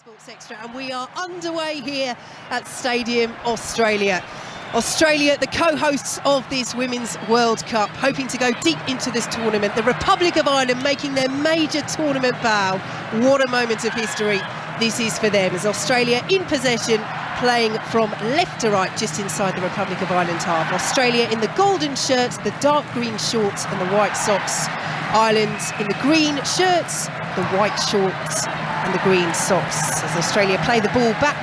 Sports Extra, and we are underway here at Stadium Australia. Australia, the co-hosts of this Women's World Cup, hoping to go deep into this tournament. The Republic of Ireland making their major tournament bow. What a moment of history this is for them, as Australia in possession, playing from left to right, just inside the Republic of Ireland half. Australia in the golden shirts, the dark green shorts and the white socks. Ireland in the green shirts, the white shorts and the green socks, as Australia play the ball back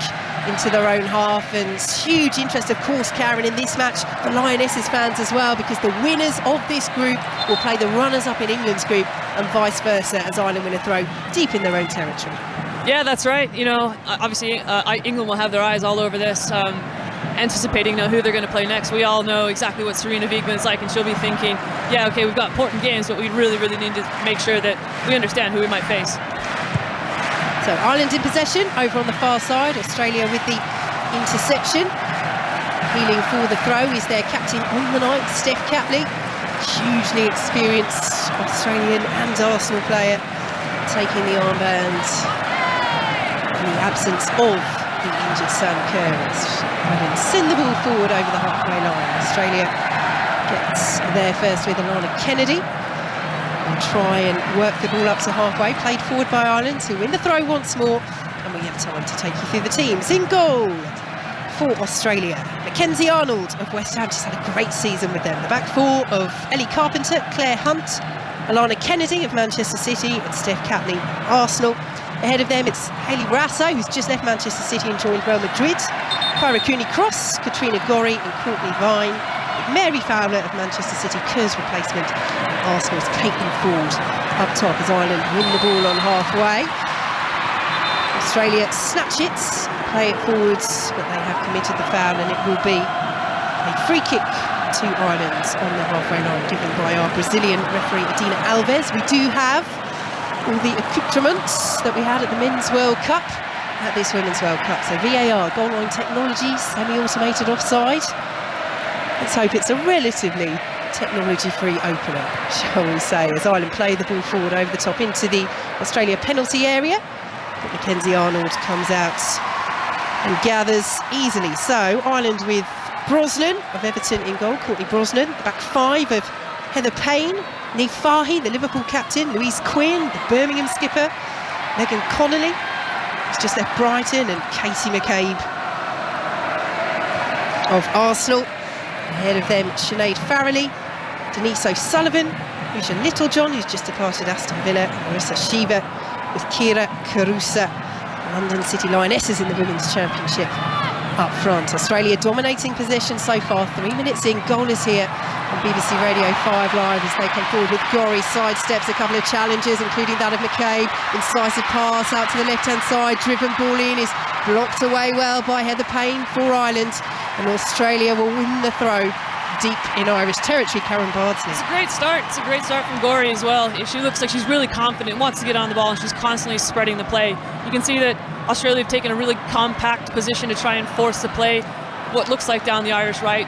into their own half. And huge interest, of course, Karen, in this match for Lionesses fans as well, because the winners of this group will play the runners-up in England's group and vice versa, as Ireland win a throw deep in their own territory. Yeah, that's right. You know, obviously England will have their eyes all over this, anticipating who they're going to play next. We all know exactly what Serena Wiegmann's like, and she'll be thinking, yeah, okay, we've got important games, but we really need to make sure that we understand who we might face. So Ireland in possession over on the far side, Australia with the interception. Healing for the throw is their captain on the night, Steph Catley, hugely experienced Australian and Arsenal player, taking the armband in the absence of the injured Sam Kerr. Ireland send the ball forward over the halfway line. Australia gets there first with Alana Kennedy. We'll try and work the ball up to halfway, played forward by Ireland, who win the throw once more, and we have time to take you through the teams. In goal for Australia, Mackenzie Arnold of West Ham, just had a great season with them. The back four of Ellie Carpenter, Claire Hunt, Alana Kennedy of Manchester City and Steph Catley of Arsenal. Ahead of them it's Hayley Raso, who's just left Manchester City and joined Real Madrid, Kyra Cooney-Cross, Katrina Gorry and Courtney Vine, Mary Fowler of Manchester City, Kerr's replacement, and Arsenal's Caitlin Ford up top as Ireland win the ball on halfway. Australia snatch it, play it forwards, but they have committed the foul, and it will be a free kick to Ireland on the halfway line, given by our Brazilian referee Adina Alves. We do have all the accoutrements that we had at the Men's World Cup at this Women's World Cup. So VAR, goal line technology, semi-automated offside. Let's hope it's a relatively technology-free opener, shall we say, as Ireland play the ball forward over the top into the Australia penalty area. But Mackenzie Arnold comes out and gathers easily. So Ireland with Brosnan of Everton in goal, Courtney Brosnan. The back five of Heather Payne, Niamh Fahey, the Liverpool captain, Louise Quinn, the Birmingham skipper, Megan Connolly, who's just left Brighton, and Katie McCabe of Arsenal. Ahead of them, Sinead Farrelly, Denise O'Sullivan, Lucia Littlejohn, who's just departed Aston Villa, and Marissa Shiva with Kira Carusa, London City Lionesses in the Women's Championship up front. Australia dominating possession so far, 3 minutes in, goalless here on BBC Radio 5 Live as they come forward with Gorry, sidesteps a couple of challenges, including that of McCabe. Incisive pass out to the left-hand side, driven ball in, is blocked away well by Heather Payne for Ireland, and Australia will win the throw deep in Irish territory. Karen Bardsley. It's a great start. It's a great start from Gorry as well. She looks like she's really confident, wants to get on the ball, and she's constantly spreading the play. You can see that Australia have taken a really compact position to try and force the play, what looks like down the Irish right.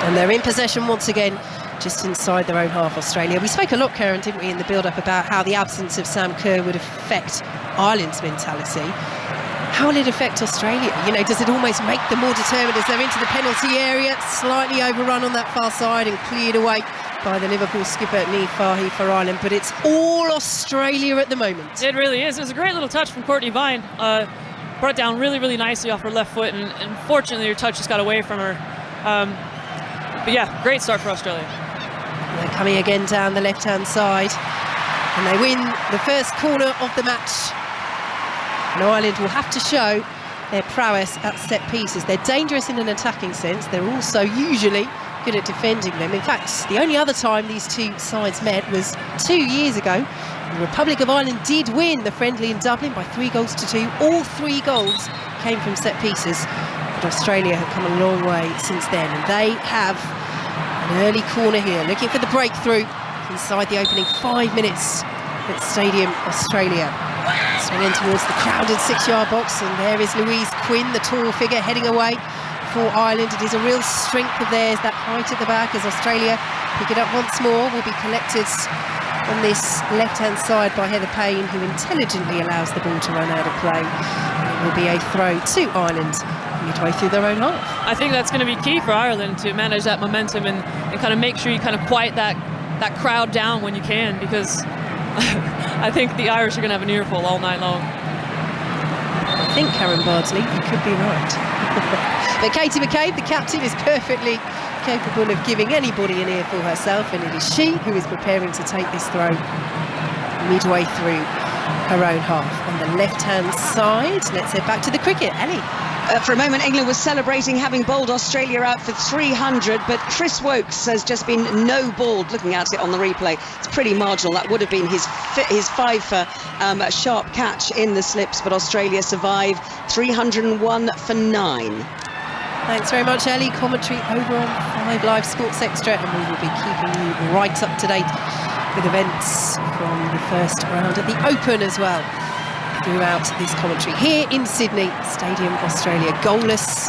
And they're in possession once again, just inside their own half, Australia. We spoke a lot, Karen, didn't we, in the build-up about how the absence of Sam Kerr would affect Ireland's mentality. How will it affect Australia? You know, does it almost make them more determined as they're into the penalty area, slightly overrun on that far side and cleared away by the Liverpool skipper Niamh Fahey for Ireland, but it's all Australia at the moment. It really is. It was a great little touch from Courtney Vine. Brought it down really nicely off her left foot, and unfortunately her touch just got away from her. But yeah, great start for Australia. And they're coming again down the left-hand side, and they win the first corner of the match. And Ireland will have to show their prowess at set pieces. They're dangerous in an attacking sense. They're also usually good at defending them. In fact, the only other time these two sides met was 2 years ago. The Republic of Ireland did win the friendly in Dublin by 3-2. All 3 goals came from set pieces. But Australia have come a long way since then, and they have an early corner here, looking for the breakthrough inside the opening 5 minutes at Stadium Australia. Swinging towards the crowded 6-yard box, and there is Louise Quinn, the tall figure, heading away for Ireland. It is a real strength of theirs, that height at the back, as Australia pick it up once more. Will be collected on this left-hand side by Heather Payne, who intelligently allows the ball to run out of play. And it will be a throw to Ireland midway through their own half. I think that's going to be key for Ireland to manage that momentum and kind of make sure you kind of quiet that crowd down when you can, because I think the Irish are going to have an earful all night long. I think, Karen Bardsley, you could be right. But Katie McCabe, the captain, is perfectly capable of giving anybody an earful herself, and it is she who is preparing to take this throw midway through her own half. On the left-hand side, let's head back to the cricket. Ellie. For a moment, England was celebrating having bowled Australia out for 300, but Chris Wokes has just been no-balled. Looking at it on the replay, it's pretty marginal. That would have been his 5 for a sharp catch in the slips, but Australia survive 301 for 9. Thanks very much, Ellie. Commentary over on 5 Live Sports Extra, and we will be keeping you right up to date with events from the first round at the Open as well throughout this commentary. Here in Sydney, Stadium Australia, goalless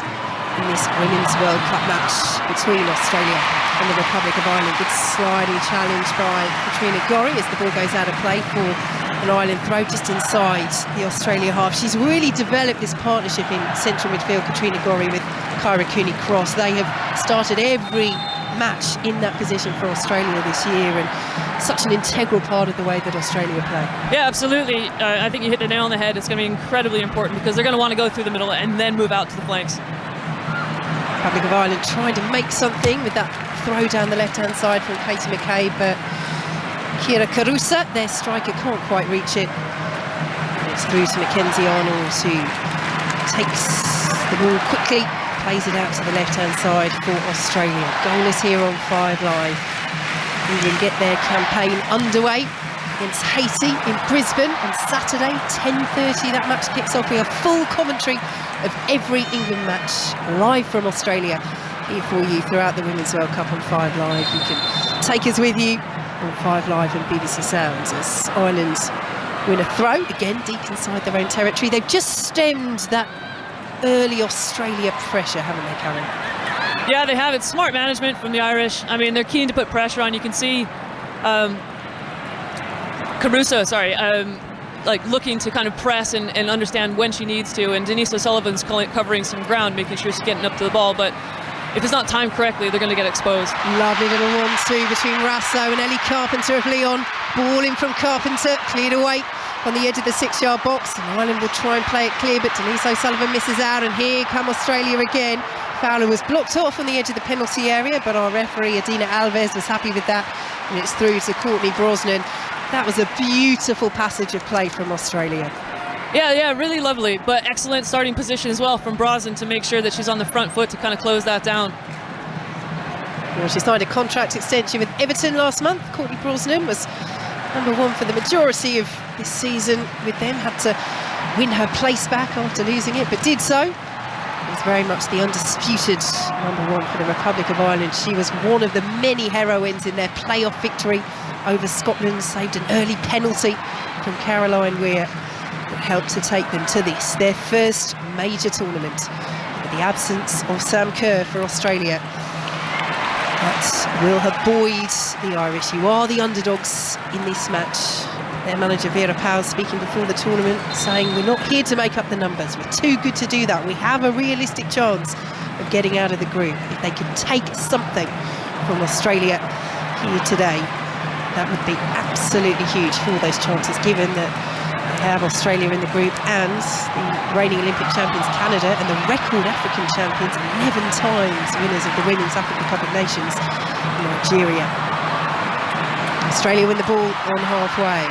in this Women's World Cup match between Australia and the Republic of Ireland. Good sliding challenge by Katrina Gorry as the ball goes out of play for an Ireland throw just inside the Australia half. She's really developed this partnership in central midfield, Katrina Gorry with Kyra Cooney-Cross. They have started every match in that position for Australia this year, and such an integral part of the way that Australia play. Yeah, absolutely. I think you hit the nail on the head. It's going to be incredibly important because they're going to want to go through the middle and then move out to the flanks. Republic of Ireland trying to make something with that throw down the left-hand side from Katie McCabe, but Kira Carusa, their striker, can't quite reach it. It's through to Mackenzie Arnold, who takes the ball quickly, plays it out to the left-hand side for Australia. Goalless here on 5 Live. England get their campaign underway against Haiti in Brisbane on Saturday, 10:30. That match kicks off. We have full commentary of every England match live from Australia here for you throughout the Women's World Cup on 5 Live. You can take us with you on 5 Live and BBC Sounds as Ireland win a throw, again deep inside their own territory. They've just stemmed that early Australia pressure, haven't they, Karen? Yeah, they have. It's smart management from the Irish. I mean, they're keen to put pressure on. You can see Caruso, like looking to kind of press and understand when she needs to, and Denise O'Sullivan's covering some ground, making sure she's getting up to the ball, but if it's not timed correctly, they're going to get exposed. Lovely little 1-2 between Rasso and Ellie Carpenter of Leon. Ball in from Carpenter, cleared away on the edge of the 6-yard box, and Ireland will try and play it clear, but Denise O'Sullivan misses out, and here come Australia again. Fowler was blocked off on the edge of the penalty area, but our referee Adina Alves was happy with that, and it's through to Courtney Brosnan. That was a beautiful passage of play from Australia. Yeah, really lovely, but excellent starting position as well from Brosnan to make sure that she's on the front foot to kind of close that down. Well, she signed a contract extension with Everton last month. Courtney Brosnan was #1 for the majority of this season with them, had to win her place back after losing it, but did so. It was very much the undisputed #1 for the Republic of Ireland. She was one of the many heroines in their playoff victory over Scotland, saved an early penalty from Caroline Weir that helped to take them to this, their first major tournament. With the absence of Sam Kerr for Australia, that will have buoyed the Irish, who are the underdogs in this match. Their manager Vera Pauw speaking before the tournament, saying we're not here to make up the numbers, we're too good to do that. We have a realistic chance of getting out of the group. If they could take something from Australia here today, that would be absolutely huge for all those chances, given that they have Australia in the group and the reigning Olympic champions Canada and the record African champions, 11 times winners of the Women's African Cup of Nations, Nigeria. Australia win the ball on halfway.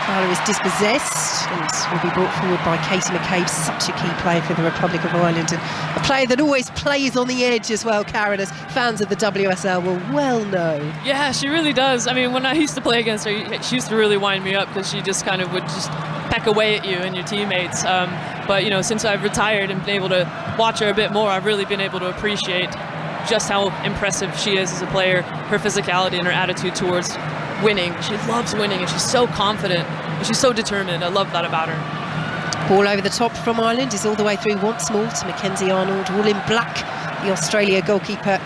Fowler is dispossessed and will be brought forward by Katie McCabe, such a key player for the Republic of Ireland, and a player that always plays on the edge as well, Karen, as fans of the WSL will well know. Yeah, she really does. I mean, when I used to play against her, she used to really wind me up because she just kind of would just peck away at you and your teammates. But, you know, since I've retired and been able to watch her a bit more, I've really been able to appreciate just how impressive she is as a player, her physicality and her attitude towards winning. She loves winning and she's so confident and she's so determined. I love that about her. Ball over the top from Ireland is all the way through once more to Mackenzie Arnold, all in black, the Australia goalkeeper.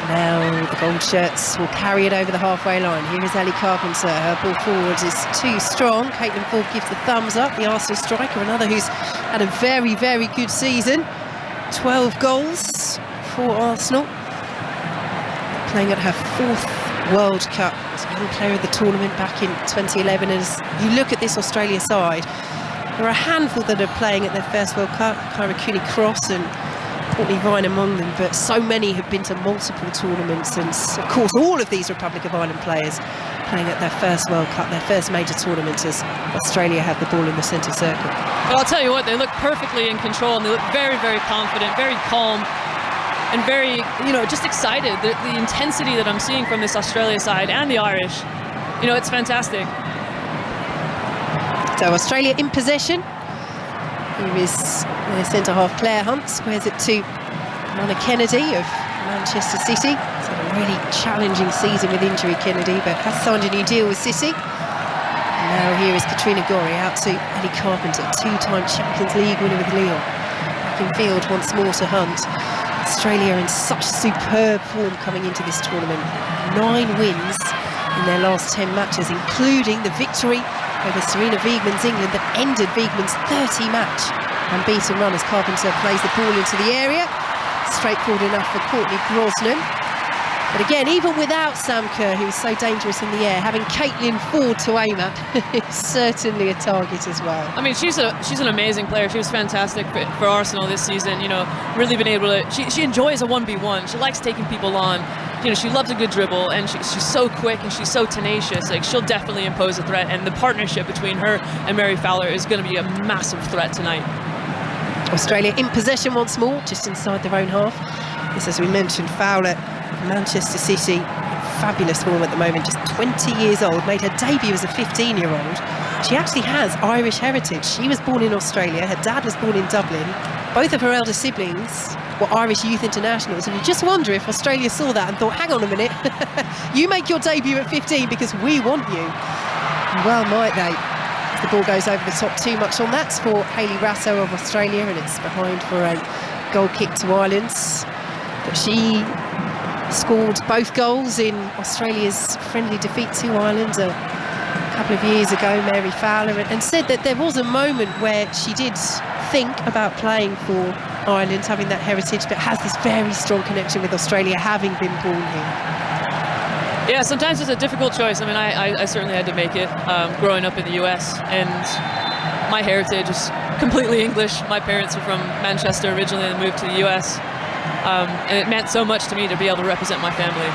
Now the gold shirts will carry it over the halfway line. Here is Ellie Carpenter. Her ball forward is too strong. Caitlin Ford gives the thumbs up. The Arsenal striker, another who's had a very, very good season. 12 goals for Arsenal. Playing at her 4th World Cup as a young player of the tournament back in 2011. As you look at this Australia side, there are a handful that are playing at their first World Cup. Kyra Cooney-Cross and Courtney Vine among them, but so many have been to multiple tournaments, and of course all of these Republic of Ireland players playing at their first World Cup, their first major tournament, as Australia have the ball in the centre circle. But I'll tell you what, they look perfectly in control, and they look very, very confident, very calm, and very, just excited. The intensity that I'm seeing from this Australia side and the Irish, it's fantastic. So Australia in possession. Here is their centre-half Claire Hunt, squares it to Anna Kennedy of Manchester City. It's had a really challenging season with injury, Kennedy, but has signed a new deal with City. And now here is Katrina Gorry out to Ellie Carpenter, 2-time Champions League winner with Lyon. Back in field once more to Hunt. Australia in such superb form coming into this tournament. 9 wins in their last 10 matches, including the victory over Serena Wiegmann's England that ended Wiegmann's 30-match unbeaten run as Carpenter plays the ball into the area. Straightforward enough for Courtney Brosnan. But again, even without Sam Kerr, who's so dangerous in the air, having Caitlin Ford to aim at is certainly a target as well. I mean, she's an amazing player. She was fantastic for Arsenal this season. Really been able to. She enjoys a 1v1. She likes taking people on. She loves a good dribble, and she's so quick and she's so tenacious. Like, she'll definitely impose a threat, and the partnership between her and Mary Fowler is going to be a massive threat tonight. Australia in possession once more, just inside their own half. This, as we mentioned, Fowler, Manchester City, fabulous form at the moment, just 20 years old, made her debut as a 15-year-old. She actually has Irish heritage. She was born in Australia, her dad was born in Dublin. Both of her elder siblings were Irish youth internationals, and you just wonder if Australia saw that and thought, hang on a minute, you make your debut at 15 because we want you. Well might they. As the ball goes over the top, too much on that for Hayley Rasso of Australia, and it's behind for a goal kick to Ireland. But she scored both goals in Australia's friendly defeat to Ireland a couple of years ago, Mary Fowler, and said that there was a moment where she did think about playing for Ireland, having that heritage, but has this very strong connection with Australia, having been born here. Yeah, sometimes it's a difficult choice. I mean, I certainly had to make it growing up in the US, and my heritage is completely English. My parents are from Manchester originally and moved to the US, and it meant so much to me to be able to represent my family.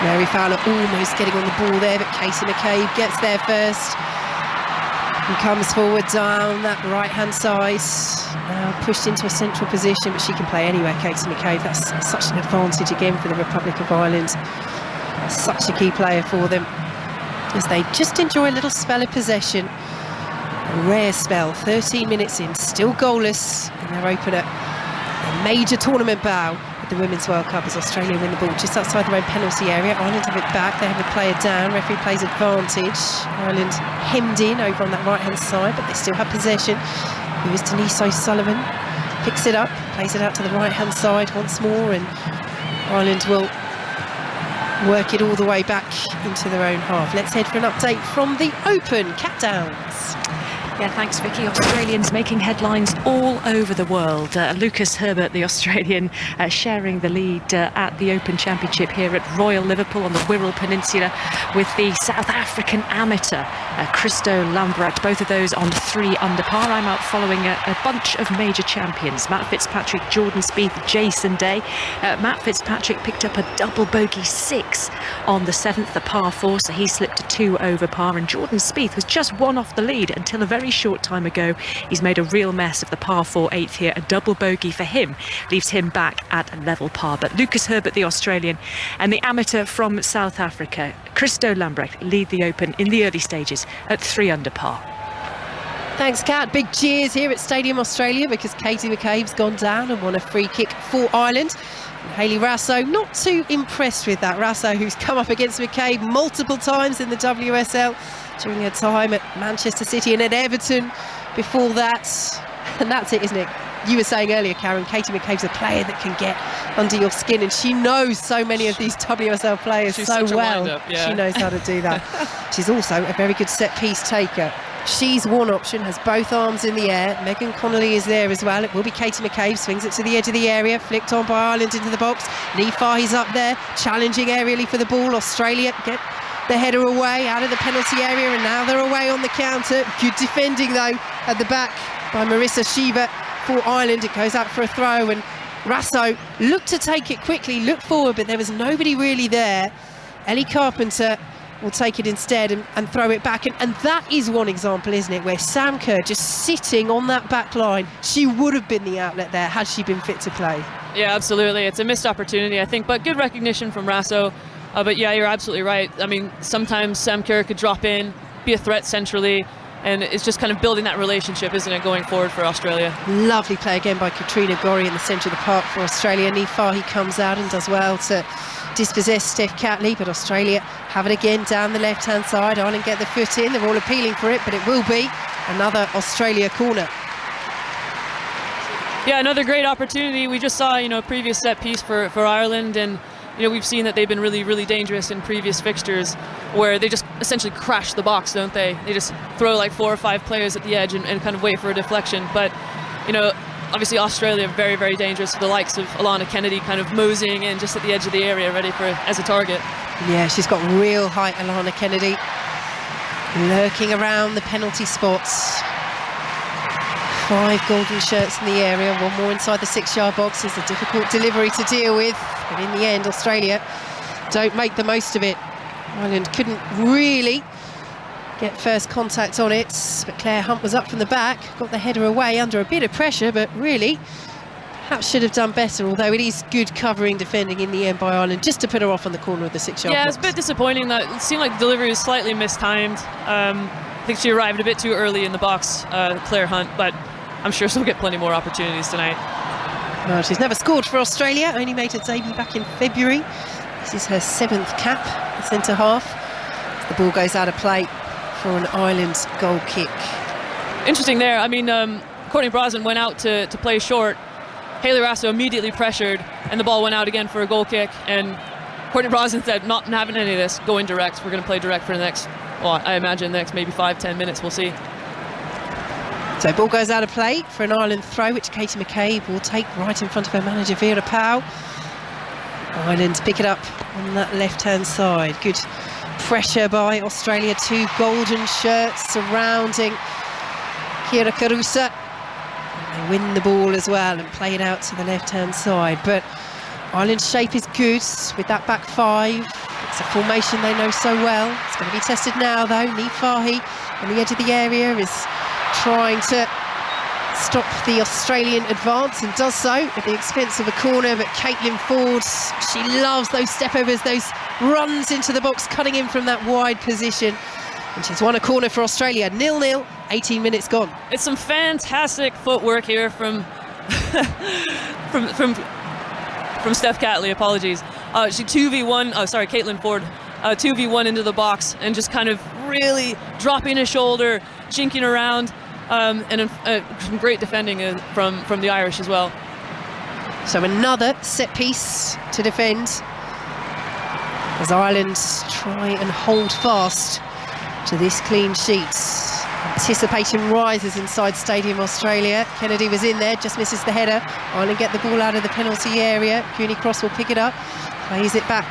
Mary Fowler almost getting on the ball there, but Casey McCabe gets there first and comes forward down that right-hand side. Now pushed into a central position, but she can play anywhere, Casey McCabe. That's such an advantage again for the Republic of Ireland. Such a key player for them as they just enjoy a little spell of possession. A rare spell, 13 minutes in, still goalless in their opener. A major tournament bow at the Women's World Cup as Australia win the ball just outside their own penalty area. Ireland have it back, they have a player down, referee plays advantage. Ireland hemmed in over on that right-hand side, but they still have possession. Here's Denise O'Sullivan, picks it up, plays it out to the right-hand side once more, and Ireland will work it all the way back into their own half. Let's head for an update from the Open. Cat Downs. Yeah, thanks, Vicky. Australians making headlines all over the world. Lucas Herbert, the Australian, sharing the lead at the Open Championship here at Royal Liverpool on the Wirral Peninsula with the South African amateur, Christo Lambrecht. Both of those on 3 under par. I'm out following a bunch of major champions. Matt Fitzpatrick, Jordan Spieth, Jason Day. Matt Fitzpatrick picked up a double bogey 6 on the 7th, the par 4, so he slipped to 2 over par. And Jordan Spieth was just 1 off the lead until a very short time ago. He's made a real mess of the par 4 8th here. A double bogey for him leaves him back at level par. But Lucas Herbert, the Australian, and the amateur from South Africa, Christo Lambrecht, lead the Open in the early stages at 3 under par. Thanks, Kat. Big cheers here at Stadium Australia because Katie McCabe's gone down and won a free kick for Ireland. And Hayley Rasso not too impressed with that. Rasso, who's come up against McCabe multiple times in the WSL during her time at Manchester City and at Everton before that. And that's it, isn't it? you were saying earlier, Karen, Katie McCabe's a player that can get under your skin, and she knows so many of these WSL players so well. Yeah. She knows how to do that. She's also a very good set-piece taker. She's one option, has both arms in the air. Megan Connolly is there as well. It will be Katie McCabe, swings it to the edge of the area, flicked on by Ireland into the box. Niamh Fahey's up there, challenging aerially for the ball. Australia get the header away out of the penalty area, and now they're away on the counter. Good defending though at the back by Marissa Shiva for Ireland. It goes out for a throw, and Rasso looked to take it quickly, looked forward, but there was nobody really there. Ellie Carpenter will take it instead and throw it back, and that is one example, isn't it, where Sam Kerr just sitting on that back line. She would have been the outlet there had she been fit to play. Yeah, absolutely. It's a missed opportunity, I think, but good recognition from Rasso. But yeah, you're absolutely right. I mean, sometimes Sam Kerr could drop in, be a threat centrally, and it's just kind of building that relationship, isn't it, going forward for Australia. Lovely play again by Katrina Gorry in the centre of the park for Australia. Niamh Fahey comes out and does well to dispossess Steph Catley, but Australia have it again down the left-hand side. Ireland get the foot in. They're all appealing for it, but it will be another Australia corner. Yeah, another great opportunity. We just saw, a previous set piece for Ireland, and we've seen that they've been really, really dangerous in previous fixtures where they just essentially crash the box, don't they? They just throw like 4 or 5 players at the edge and kind of wait for a deflection. But, obviously Australia are very, very dangerous with the likes of Alana Kennedy kind of moseying in just at the edge of the area, ready as a target. Yeah, she's got real height, Alana Kennedy, lurking around the penalty spots. 5 golden shirts in the area, 1 more inside the 6-yard box. Is a difficult delivery to deal with, but in the end Australia don't make the most of it. Ireland couldn't really get first contact on it, but Claire Hunt was up from the back, got the header away under a bit of pressure, but really perhaps should have done better, although it is good covering defending in the end by Ireland, just to put her off on the corner of the 6-yard box. It's a bit disappointing that it seemed like the delivery was slightly mistimed. I think she arrived a bit too early in the box, Claire Hunt, but I'm sure she'll get plenty more opportunities tonight. Well, she's never scored for Australia, only made her debut back in February. This is her 7th cap, the centre half. The ball goes out of play for an Ireland goal kick. Interesting there. I mean, Courtney Brosnan went out to play short. Hayley Rasso immediately pressured, and the ball went out again for a goal kick. And Courtney Brosnan said, not having any of this, going direct. We're going to play direct for the next, I imagine the next maybe 5-10 minutes. We'll see. So ball goes out of play for an Ireland throw, which Katie McCabe will take right in front of her manager, Vera Powell. Ireland pick it up on that left-hand side. Good pressure by Australia. 2 golden shirts surrounding Kira Carusa. And they win the ball as well and play it out to the left-hand side. But Ireland's shape is good with that back 5. It's a formation they know so well. It's going to be tested now, though. Niamh Fahey on the edge of the area is trying to stop the Australian advance, and does so at the expense of a corner. But Caitlin Ford, she loves those step-overs, those runs into the box, cutting in from that wide position. And she's won a corner for Australia. 0-0, 18 minutes gone. It's some fantastic footwork here from from Steph Catley, apologies. She 2v1, Caitlin Ford, 2v1 into the box and just kind of really dropping a shoulder, jinking around, and some great defending from the Irish as well. So another set piece to defend as Ireland try and hold fast to this clean sheet. Anticipation rises inside Stadium Australia. Kennedy was in there, just misses the header. Ireland get the ball out of the penalty area. Cooney Cross will pick it up, plays it back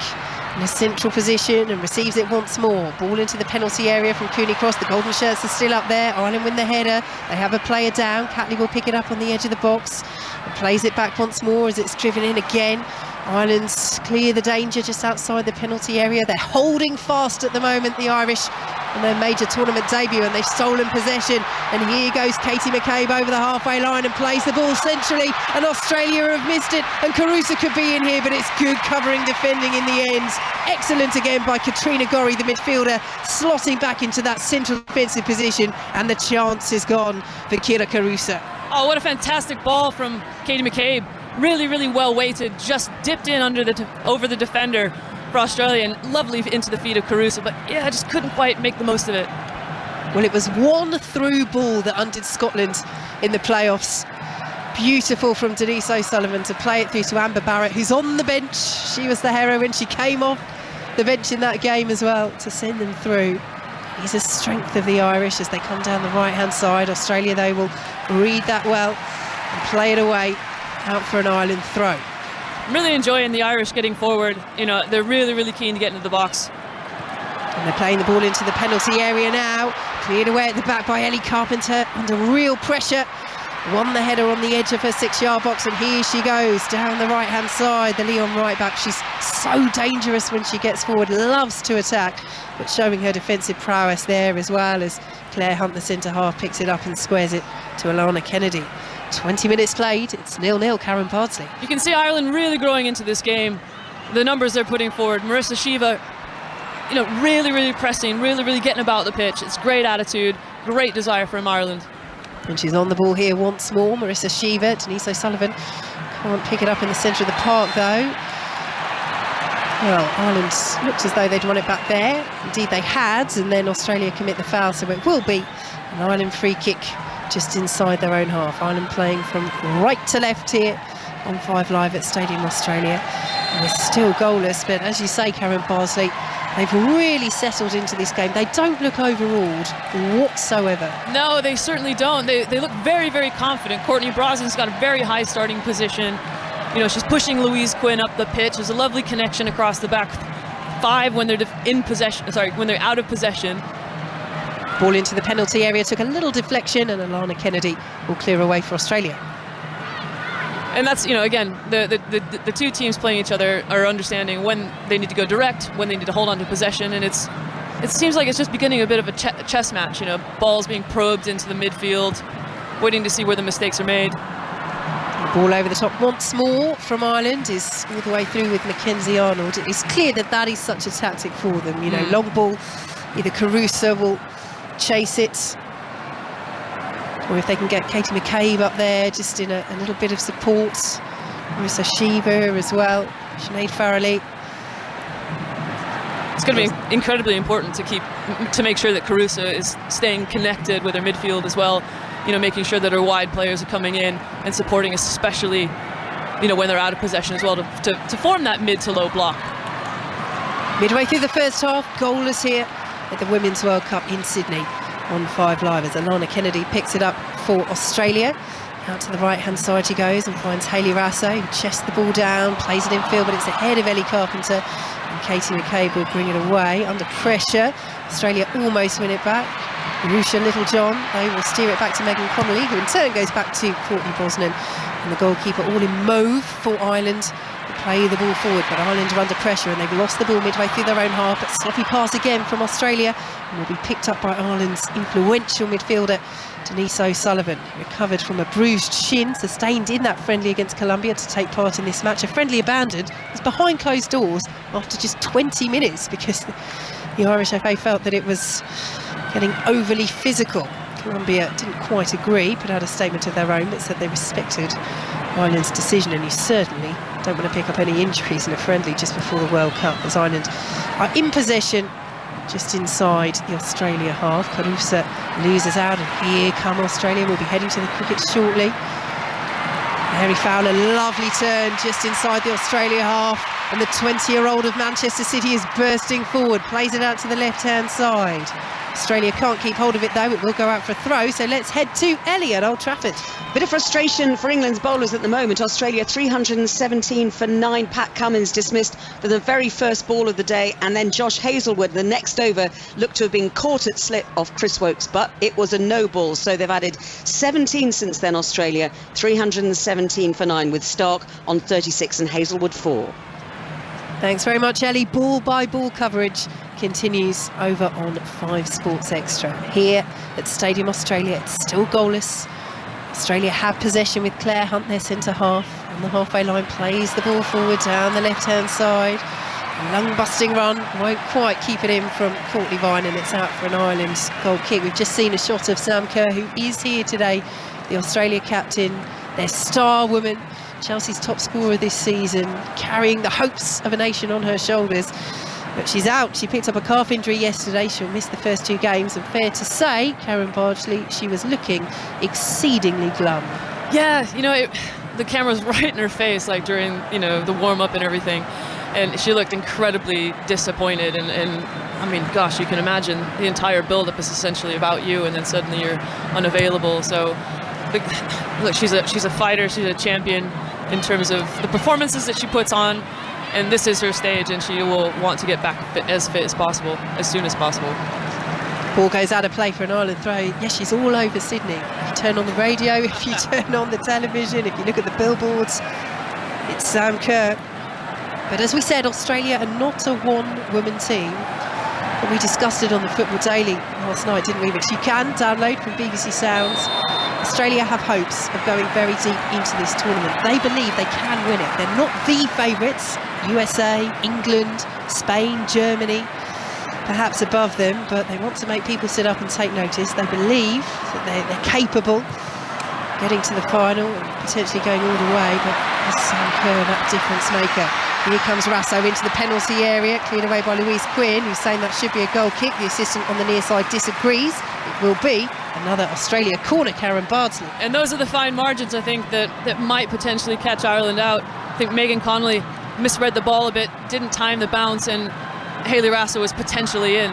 in a central position and receives it once more. Ball into the penalty area from Cooney Cross. The golden shirts are still up there. Ireland win the header. They have a player down. Catley will pick it up on the edge of the box and plays it back once more as it's driven in again. Ireland's clear the danger just outside the penalty area. They're holding fast at the moment, the Irish, on their major tournament debut, and they've stolen possession. And here goes Katie McCabe over the halfway line and plays the ball centrally, and Australia have missed it, and Carusa could be in here, but it's good covering defending in the end. Excellent again by Katrina Gorry, the midfielder, slotting back into that central defensive position, and the chance is gone for Kira Carusa. Oh, what a fantastic ball from Katie McCabe. Really, really well weighted, just dipped in over the defender for Australia, and lovely into the feet of Carusa, but yeah, just couldn't quite make the most of it. Well, it was one through ball that undid Scotland in the playoffs. Beautiful from Denise O'Sullivan to play it through to Amber Barrett, who's on the bench. She was the heroine. She came off the bench in that game as well to send them through. He's a strength of the Irish as they come down the right-hand side. Australia, they will read that well and play it away out for an Ireland throw. I'm really enjoying the Irish getting forward. You know, they're really, really keen to get into the box. And they're playing the ball into the penalty area now. Cleared away at the back by Ellie Carpenter under real pressure. Won the header on the edge of her 6-yard box, and here she goes down the right-hand side. The Lyon right back, she's so dangerous when she gets forward, loves to attack, but showing her defensive prowess there as well as Claire Hunt, the centre-half, picks it up and squares it to Alana Kennedy. 20 minutes played, it's 0-0, Karen Bardsley. You can see Ireland really growing into this game. The numbers they're putting forward. Marissa Shiva, you know, really, really pressing, really, really getting about the pitch. It's great attitude, great desire from Ireland. And she's on the ball here once more, Marissa Shiva. Denise O'Sullivan can't pick it up in the centre of the park though. Well, Ireland looked as though they'd won it back there. Indeed they had, and then Australia commit the foul, so it will be an Ireland free kick just inside their own half. Ireland playing from right to left here on 5 Live at Stadium Australia. And we're still goalless, but as you say, Karen Bardsley, they've really settled into this game. They don't look overawed whatsoever. No, they certainly don't. They look very, very confident. Courtney Brosnan's got a very high starting position. You know, she's pushing Louise Quinn up the pitch. There's a lovely connection across the back 5 when they're in possession. Sorry, when they're out of possession. Ball into the penalty area, took a little deflection, and Alana Kennedy will clear away for Australia. And that's, you know, again, the two teams playing each other are understanding when they need to go direct, when they need to hold on to possession, and it seems like it's just beginning a bit of a chess match, you know, balls being probed into the midfield, waiting to see where the mistakes are made. The ball over the top once more from Ireland is all the way through with Mackenzie Arnold. It's clear that that is such a tactic for them, you know, long ball, either Caruso will chase it, or if they can get Katie McCabe up there just in a little bit of support. Marissa Shiva as well, Sinead Farrelly. It's going to be incredibly important to make sure that Caruso is staying connected with her midfield as well, you know, making sure that her wide players are coming in and supporting, especially, you know, when they're out of possession as well, to form that mid to low block. Midway through the first half, goalless here at the Women's World Cup in Sydney on 5 Live as Alana Kennedy picks it up for Australia. Out to the right-hand side she goes and finds Hayley Rasso, who chests the ball down, plays it in field, but it's ahead of Ellie Carpenter, and Katie McCabe will bring it away under pressure. Australia almost win it back. Arusha Littlejohn, they will steer it back to Megan Connolly, who in turn goes back to Courtney Brosnan, and the goalkeeper all in mauve for Ireland to play the ball forward, but Ireland are under pressure and they've lost the ball midway through their own half. But sloppy pass again from Australia, and will be picked up by Ireland's influential midfielder Denise O'Sullivan, who recovered from a bruised shin sustained in that friendly against Colombia to take part in this match. A friendly abandoned was behind closed doors after just 20 minutes because the Irish FA felt that it was getting overly physical. Colombia didn't quite agree, put out a statement of their own that said they respected Ireland's decision, and you certainly don't want to pick up any injuries in a friendly just before the World Cup, as Ireland are in possession just inside the Australia half. Caruso loses out, and here come Australia. We'll be heading to the cricket shortly. Mary Fowler, lovely turn just inside the Australia half, and the 20-year-old of Manchester City is bursting forward, plays it out to the left-hand side. Australia can't keep hold of it though, it will go out for a throw, so let's head to Ellie at Old Trafford. Bit of frustration for England's bowlers at the moment. Australia 317 for 9. Pat Cummins dismissed for the very first ball of the day, and then Josh Hazlewood, the next over, looked to have been caught at slip off Chris Wokes, but it was a no ball, so they've added 17 since then. Australia 317 for 9 with Stark on 36 and Hazlewood 4. Thanks very much, Ellie. Ball by ball coverage continues over on 5 Sports Extra. Here at Stadium Australia, it's still goalless. Australia have possession with Claire Hunt, their centre half, on the halfway line, plays the ball forward down the left-hand side. A lung-busting run, won't quite keep it in from Courtney Vine, and it's out for an Ireland goal kick. We've just seen a shot of Sam Kerr, who is here today, the Australia captain, their star woman, Chelsea's top scorer this season, carrying the hopes of a nation on her shoulders. But she's out. She picked up a calf injury yesterday. She'll miss the first 2 games, and fair to say, Karen Bardsley, she was looking exceedingly glum. Yeah, you know, the camera's right in her face, like during, you know, the warm-up and everything. And she looked incredibly disappointed. And I mean, gosh, you can imagine the entire build-up is essentially about you, and then suddenly you're unavailable. So, look, she's a fighter, she's a champion in terms of the performances that she puts on. And this is her stage, and she will want to get back fit as possible, as soon as possible. Ball goes out of play for an Ireland throw. Yes, she's all over Sydney. If you turn on the radio, if you turn on the television, if you look at the billboards, it's Sam Kerr. But as we said, Australia are not a one-woman team. But we discussed it on the Football Daily last night, didn't we? Which you can download from BBC Sounds. Australia have hopes of going very deep into this tournament. They believe they can win it. They're not the favourites. USA, England, Spain, Germany, perhaps above them, but they want to make people sit up and take notice. They believe that they're capable getting to the final and potentially going all the way, but is Sam Kerr that difference maker? Here comes Rasso into the penalty area, cleared away by Louise Quinn, who's saying that should be a goal kick. The assistant on the near side disagrees. It will be another Australia corner, Karen Bardsley. And those are the fine margins, I think, that might potentially catch Ireland out. I think Megan Connolly misread the ball a bit, didn't time the bounce, and Hayley Raso was potentially in.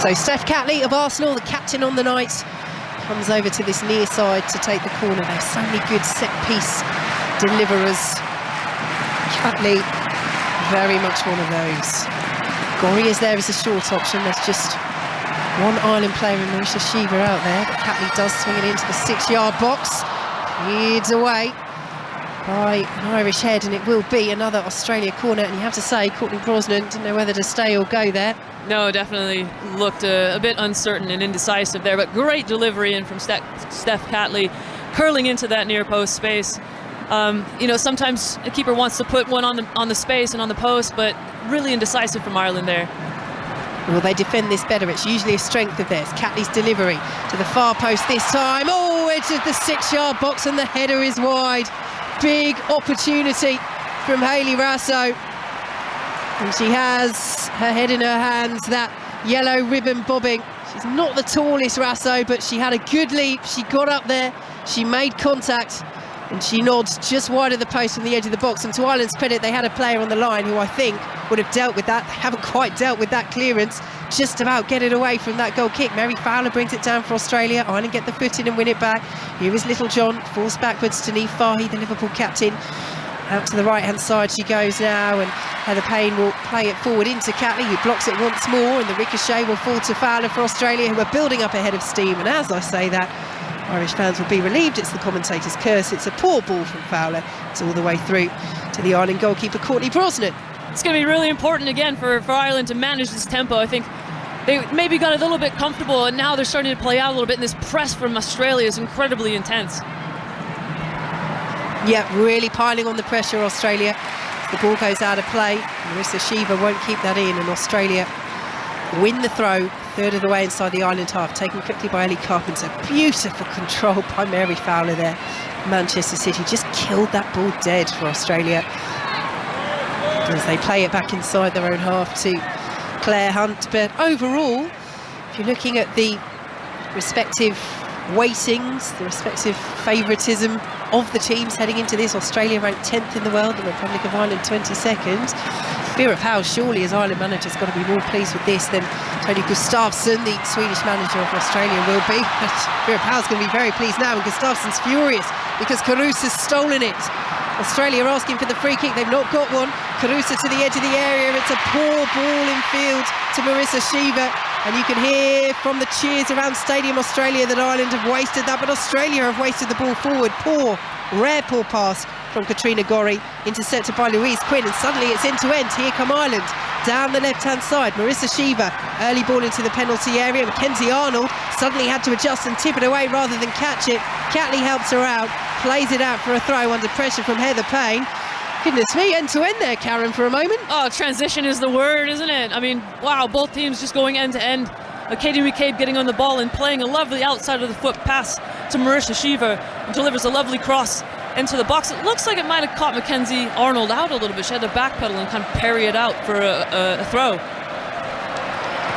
So Steph Catley of Arsenal, the captain on the night, comes over to this near side to take the corner. There's so many good set-piece deliverers. Catley, very much one of those. Gorry is there as a short option. There's just one Ireland player in Marisha Shiva out there, but Catley does swing it into the 6-yard box. Cleared away by an Irish head, and it will be another Australia corner. And you have to say, Courtney Brosnan didn't know whether to stay or go there. No, definitely looked a bit uncertain and indecisive there, but great delivery in from Steph Catley, curling into that near post space. You know, sometimes a keeper wants to put one on the space and on the post, but really indecisive from Ireland there. Will they defend this better? It's usually a strength of theirs. Catley's delivery to the far post this time. Oh, edge of the 6-yard box, and the header is wide. Big opportunity from Hayley Raso. And she has her head in her hands, that yellow ribbon bobbing. She's not the tallest, Raso, but she had a good leap. She got up there, she made contact, and she nods just wide of the post from the edge of the box. And to Ireland's credit, they had a player on the line who I think would have dealt with that. They haven't quite dealt with that clearance. Just about get it away from that goal kick. Mary Fowler brings it down for Australia. Ireland get the foot in and win it back. Here is Little John, falls backwards to Niamh Fahy, the Liverpool captain. Out to the right-hand side she goes now, and Heather Payne will play it forward into Catley, who blocks it once more, and the ricochet will fall to Fowler for Australia, who are building up a head of steam. And as I say that, Irish fans will be relieved. It's the commentator's curse. It's a poor ball from Fowler. It's all the way through to the Ireland goalkeeper, Courtney Brosnan. It's going to be really important again for Ireland to manage this tempo. I think they maybe got a little bit comfortable, and now they're starting to play out a little bit, and this press from Australia is incredibly intense. Yeah, really piling on the pressure, Australia. The ball goes out of play. Marissa Shiva won't keep that in, and Australia win the throw, third of the way inside the Ireland half, taken quickly by Ellie Carpenter. Beautiful control by Mary Fowler there. Manchester City just killed that ball dead for Australia as they play it back inside their own half to Claire Hunt. But overall, if you're looking at the respective weightings, the respective favouritism of the teams heading into this, Australia ranked 10th in the world, the Republic of Ireland 22nd. Vera Pauw, surely as Ireland manager, has got to be more pleased with this than Tony Gustafsson, the Swedish manager of Australia, will be. But Vera Pauw's going to be very pleased now, and Gustafsson's furious because Carusa's stolen it. Australia are asking for the free kick, they've not got one. Carusa to the edge of the area, it's a poor ball in field to Marissa Shiva, and you can hear from the cheers around Stadium Australia that Ireland have wasted that, but Australia have wasted the ball forward. Poor, rare poor pass from Katrina Gorry, intercepted by Louise Quinn, and suddenly it's end to end. Here come Ireland down the left-hand side. Marissa Shiva, early ball into the penalty area. Mackenzie Arnold suddenly had to adjust and tip it away rather than catch it. Catley helps her out, plays it out for a throw under pressure from Heather Payne. Goodness me, end to end there, Karen, for a moment. Oh, transition is the word, isn't it? I mean, wow, both teams just going end to end. Katie McCabe getting on the ball and playing a lovely outside of the foot pass to Marissa Shiva, and delivers a lovely cross into the box. It looks like it might have caught Mackenzie Arnold out a little bit. She had to backpedal and kind of parry it out for a throw.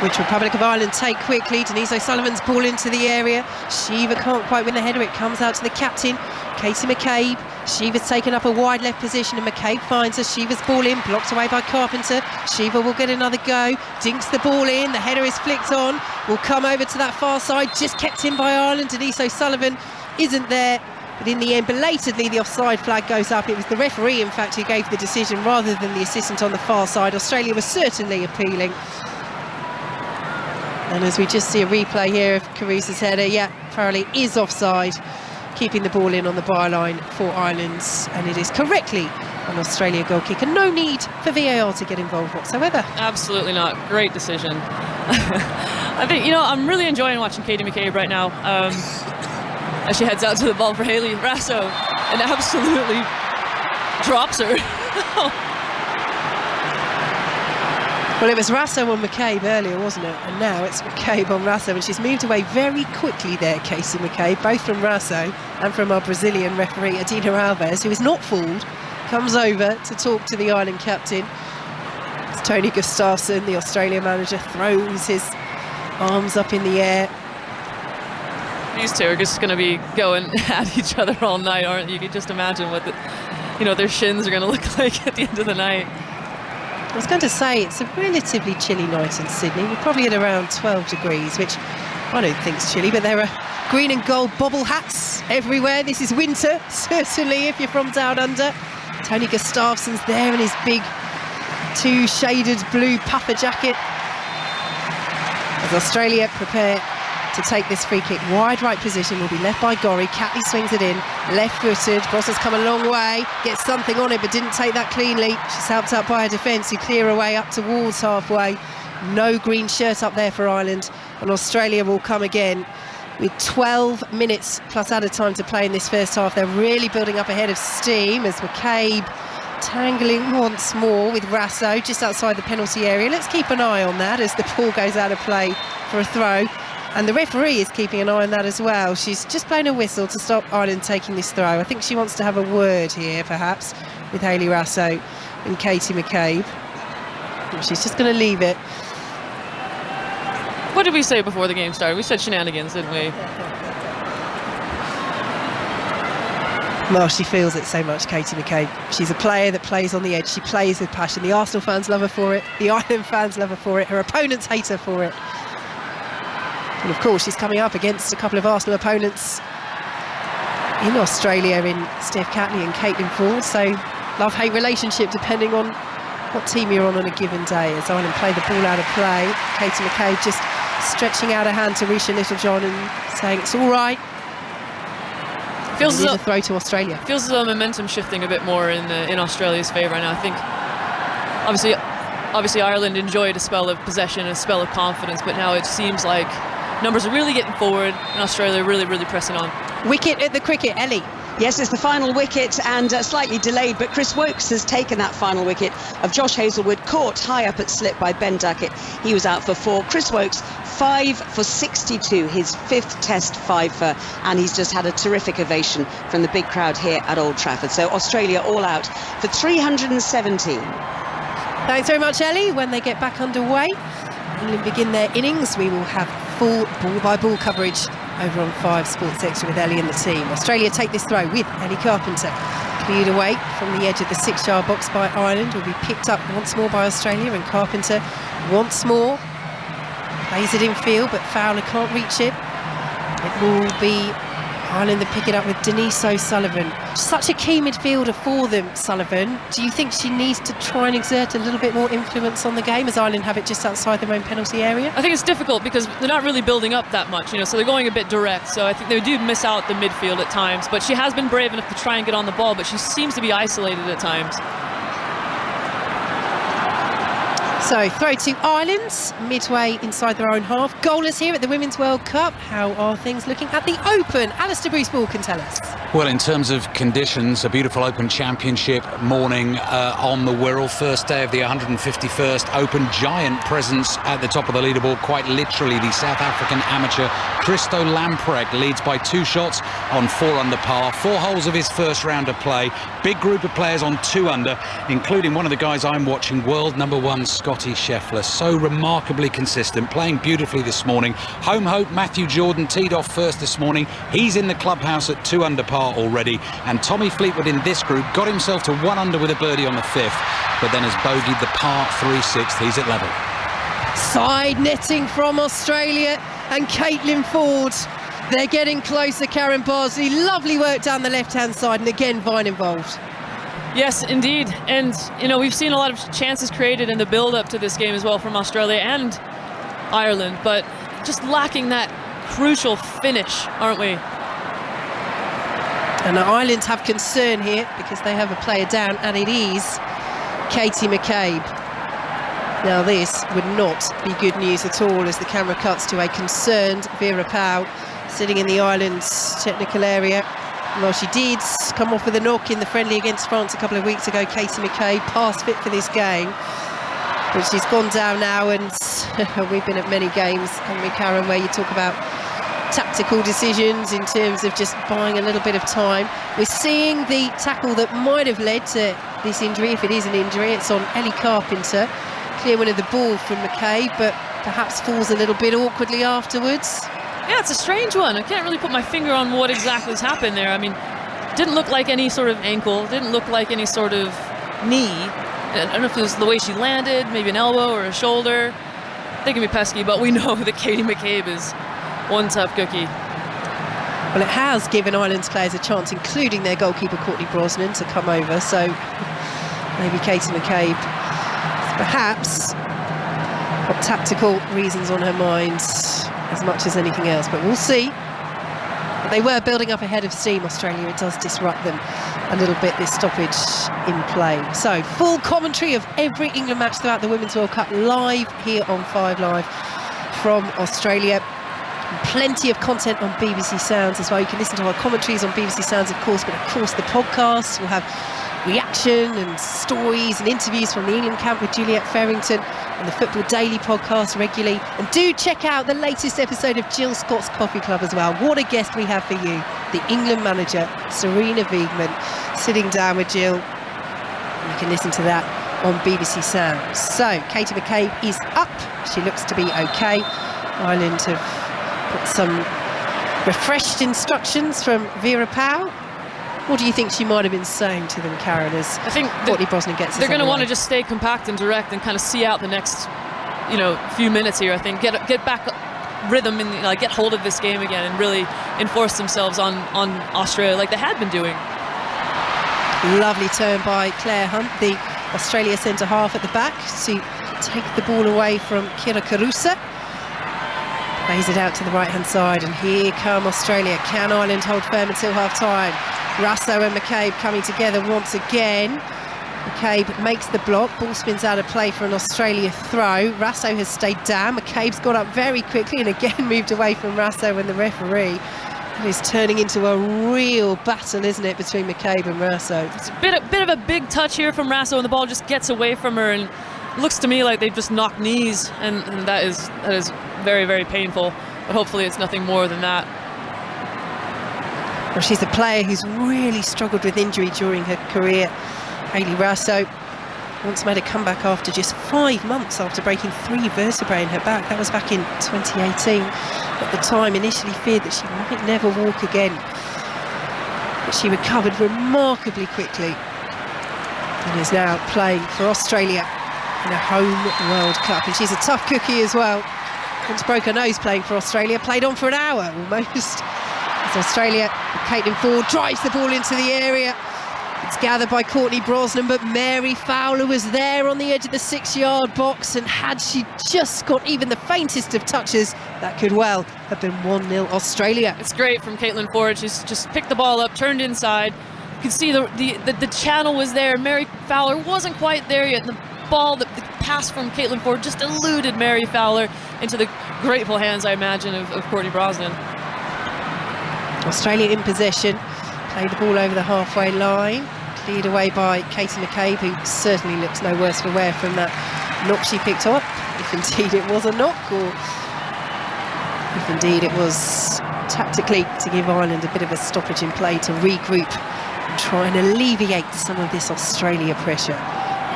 which Republic of Ireland take quickly. Denise O'Sullivan's ball into the area. Shiva can't quite win the header. It comes out to the captain, Katie McCabe. Shiva's taken up a wide left position and McCabe finds her. Shiva's ball in, blocked away by Carpenter. Shiva will get another go, dinks the ball in, the header is flicked on, will come over to that far side, just kept in by Ireland. Denise O'Sullivan isn't there, but in the end, belatedly, the offside flag goes up. It was the referee, in fact, who gave the decision rather than the assistant on the far side. Australia was certainly appealing. And as we just see a replay here of Carusa's header, yeah, Farrelly is offside, keeping the ball in on the byline for Ireland, and it is correctly an Australia goal kick, and no need for VAR to get involved whatsoever. Absolutely not. Great decision. I think, you know, I'm really enjoying watching Katie McCabe right now as she heads out to the ball for Hayley Raso and absolutely drops her. Well, it was Raso on McCabe earlier, wasn't it? And now it's McCabe on Raso, and she's moved away very quickly there, Casey McCabe, both from Raso and from our Brazilian referee, Adina Alves, who is not fooled, comes over to talk to the Ireland captain. It's Tony Gustafsson, the Australia manager, throws his arms up in the air. These two are just going to be going at each other all night, aren't you? You can just imagine what their shins are going to look like at the end of the night. I was going to say, it's a relatively chilly night in Sydney. We're probably at around 12 degrees, which I don't think is chilly, but there are green and gold bobble hats everywhere. This is winter, certainly, if you're from down under. Tony Gustafsson's there in his big two-shaded blue puffer jacket as Australia prepare to take this free kick. Wide right position will be left by Gorry. Catley swings it in, left-footed. Grosser's come a long way, gets something on it, but didn't take that cleanly. She's helped up by her defence, who clear away up towards halfway. No green shirt up there for Ireland, and Australia will come again with 12 minutes plus added time to play in this first half. They're really building up a head of steam as McCabe tangling once more with Raso just outside the penalty area. Let's keep an eye on that as the ball goes out of play for a throw. And the referee is keeping an eye on that as well. She's just blown a whistle to stop Ireland taking this throw. I think she wants to have a word here, perhaps, with Hayley Raso and Katie McCabe. She's just going to leave it. What did we say before the game started? We said shenanigans, didn't we? Well, she feels it so much, Katie McCabe. She's a player that plays on the edge. She plays with passion. The Arsenal fans love her for it. The Ireland fans love her for it. Her opponents hate her for it. And of course, she's coming up against a couple of Arsenal opponents in Australia, in Steph Catley and Caitlin Ford. So, love-hate relationship depending on what team you're on a given day. As Ireland play the ball out of play, Katie McCabe just stretching out her hand to Risha Littlejohn and saying it's all right. Feels as a throw to Australia. Feels as though momentum shifting a bit more in Australia's favour right now. I think obviously Ireland enjoyed a spell of possession, a spell of confidence, but now it seems like numbers are really getting forward and Australia really pressing on. Wicket at the cricket, Ellie. Yes, it's the final wicket and slightly delayed, but Chris Woakes has taken that final wicket of Josh Hazlewood, caught high up at slip by Ben Duckett. He was out for 4. Chris Woakes, 5 for 62, his 5th Test 5 for, and he's just had a terrific ovation from the big crowd here at Old Trafford. So Australia all out for 317. Thanks very much, Ellie. When they get back underway, England begin their innings, we will have full ball-by-ball coverage over on 5 Sports Extra with Ellie and the team. Australia take this throw with Ellie Carpenter. Cleared away from the edge of the 6-yard box by Ireland. Will be picked up once more by Australia, and Carpenter once more plays it in field, but Fowler can't reach it. It will be Ireland that pick it up with Denise O'Sullivan. Such a key midfielder for them, Sullivan. Do you think she needs to try and exert a little bit more influence on the game as Ireland have it just outside their own penalty area? I think it's difficult because they're not really building up that much, so they're going a bit direct. So I think they do miss out the midfield at times. But she has been brave enough to try and get on the ball, but she seems to be isolated at times. So, throw to Ireland, midway inside their own half. Goalless here at the Women's World Cup. How are things looking at the Open? Alistair Bruce-Ball can tell us. Well, in terms of conditions, a beautiful Open Championship morning on the Wirral, first day of the 151st Open. Giant presence at the top of the leaderboard, quite literally. The South African amateur Christo Lamprecht leads by 2 shots on 4 under par. 4 holes of his first round of play. Big group of players on 2 under, including one of the guys I'm watching, world #1 Scotty Scheffler. So remarkably consistent, playing beautifully this morning. Home hope Matthew Jordan teed off first this morning. He's in the clubhouse at 2 under par already, and Tommy Fleetwood in this group got himself to 1 under with a birdie on the 5th, but then has bogeyed the par 3/6. He's at level. Side netting from Australia and Caitlin Ford. They're getting closer, Karen Barsley. Lovely work down the left-hand side, and again, Vine involved. Yes, indeed. And, you know, we've seen a lot of chances created in the build-up to this game as well from Australia and Ireland, but just lacking that crucial finish, aren't we? And the Ireland have concern here because they have a player down, and it is Katie McCabe. Now this would not be good news at all as the camera cuts to a concerned Vera Pauw sitting in the Ireland's technical area. Well, she did come off with a knock in the friendly against France a couple of weeks ago. Katie McCabe past fit for this game, but she's gone down now, and we've been at many games, haven't we, Karen, where you talk about tactical decisions in terms of just buying a little bit of time. We're seeing the tackle that might have led to this injury, if it is an injury. It's on Ellie Carpenter. Clear one of the ball from McCabe, but perhaps falls a little bit awkwardly afterwards. Yeah, it's a strange one. I can't really put my finger on what exactly has happened there. I mean, didn't look like any sort of ankle, didn't look like any sort of knee. I don't know if it was the way she landed, maybe an elbow or a shoulder. They can be pesky, but we know that Katie McCabe is one tough cookie. Well, it has given Ireland's players a chance, including their goalkeeper Courtney Brosnan, to come over, so maybe Katie McCabe perhaps got tactical reasons on her mind as much as anything else, but we'll see. But they were building up ahead of steam, Australia. It does disrupt them a little bit, this stoppage in play. So full commentary of every England match throughout the Women's World Cup live here on 5 Live from Australia. Plenty of content on BBC Sounds as well. You can listen to our commentaries on BBC Sounds, of course, but of course the podcast will have reaction and stories and interviews from the England camp with Juliet Farrington, and the Football Daily podcast regularly. And do check out the latest episode of Jill Scott's Coffee Club as well. What a guest we have for you, the England manager Sarina Wiegman, sitting down with Jill. And you can listen to that on BBC Sounds. So Katie McCabe is up. She looks to be okay. Ireland have got some refreshed instructions from Vera Pauw. What do you think she might have been saying to them, Karen, as I think Courtney Brosnan gets they're going to want to just stay compact and direct and kind of see out the next, few minutes here. I think get back rhythm and get hold of this game again and really enforce themselves on Australia like they had been doing. Lovely turn by Claire Hunt, the Australia centre half at the back, to take the ball away from Kira Carusa. Plays it out to the right-hand side, and here come Australia. Can Ireland hold firm until half-time? Rasso and McCabe coming together once again. McCabe makes the block. Ball spins out of play for an Australia throw. Rasso has stayed down. McCabe's got up very quickly and again moved away from Rasso and the referee. It is turning into a real battle, isn't it, between McCabe and Rasso? It's a bit of a big touch here from Rasso, and the ball just gets away from her, and it looks to me like they've just knocked knees, and that is very, very painful. But hopefully it's nothing more than that. Well, she's a player who's really struggled with injury during her career. Hayley Rasso once made a comeback after just 5 months after breaking 3 vertebrae in her back. That was back in 2018. At the time, initially feared that she might never walk again. But she recovered remarkably quickly and is now playing for Australia in a home World Cup. And she's a tough cookie as well. Once broke her nose playing for Australia, played on for an hour almost. As Australia, Caitlin Ford drives the ball into the area. It's gathered by Courtney Brosnan, but Mary Fowler was there on the edge of the 6-yard box, and had she just got even the faintest of touches, that could well have been 1-0 Australia. It's great from Caitlin Ford. She's just picked the ball up, turned inside. You can see the channel was there. Mary Fowler wasn't quite there yet. The ball, the pass from Caitlin Ford just eluded Mary Fowler into the grateful hands, I imagine, of Courtney Brosnan. Australia in possession. Played the ball over the halfway line. Cleared away by Katie McCabe, who certainly looks no worse for wear from that knock she picked up, if indeed it was a knock, or if indeed it was tactically to give Ireland a bit of a stoppage in play to regroup and try and alleviate some of this Australia pressure.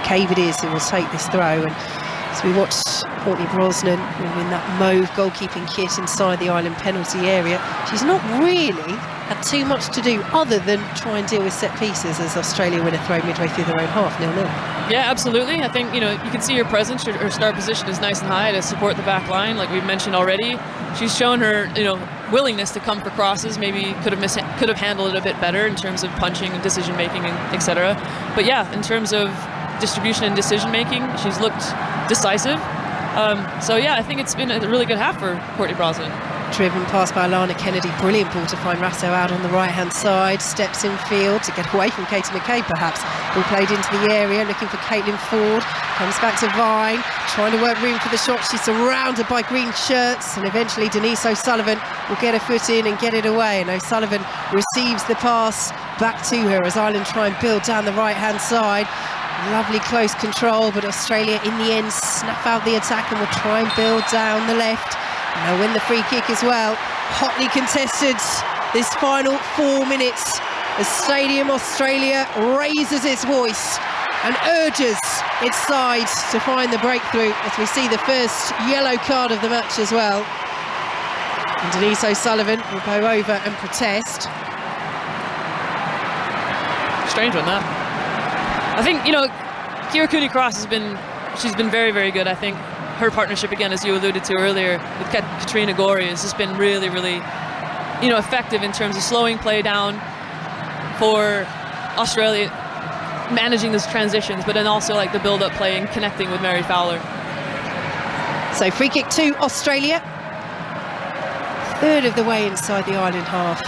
McCabe it is who will take this throw, and as we watch Courtney Brosnan in that mauve goalkeeping kit inside the Ireland penalty area, she's not really had too much to do other than try and deal with set pieces as Australia win a throw midway through their own half, 0-0. Yeah, absolutely. I think, you know, you can see her presence. Her start position is nice and high to support the back line, like we've mentioned already. She's shown her, you know, willingness to come for crosses. Maybe could have handled it a bit better in terms of punching and decision making, and etc. But yeah, in terms of distribution and decision making, she's looked decisive. So yeah, I think it's been a really good half for Courtney Brosnan. Driven past by Alana Kennedy, brilliant ball to find Rasso out on the right hand side, steps in field to get away from Katie McCabe perhaps. Ball played into the area, looking for Caitlin Ford, comes back to Vine, trying to work room for the shot. She's surrounded by green shirts, and eventually Denise O'Sullivan will get her foot in and get it away, and O'Sullivan receives the pass back to her as Ireland try and build down the right hand side. Lovely close control, but Australia in the end snap out the attack and will try and build down the left. And they'll win the free kick as well. Hotly contested this final 4 minutes as Stadium Australia raises its voice and urges its side to find the breakthrough, as we see the first yellow card of the match as well. And Denise O'Sullivan will go over and protest. Strange one, that. I think, you know, Kira Cooney-Cross she's been very, very good. I think her partnership, again, as you alluded to earlier, with Katrina Gorey has just been really, really, you know, effective in terms of slowing play down for Australia, managing those transitions, but then also like the build-up play and connecting with Mary Fowler. So free kick to Australia. Third of the way inside the Ireland half.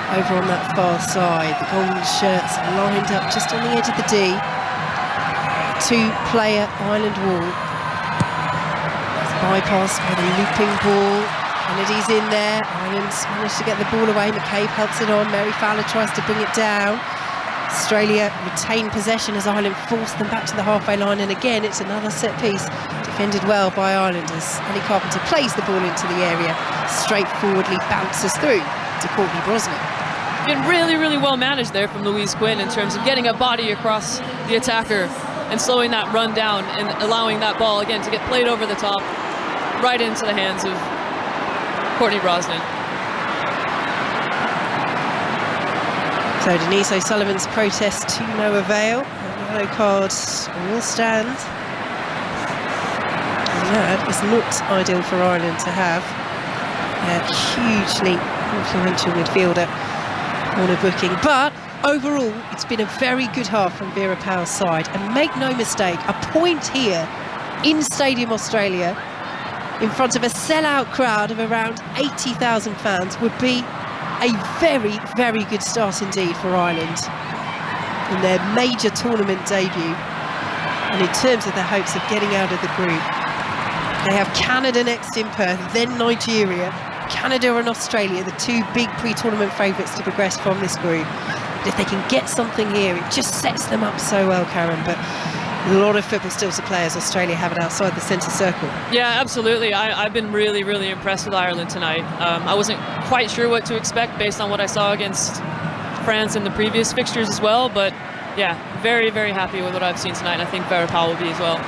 Over on that far side, the golden shirts lined up just on the edge of the D. Two-player Ireland wall. It's bypassed by the looping ball. Kennedy's in there. Ireland's managed to get the ball away. McCabe helps it on. Mary Fowler tries to bring it down. Australia retain possession as Ireland force them back to the halfway line, and again it's another set piece defended well by Ireland as Ellie Carpenter plays the ball into the area, straightforwardly bounces through to Courtney Brosnan. Been really, really well managed there from Louise Quinn in terms of getting a body across the attacker and slowing that run down and allowing that ball again to get played over the top right into the hands of Courtney Brosnan. So Denise O'Sullivan's protest to no avail. The yellow card will stand. And that is not ideal for Ireland to have. A hugely influential midfielder corner booking, but overall it's been a very good half from Vera Pauw's side, and make no mistake, a point here in Stadium Australia in front of a sellout crowd of around 80,000 fans would be a very, very good start indeed for Ireland in their major tournament debut, and in terms of their hopes of getting out of the group. They have Canada next in Perth, then Nigeria. Canada and Australia, the two big pre-tournament favourites to progress from this group. But if they can get something here, it just sets them up so well, Karen. But a lot of football still to play as Australia have it outside the centre circle. Yeah, absolutely. I've been really, really impressed with Ireland tonight. I wasn't quite sure what to expect based on what I saw against France in the previous fixtures as well. But yeah, very, very happy with what I've seen tonight. And I think Vera Pauw will be as well.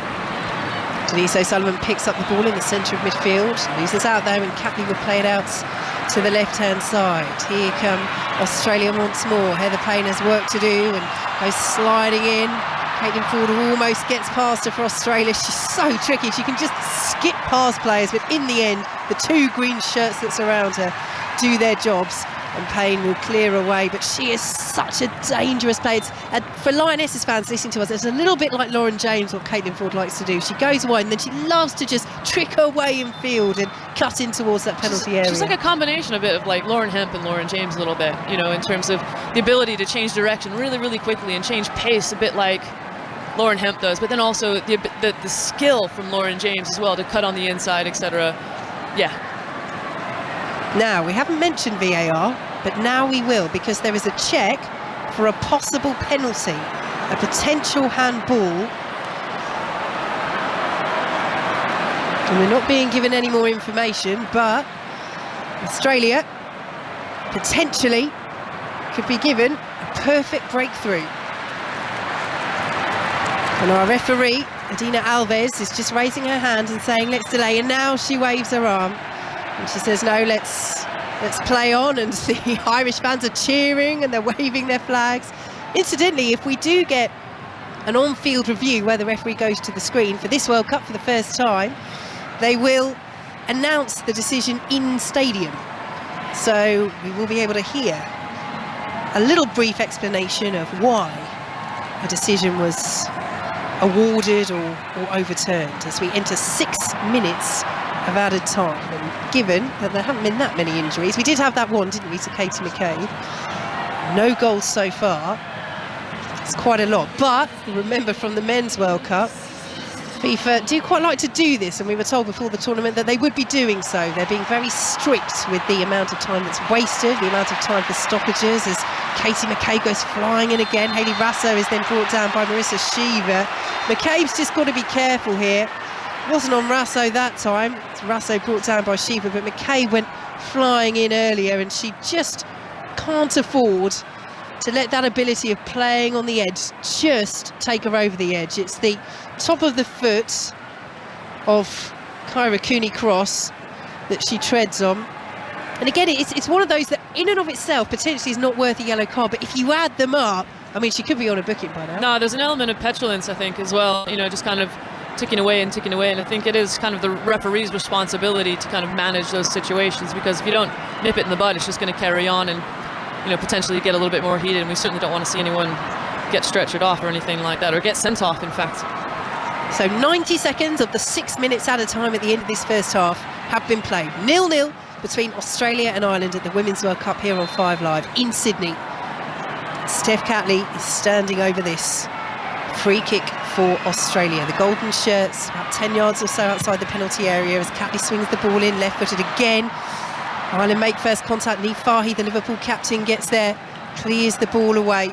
Denise O'Sullivan picks up the ball in the centre of midfield, loses out there, and Catley will play it out to the left-hand side. Here come Australia once more. Heather Payne has work to do and goes sliding in. Caitlin Ford almost gets past her for Australia. She's so tricky. She can just skip past players, but in the end, the two green shirts that surround her do their jobs, and Payne will clear away. But she is such a dangerous player. For Lionesses fans listening to us, it's a little bit like Lauren James, what Caitlin Ford likes to do. She goes wide and then she loves to just trick her way in field and cut in towards that penalty area. She's like a combination a bit of like Lauren Hemp and Lauren James a little bit, you know, in terms of the ability to change direction really, really quickly and change pace a bit like Lauren Hemp does, but then also the skill from Lauren James as well to cut on the inside, etc. Yeah. Now, we haven't mentioned VAR, but now we will, because there is a check for a possible penalty, a potential handball. And we're not being given any more information, but Australia potentially could be given a perfect breakthrough. And our referee, Adina Alves, is just raising her hand and saying, let's delay. And now she waves her arm and she says, no, let's play on. And the Irish fans are cheering and they're waving their flags. Incidentally, if we do get an on-field review where the referee goes to the screen for this World Cup for the first time, they will announce the decision in stadium. So we will be able to hear a little brief explanation of why a decision was awarded or overturned as we enter 6 minutes of added time. And given that there haven't been that many injuries, we did have that one, didn't we, to Katie McCabe? No goals so far. It's quite a lot, but remember from the Men's World Cup, FIFA do quite like to do this, and we were told before the tournament that they would be doing so. They're being very strict with the amount of time that's wasted, the amount of time for stoppages, as Katie McCabe goes flying in again. Hayley Rasso is then brought down by Marissa Shiva. McCabe's just got to be careful here. Wasn't on Rasso that time. It's Rasso brought down by Shiva, but McCabe went flying in earlier, and she just can't afford to let that ability of playing on the edge just take her over the edge. It's the top of the foot of Kyra Cooney-Cross that she treads on. And again, it's one of those that in and of itself potentially is not worth a yellow card, but if you add them up, I mean, she could be on a booking by now. No, there's an element of petulance, I think, as well, you know, just kind of ticking away, and I think it is kind of the referee's responsibility to kind of manage those situations, because if you don't nip it in the bud, it's just going to carry on and, you know, potentially get a little bit more heated, and we certainly don't want to see anyone get stretchered off or anything like that, or get sent off, in fact. So 90 seconds of the 6 minutes at a time at the end of this first half have been played. 0-0 between Australia and Ireland at the Women's World Cup here on 5 Live in Sydney. Steph Catley is standing over this. Free kick for Australia. The golden shirts about 10 yards or so outside the penalty area as Catley swings the ball in, left-footed again. Ireland make first contact. Niamh Fahy, the Liverpool captain, gets there, clears the ball away,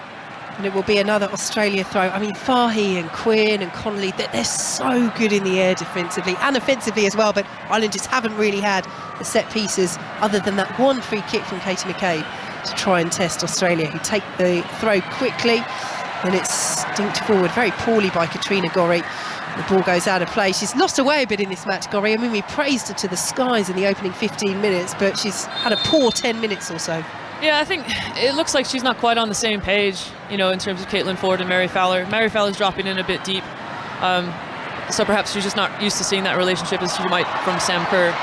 and it will be another Australia throw. I mean, Fahy and Quinn and Connolly, they're so good in the air defensively and offensively as well, but Ireland just haven't really had the set pieces other than that one free kick from Katie McCabe to try and test Australia, who take the throw quickly, and it's dinked forward very poorly by Katrina Gorry. The ball goes out of play. She's lost away a bit in this match, Gorry. I mean, we praised her to the skies in the opening 15 minutes, but she's had a poor 10 minutes or so. Yeah, I think it looks like she's not quite on the same page, you know, in terms of Caitlin Ford and Mary Fowler. Mary Fowler's dropping in a bit deep, so perhaps she's just not used to seeing that relationship as she might from Sam Kerr.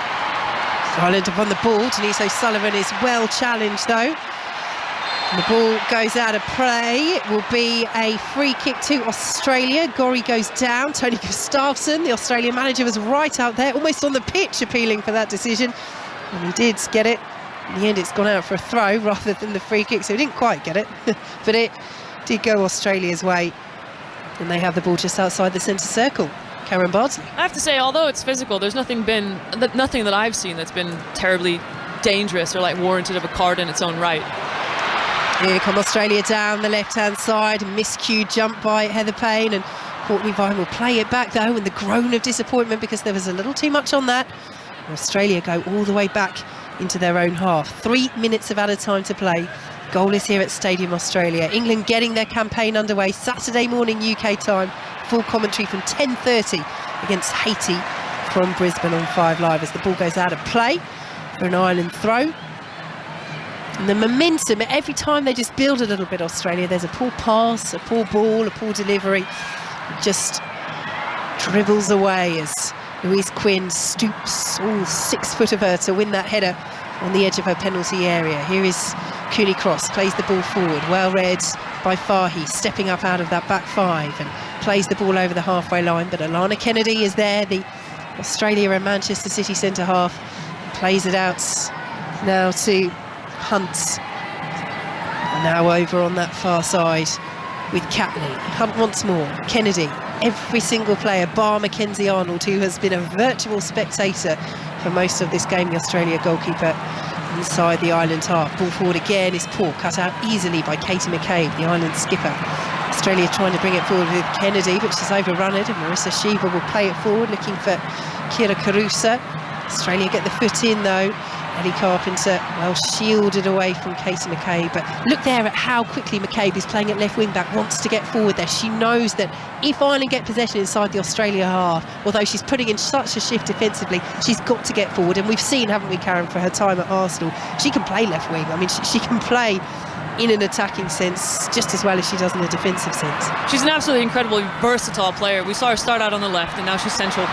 Ireland up on the ball. Denise O'Sullivan is well challenged, though. And the ball goes out of play. It will be a free kick to Australia. Gorry goes down. Tony Gustafsson, the Australian manager, was right out there, almost on the pitch, appealing for that decision. And he did get it. In the end, it's gone out for a throw rather than the free kick, so he didn't quite get it. But it did go Australia's way. And they have the ball just outside the centre circle. Karen Bardsley. I have to say, although it's physical, there's nothing that I've seen that's been terribly dangerous or like warranted of a card in its own right. Here come Australia down the left-hand side. Miscued jump by Heather Payne, and Courtney Vine will play it back though, and the groan of disappointment because there was a little too much on that. And Australia go all the way back into their own half. 3 minutes of added time to play. Goal is here at Stadium Australia. England getting their campaign underway Saturday morning UK time. Full commentary from 10:30 against Haiti from Brisbane on 5 Live as the ball goes out of play for an Ireland throw. And the momentum, every time they just build a little bit, Australia, there's a poor pass, a poor ball, a poor delivery. It just dribbles away as Louise Quinn stoops, all 6 foot of her, to win that header on the edge of her penalty area. Here is Cooney-Cross, plays the ball forward, well read by Fahy, stepping up out of that back 5 and plays the ball over the halfway line. But Alana Kennedy is there, the Australia and Manchester City centre half, plays it out now to Hunt. Now over on that far side with Catley. Hunt once more, Kennedy, every single player bar Mackenzie Arnold, who has been a virtual spectator for most of this game, the Australia goalkeeper, inside the Ireland half. Ball forward again is poor, cut out easily by Katie McCabe, the Ireland skipper. Australia trying to bring it forward with Kennedy, but she's overrun it, and Marissa Shiva will play it forward, looking for Kira Carusa. Australia get the foot in though. Ellie Carpenter well shielded away from Katie McCabe, but look there at how quickly McCabe is playing at left wing back, wants to get forward there. She knows that if Ireland get possession inside the Australia half, although she's putting in such a shift defensively, she's got to get forward, and we've seen, haven't we, Karen, for her time at Arsenal, she can play left wing. I mean, she can play in an attacking sense just as well as she does in a defensive sense. She's an absolutely incredibly versatile player. We saw her start out on the left, and now she's central.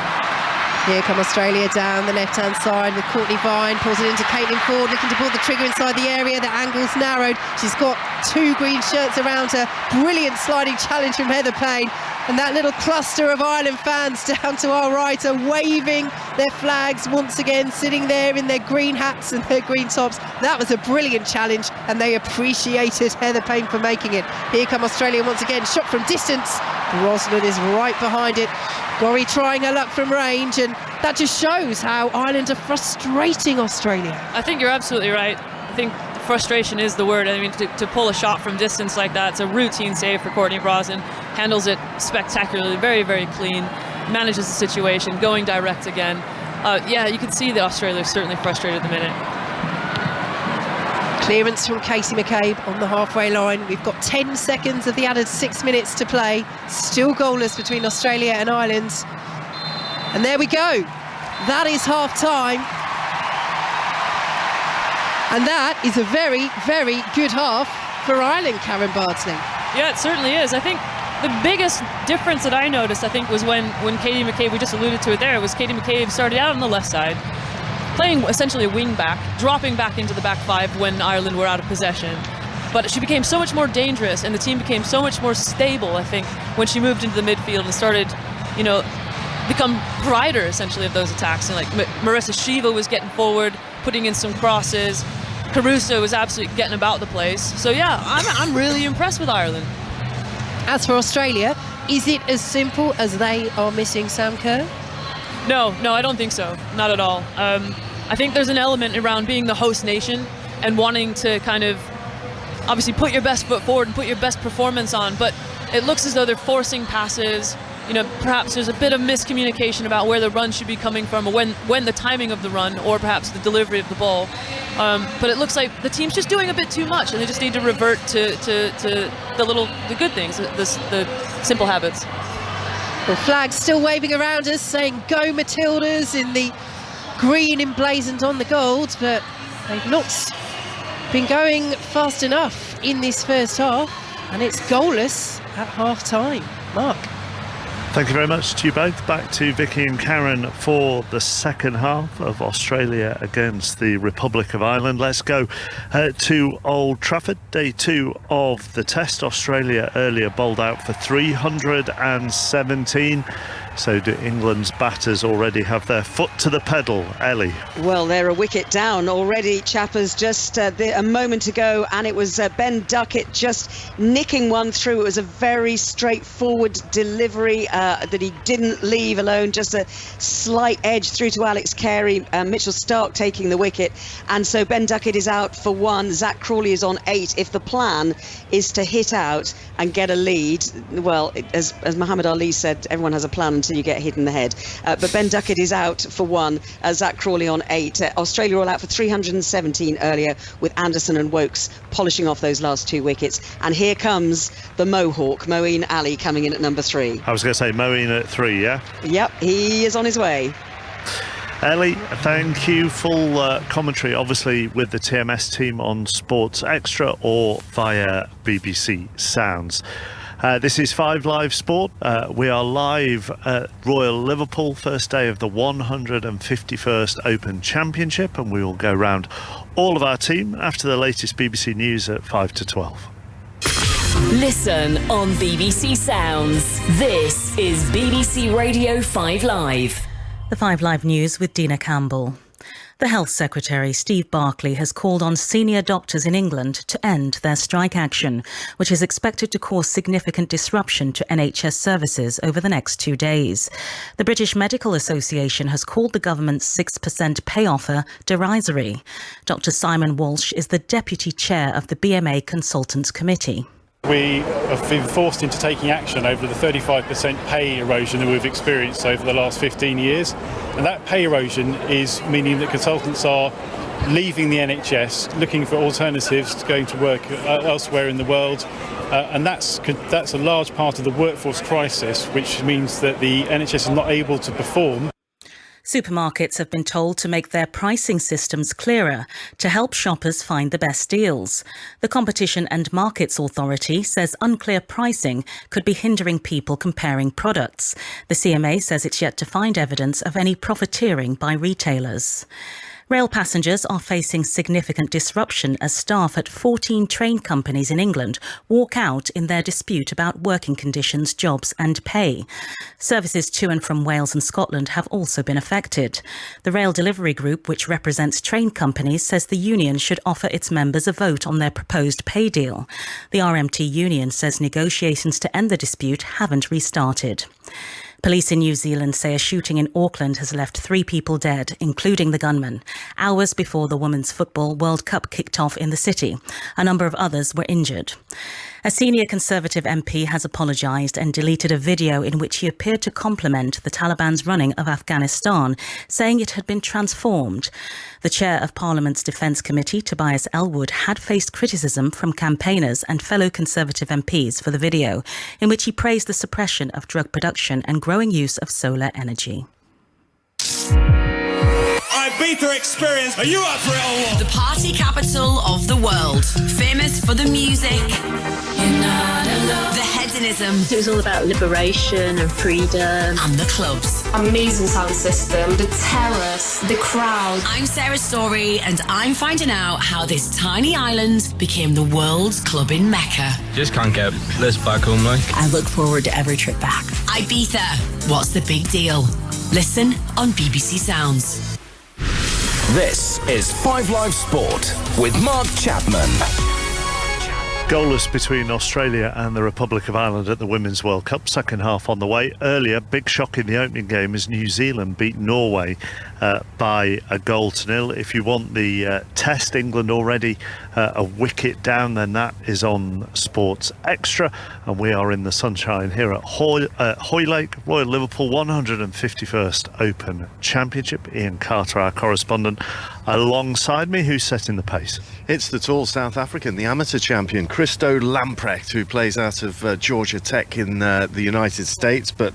Here come Australia down the left-hand side with Courtney Vine, pulls it into Caitlin Ford, looking to pull the trigger inside the area. The angle's narrowed. She's got two green shirts around her. Brilliant sliding challenge from Heather Payne. And that little cluster of Ireland fans down to our right are waving their flags once again, sitting there in their green hats and their green tops. That was a brilliant challenge, and they appreciated Heather Payne for making it. Here come Australia once again, shot from distance. Brosnan is right behind it. Gorry trying her luck from range, and that just shows how Ireland are frustrating Australia. I think you're absolutely right. I think frustration is the word. I mean, to pull a shot from distance like that, it's a routine save for Courtney Brosnan. Handles it spectacularly, very, very clean. Manages the situation, going direct again. Yeah, you can see that Australia is certainly frustrated at the minute. Clearance from Katie McCabe on the halfway line. We've got 10 seconds of the added 6 minutes to play. Still goalless between Australia and Ireland. And there we go. That is half time. And that is a very, very good half for Ireland, Karen Bardsley. Yeah, it certainly is. I think the biggest difference that I noticed, I think, was when Katie McCabe, we just alluded to it there, was Katie McCabe started out on the left side, playing essentially a wing back, dropping back into the back five when Ireland were out of possession. But she became so much more dangerous, and the team became so much more stable, I think, when she moved into the midfield and started, you know, become provider, essentially, of those attacks. And like Marissa Shiva was getting forward, putting in some crosses. Caruso was absolutely getting about the place. So yeah, I'm really impressed with Ireland. As for Australia, is it as simple as they are missing Sam Kerr? No, I don't think so. Not at all. I think there's an element around being the host nation and wanting to kind of obviously put your best foot forward and put your best performance on, but it looks as though they're forcing passes. You know, perhaps there's a bit of miscommunication about where the run should be coming from, or when the timing of the run, or perhaps the delivery of the ball. But it looks like the team's just doing a bit too much, and they just need to revert to the good things, the simple habits. Well, flags still waving around us, saying "Go Matildas" in the green emblazoned on the gold, but they've not been going fast enough in this first half, and it's goalless at half-time. Mark. Thank you very much to you both. Back to Vicky and Karen for the second half of Australia against the Republic of Ireland. Let's go to Old Trafford. Day 2 of the test. Australia earlier bowled out for 317. So do England's batters already have their foot to the pedal, Ellie? Well, they're a wicket down already, Chappers, just a moment ago, and it was Ben Duckett just nicking one through. It was a very straightforward delivery that he didn't leave alone, just a slight edge through to Alex Carey, Mitchell Stark taking the wicket, and so Ben Duckett is out for 1. Zach Crawley is on 8. If the plan is to hit out and get a lead, well, as Muhammad Ali said, everyone has a plan until you get hit in the head. But Ben Duckett is out for 1, Zach Crawley on 8. Australia all out for 317 earlier, with Anderson and Wokes polishing off those last 2 wickets. And here comes the Mohawk, Moeen Ali, coming in at number 3. I was going to say Moeen at 3, yeah? Yep, he is on his way. Ellie, thank you. Full commentary, obviously, with the TMS team on Sports Extra or via BBC Sounds. This is 5 Live Sport. We are live at Royal Liverpool, first day of the 151st Open Championship, and we will go round all of our team after the latest BBC News at 5 to 12. Listen on BBC Sounds. This is BBC Radio 5 Live. The 5 Live News with Dina Campbell. The Health Secretary, Steve Barclay, has called on senior doctors in England to end their strike action, which is expected to cause significant disruption to NHS services over the next 2 days. The British Medical Association has called the government's 6% pay offer derisory. Dr. Simon Walsh is the deputy chair of the BMA Consultants Committee. We have been forced into taking action over the 35% pay erosion that we've experienced over the last 15 years. And that pay erosion is meaning that consultants are leaving the NHS, looking for alternatives, going to work elsewhere in the world. And that's a large part of the workforce crisis, which means that the NHS is not able to perform. Supermarkets have been told to make their pricing systems clearer to help shoppers find the best deals. The Competition and Markets Authority says unclear pricing could be hindering people comparing products. The CMA says it's yet to find evidence of any profiteering by retailers. Rail passengers are facing significant disruption as staff at 14 train companies in England walk out in their dispute about working conditions, jobs and pay. Services to and from Wales and Scotland have also been affected. The Rail Delivery Group, which represents train companies, says the union should offer its members a vote on their proposed pay deal. The RMT union says negotiations to end the dispute haven't restarted. Police in New Zealand say a shooting in Auckland has left 3 people dead, including the gunman, hours before the Women's Football World Cup kicked off in the city. A number of others were injured. A senior Conservative MP has apologised and deleted a video in which he appeared to compliment the Taliban's running of Afghanistan, saying it had been transformed. The chair of Parliament's Defence Committee, Tobias Ellwood, had faced criticism from campaigners and fellow Conservative MPs for the video, in which he praised the suppression of drug production and growing use of solar energy. Ibiza experience. Are you up for it or what? The party capital of the world. Famous for the music. You're not alone. The hedonism. It was all about liberation and freedom. And the clubs. Amazing sound system. The terrace. The crowd. I'm Sarah Story and I'm finding out how this tiny island became the world's clubbing mecca. Just can't get this back home like. I look forward to every trip back. Ibiza. What's the big deal? Listen on BBC Sounds. This is 5 Live Sport with Mark Chapman. Goalless between Australia and the Republic of Ireland at the Women's World Cup. Second half on the way. Earlier, big shock in the opening game as New Zealand beat Norway by 1-0. If you want the test, England already a wicket down, then that is on Sports Extra. And we are in the sunshine here at Hoylake, Royal Liverpool 151st Open Championship. Ian Carter, our correspondent, alongside me. Who's setting the pace? It's the tall South African, the amateur champion, Christo Lamprecht, who plays out of Georgia Tech in the United States, but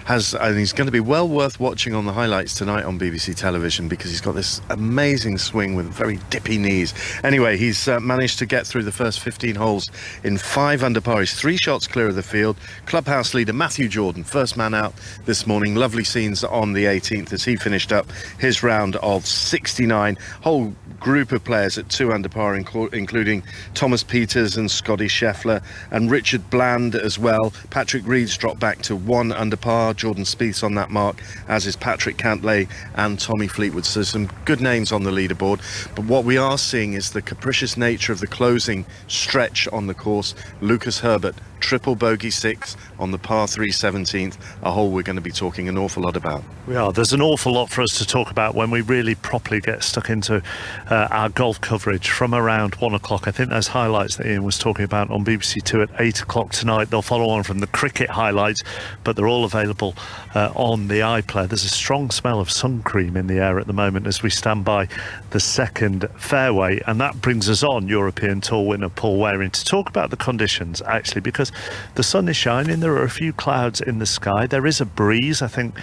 he's going to be well worth watching on the highlights tonight on BBC television because he's got this amazing swing with very dippy knees. Anyway, he's managed to get through the first 15 holes in 5 under par. He's 3 shots clear of the field. Clubhouse leader Matthew Jordan, first man out this morning. Lovely scenes on the 18th as he finished up his round of 69. Whole group of players at 2 under par, including Thomas Peters and Scotty Scheffler and Richard Bland as well. Patrick Reed's dropped back to 1 under par. Jordan Spieth's on that mark, as is Patrick Cantlay and Tommy Fleetwood. So some good names on the leaderboard. But what we are seeing is the capricious nature of the closing stretch on the course. Lucas Herbert, triple bogey 6 on the par 3 17th, a hole we're going to be talking an awful lot about. We are. There's an awful lot for us to talk about when we really properly get stuck into our golf coverage from around 1 o'clock. I think those highlights that Ian was talking about on BBC Two at 8 o'clock tonight, they'll follow on from the cricket highlights, but they're all available on the iPlayer. There's a strong smell of sun cream in the air at the moment as we stand by the second fairway, and that brings us on European Tour winner Paul Waring to talk about the conditions, actually, because the sun is shining. There are a few clouds in the sky. There is a breeze. I think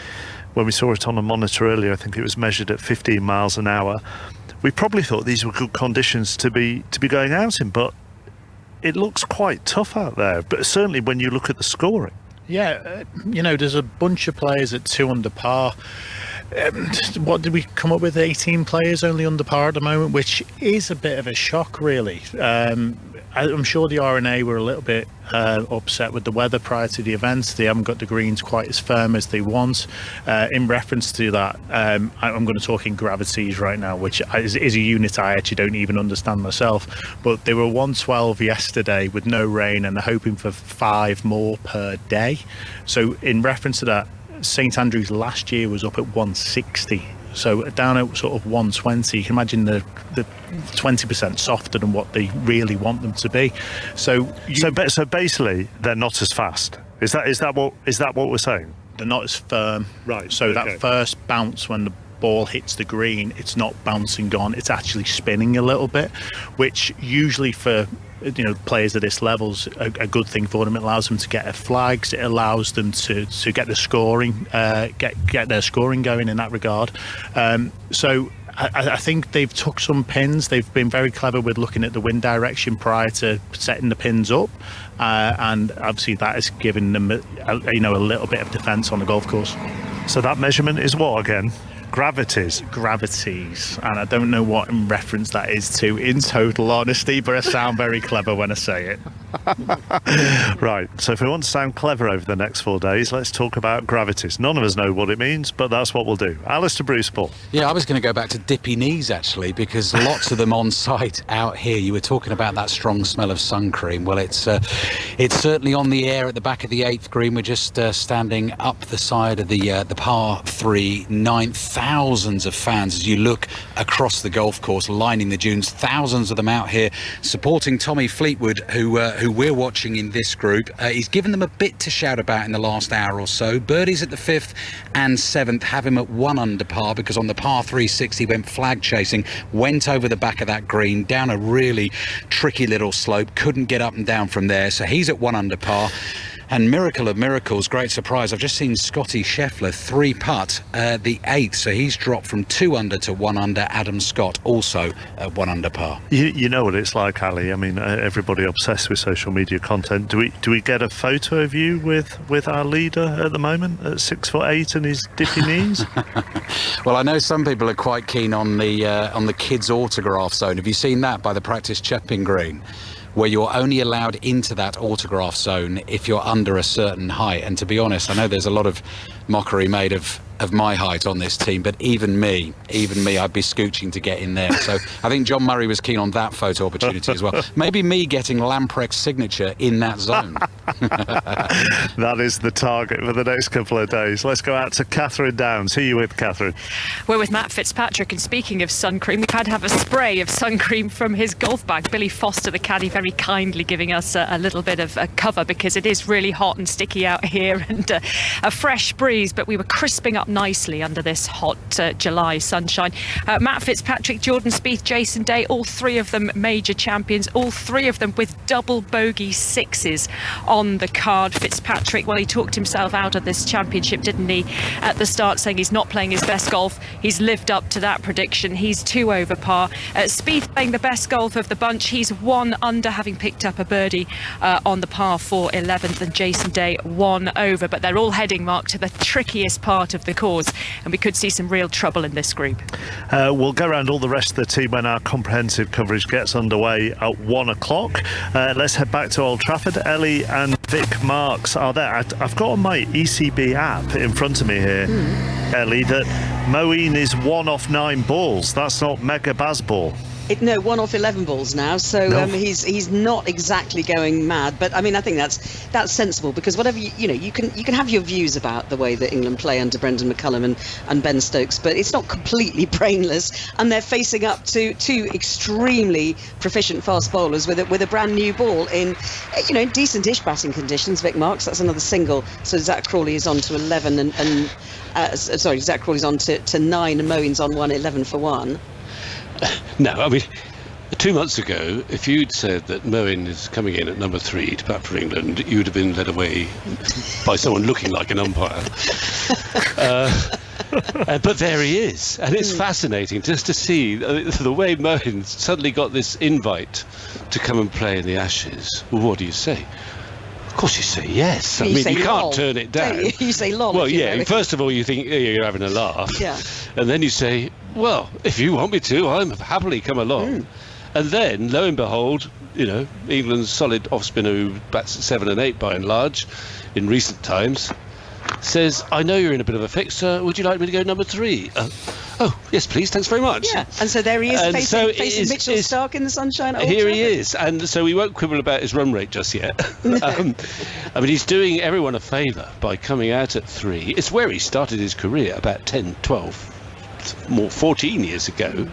when we saw it on a monitor earlier, I think it was measured at 15 miles an hour. We probably thought these were good conditions to be going out in, but it looks quite tough out there. But certainly when you look at the scoring. Yeah, there's a bunch of players at 2 under par. What did we come up with? 18 players only under par at the moment, which is a bit of a shock, really. I'm sure the RNA were a little bit upset with the weather prior to the events. They haven't got the greens quite as firm as they want. In reference to that, I'm going to talk in gravities right now, which is a unit I actually don't even understand myself. But they were 112 yesterday with no rain, and they're hoping for 5 more per day. So in reference to that, St Andrews last year was up at 160. So down at sort of 120, you can imagine the 20% softer than what they really want them to be. So basically, they're not as fast. Is that what we're saying? They're not as firm. Right. So okay. that first bounce when the ball hits the green, it's not bouncing on, it's actually spinning a little bit, which usually for players at this level's a good thing for them. It allows them to get their flags. It allows them to get the scoring, get their scoring going in that regard. So I think they've took some pins. They've been very clever with looking at the wind direction prior to setting the pins up, and obviously that has given them a little bit of defence on the golf course. So that measurement is what again? Gravities, and I don't know what in reference that is to, in total honesty, but I sound very clever when I say it. Right, so if we want to sound clever over the next 4 days, let's talk about gravities. None of us know what it means, but that's what we'll do. Alistair Bruce-Paul. Yeah, I was going to go back to dippy knees, actually, because lots of them on site out here. You were talking about that strong smell of sun cream. Well, it's certainly on the air at the back of the 8th green. We're just standing up the side of the par 3 9th. Thousands of fans as you look across the golf course, lining the dunes. Thousands of them out here supporting Tommy Fleetwood, who we're watching in this group. He's given them a bit to shout about in the last hour or so. Birdies at the 5th and 7th have him at 1 under par, because on the par 3 he went flag chasing, went over the back of that green, down a really tricky little slope, couldn't get up and down from there, so he's at 1 under par. And miracle of miracles, great surprise, I've just seen Scotty Scheffler 3-putt the 8th, so he's dropped from 2 under to 1 under. Adam Scott also at 1 under par. You know what it's like, Ali. I mean, everybody obsessed with social media content. Do we get a photo of you with our leader at the moment at 6'8" and his dippy knees? Well, I know some people are quite keen on the kids' autograph zone. Have you seen that by the practice chipping green, where you're only allowed into that autograph zone if you're under a certain height? And to be honest, I know there's a lot of mockery made of my height on this team, but even me, I'd be scooching to get in there. So I think John Murray was keen on that photo opportunity as well. Maybe me getting Lamprecht's signature in that zone. That is the target for the next couple of days. Let's go out to Catherine Downs. Who are you with, Catherine? We're with Matt Fitzpatrick, and speaking of sun cream, we've had to have a spray of sun cream from his golf bag. Billy Foster, the caddy, very kindly giving us a little bit of a cover, because it is really hot and sticky out here, and a fresh breeze, but we were crisping up nicely under this hot July sunshine. Matt Fitzpatrick, Jordan Spieth, Jason Day, all 3 of them major champions, all 3 of them with double bogey 6s on the card. Fitzpatrick, well, he talked himself out of this championship, didn't he, at the start, saying he's not playing his best golf. He's lived up to that prediction. He's 2 over par. Spieth playing the best golf of the bunch. He's 1 under, having picked up a birdie on the par 4 11th, and Jason Day 1 over, but they're all heading, Mark, to the trickiest part of the course, and we could see some real trouble in this group. We'll go around all the rest of the team when our comprehensive coverage gets underway at 1 o'clock. Let's head back to Old Trafford. Ellie and Vic Marks are there. I've got on my ECB app in front of me here, Ellie, that Moeen is 1 off 9 balls. That's not Mega Bazball. No, 1 off 11 balls now, so No. he's not exactly going mad, but I mean, I think that's sensible, because whatever you can have your views about the way that England play under Brendan McCullum and Ben Stokes, but it's not completely brainless, and they're facing up to 2 extremely proficient fast bowlers with a brand new ball in decent-ish batting conditions. Vic Marks, that's another single, so Zach Crawley is on to 11 Zach Crawley's on to 9, and Moeen's on 11 for 1. No, I mean, 2 months ago, if you'd said that Moeen is coming in at number 3 to bat for England, you would have been led away by someone looking like an umpire. But there he is, and it's fascinating just to see the way Moeen suddenly got this invite to come and play in the Ashes. Well, what do you say? Of course you say yes. I You mean, say you can't lol, turn it don't down. you? You say lol. Well, if you yeah, know. first of all you think you're having a laugh. Yeah. And then you say, well, if you want me to, I'm happily come along. And then, lo and behold, you know, England's solid off-spinner who bats at 7 and 8 by and large in recent times, says, I know you're in a bit of a fix, sir. Would you like me to go number 3? Oh, yes, please. Thanks very much. Yeah, and so there he is, And facing so Mitchell Starc in the sunshine. At Old Here he Trafford. is, and so we won't quibble about his run rate just yet. No. I mean, he's doing everyone a favour by coming out at 3. It's where he started his career about 10, 12, more 14 years ago,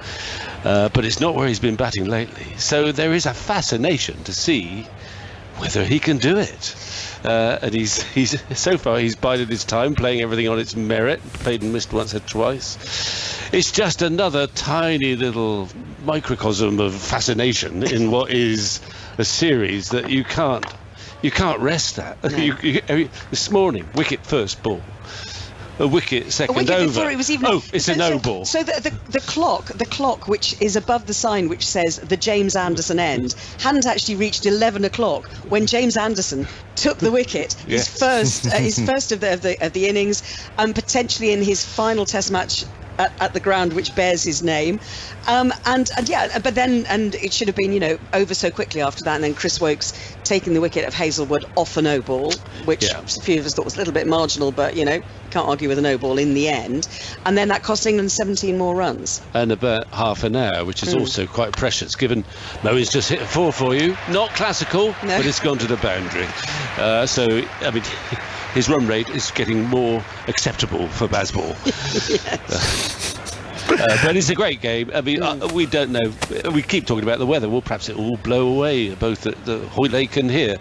but it's not where he's been batting lately. So there is a fascination to see whether he can do it. And he's so far he's bided his time, playing everything on its merit. Played and missed once or twice. It's just another tiny little microcosm of fascination in what is a series that you can't rest at. No. This morning, wicket first ball. A wicket second a wicket over. Before it was even, it's a no ball. So the clock, which is above the sign which says the James Anderson end, hadn't actually reached 11 o'clock when James Anderson took the wicket, his first of the innings, and potentially in his final Test match at the ground which bears his name, and but then it should have been, you know, over so quickly after that, and then Chris Woakes taking the wicket of Hazelwood off a no ball, which a few of us thought was a little bit marginal, but you know, can't argue with a no ball in the end, and then that cost England 17 more runs. And about half an hour, which is also quite precious, given Moeen's just hit a 4 for you. Not classical, but it's gone to the boundary. So, I mean, his run rate is getting more acceptable for Bazball. But it's a great game. I mean, we don't know. We keep talking about the weather. Well, perhaps it will blow away, both at the Hoylake and here.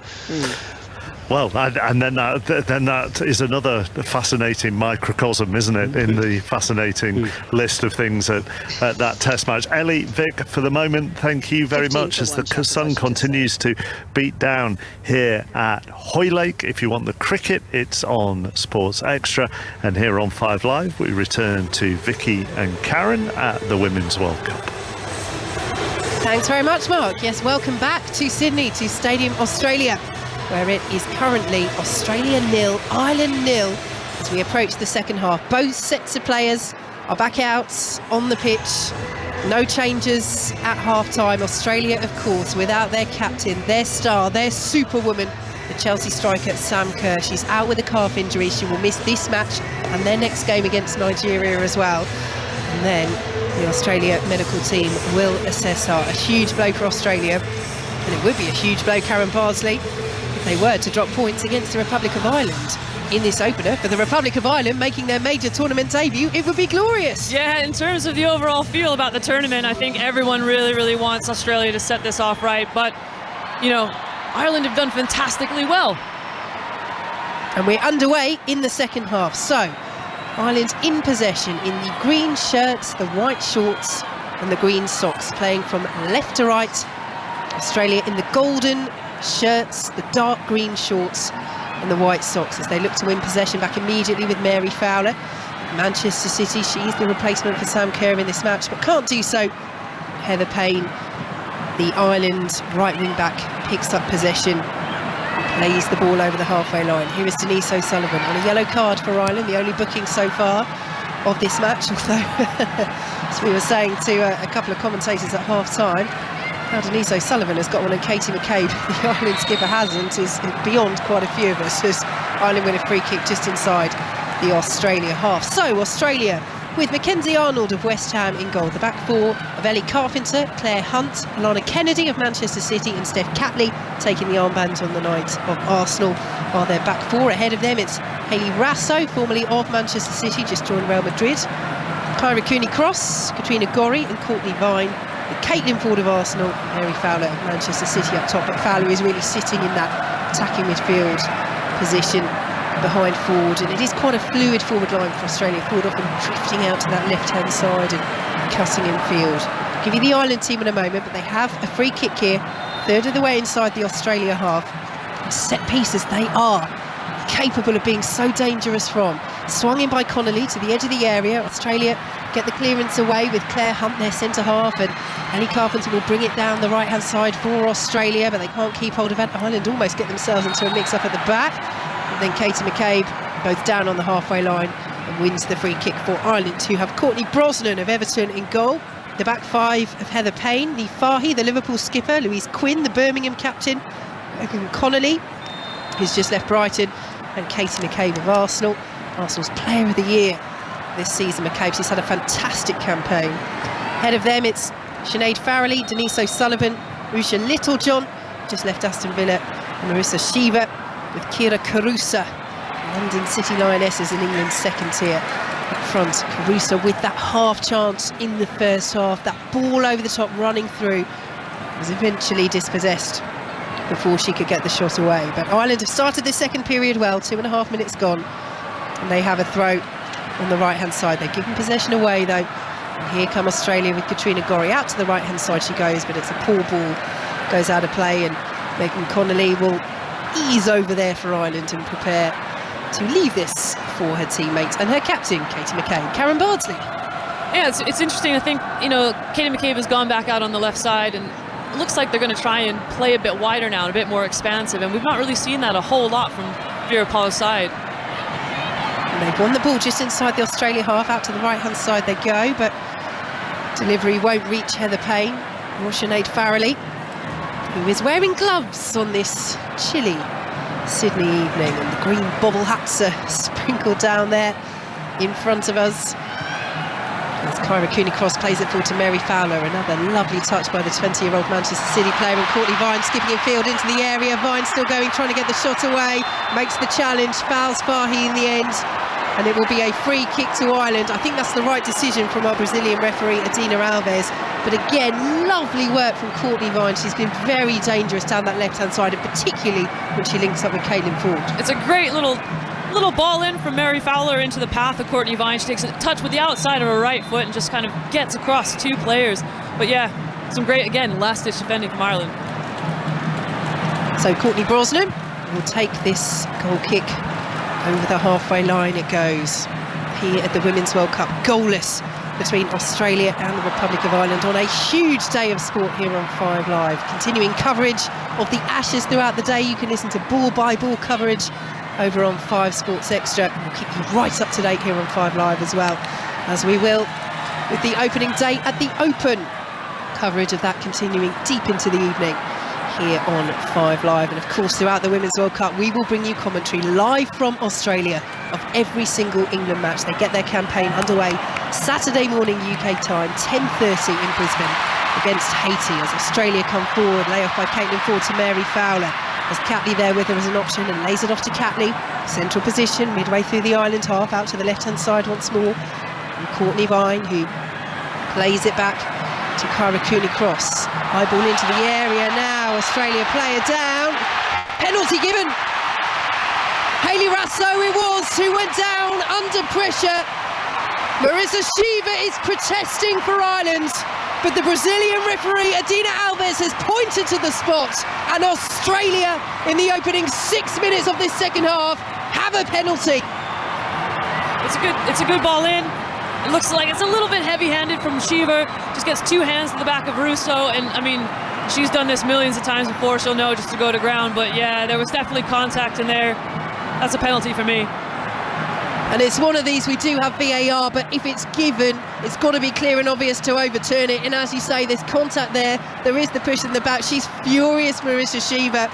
Well, and then that is another fascinating microcosm, isn't it, in the fascinating list of things at that Test match. Ellie, Vic, for the moment, thank you very much as the sun continues to beat down here at Hoylake. If you want the cricket, it's on Sports Extra. And here on 5 Live, we return to Vicky and Karen at the Women's World Cup. Thanks very much, Mark. Yes, welcome back to Sydney, to Stadium Australia, where it is currently Australia 0, Ireland 0 as we approach the second half. Both sets of players are back out on the pitch. No changes at half-time. Australia, of course, without their captain, their star, their superwoman, the Chelsea striker Sam Kerr. She's out with a calf injury. She will miss this match and their next game against Nigeria as well. And then the Australia medical team will assess her. A huge blow for Australia, and it would be a huge blow, Karen Parsley, if they were to drop points against the Republic of Ireland in this opener. For the Republic of Ireland making their major tournament debut, it would be glorious. Yeah, in terms of the overall feel about the tournament, I think everyone really wants Australia to set this off right, but you know, Ireland have done fantastically well. And we're underway in the second half. So Ireland in possession in the green shirts, the white shorts and the green socks, playing from left to right. Australia in the golden shirts, the dark green shorts and the white socks, as they look to win possession back immediately with Mary Fowler. Manchester City, she's the replacement for Sam Kerr in this match, but can't do so. Heather Payne, the Ireland right wing back, picks up possession, plays the ball over the halfway line. Here is Denise O'Sullivan on a yellow card for Ireland, the only booking so far of this match, although as we were saying to a couple of commentators at half time, now Denise O'Sullivan has got one and Katie McCabe, the Ireland skipper, hasn't, is beyond quite a few of us, as Ireland win a free kick just inside the Australia half. So Australia with Mackenzie Arnold of West Ham in goal. The back four of Ellie Carpenter, Claire Hunt, Alana Kennedy of Manchester City and Steph Catley taking the armband on the night of Arsenal. While their back four, ahead of them it's Hayley Rasso, formerly of Manchester City, just joined Real Madrid, Kyra Cooney-Cross, Katrina Gorry and Courtney Vine, with Caitlin Ford of Arsenal and Mary Fowler of Manchester City up top. But Fowler is really sitting in that attacking midfield position behind Ford, and it is quite a fluid forward line for Australia. Ford often drifting out to that left-hand side and cutting in field. I'll give you the Ireland team in a moment, but they have a free kick here, third of the way inside the Australia half. Set pieces they are capable of being so dangerous from. Swung in by Connolly to the edge of the area. Australia get the clearance away with Claire Hunt, their centre half, and Ellie Carpenter will bring it down the right-hand side for Australia, but they can't keep hold of it. Ireland almost get themselves into a mix-up at the back. And then Katie McCabe both down on the halfway line and wins the free kick for Ireland, who have Courtney Brosnan of Everton in goal. The back five of Heather Payne, Lee Fahy, the Liverpool skipper, Louise Quinn, the Birmingham captain, Megan Connolly, who's just left Brighton, and Katie McCabe of Arsenal. Arsenal's Player of the Year this season, McCabe. She's had a fantastic campaign. Ahead of them, it's Sinead Farrelly, Denise O'Sullivan, Rusha Littlejohn, just left Aston Villa, and Marissa Shiva with Kira Carusa, London City Lionesses in England's second tier. Up front, Carusa with that half chance in the first half, that ball over the top running through, was eventually dispossessed before she could get the shot away. But Ireland have started this second period well, 2.5 minutes gone, and they have a throw on the right-hand side. They're giving possession away though. And here come Australia with Katrina Gorry. Out to the right-hand side she goes, but it's a poor ball, goes out of play, and Megan Connolly will ease over there for Ireland and prepare to leave this for her teammates and her captain, Katie McCabe. Karen Bardsley. Yeah, it's interesting. I think, you know, Katie McCabe has gone back out on the left side, and it looks like they're going to try and play a bit wider now, and a bit more expansive, and we've not really seen that a whole lot from Vera Pauw's side. And they've won the ball just inside the Australia half. Out to the right-hand side they go, but delivery won't reach Heather Payne or Sinead Farrelly, who is wearing gloves on this chilly Sydney evening, and the green bobble hats are sprinkled down there in front of us. As Kyra Cooney-Cross plays it forward to Mary Fowler, another lovely touch by the 20-year-old Manchester City player, and Courtney Vine skipping infield into the area. Vine still going, trying to get the shot away, makes the challenge, fouls Fahy in the end, and it will be a free kick to Ireland. I think that's the right decision from our Brazilian referee, Adina Alves. But again, lovely work from Courtney Vine. She's been very dangerous down that left-hand side, and particularly when she links up with Caitlin Ford. It's a great little ball in from Mary Fowler into the path of Courtney Vine. She takes a touch with the outside of her right foot and just kind of gets across two players. But yeah, some great, again, last-ditch defending from Ireland. So Courtney Brosnan will take this goal kick. Over the halfway line it goes. Here at the Women's World Cup, goalless between Australia and the Republic of Ireland on a huge day of sport here on 5 Live. Continuing coverage of the Ashes throughout the day. You can listen to ball-by-ball coverage over on 5 Sports Extra. We'll keep you right up to date here on 5 Live as well, as we will with the opening day at the Open. Coverage of that continuing deep into the evening here on 5 Live. And of course, throughout the Women's World Cup, we will bring you commentary live from Australia of every single England match. They get their campaign underway Saturday morning UK time, 10:30 in Brisbane against Haiti, as Australia come forward, lay off by Caitlin Ford to Mary Fowler. As Catley there with her as an option and lays it off to Catley. Central position, midway through the Ireland half, out to the left-hand side once more. And Courtney Vine, who plays it back to Kyra Cooney-Cross. High ball into the area now. Australia player down. Penalty given. Hayley Rasso it was, who went down under pressure. Marissa Shiva is protesting for Ireland, but the Brazilian referee Adina Alves has pointed to the spot, and Australia, in the opening 6 minutes of this second half, have a penalty. It's a good ball in. It looks like it's a little bit heavy-handed from Shiva. Just gets two hands to the back of Russo, and I mean, she's done this millions of times before. She'll know just to go to ground. But yeah, there was definitely contact in there. That's a penalty for me. And it's one of these, we do have VAR, but if it's given, it's got to be clear and obvious to overturn it. And as you say, there's contact there. There is the push in the back. She's furious, Marissa Shiva.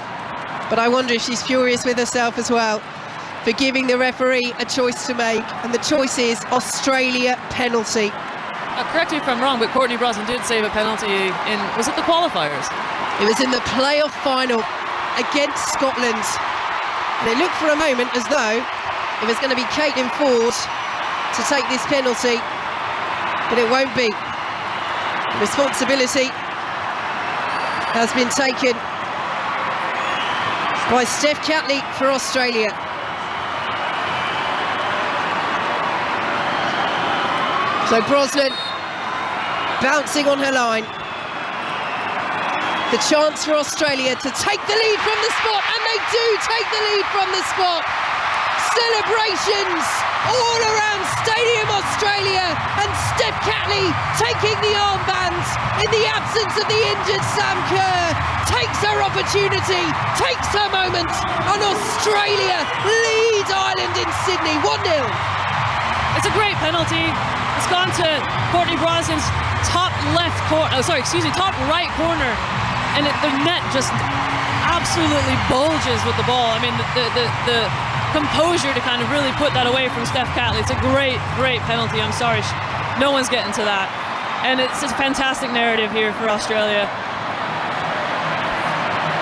But I wonder if she's furious with herself as well for giving the referee a choice to make. And the choice is Australia penalty. Correct me if I'm wrong, but Courtney Brosnan did save a penalty in, was it the qualifiers? It was in the playoff final against Scotland. And it looked for a moment as though it was going to be Caitlin Ford to take this penalty, but it won't be. Responsibility has been taken by Steph Catley for Australia. So Brosnan bouncing on her line. The chance for Australia to take the lead from the spot, and they do take the lead from the spot. Celebrations all around Stadium Australia, and Steph Catley taking the armbands in the absence of the injured Sam Kerr, takes her opportunity, takes her moment, and Australia leads Ireland in Sydney 1-0. It's a great penalty. It's gone to Courtney Brosnan's top right corner, and the net just absolutely bulges with the ball. I mean, the composure to kind of really put that away from Steph Catley. It's a great penalty. I'm sorry, no one's getting to that, and it's a fantastic narrative here for Australia.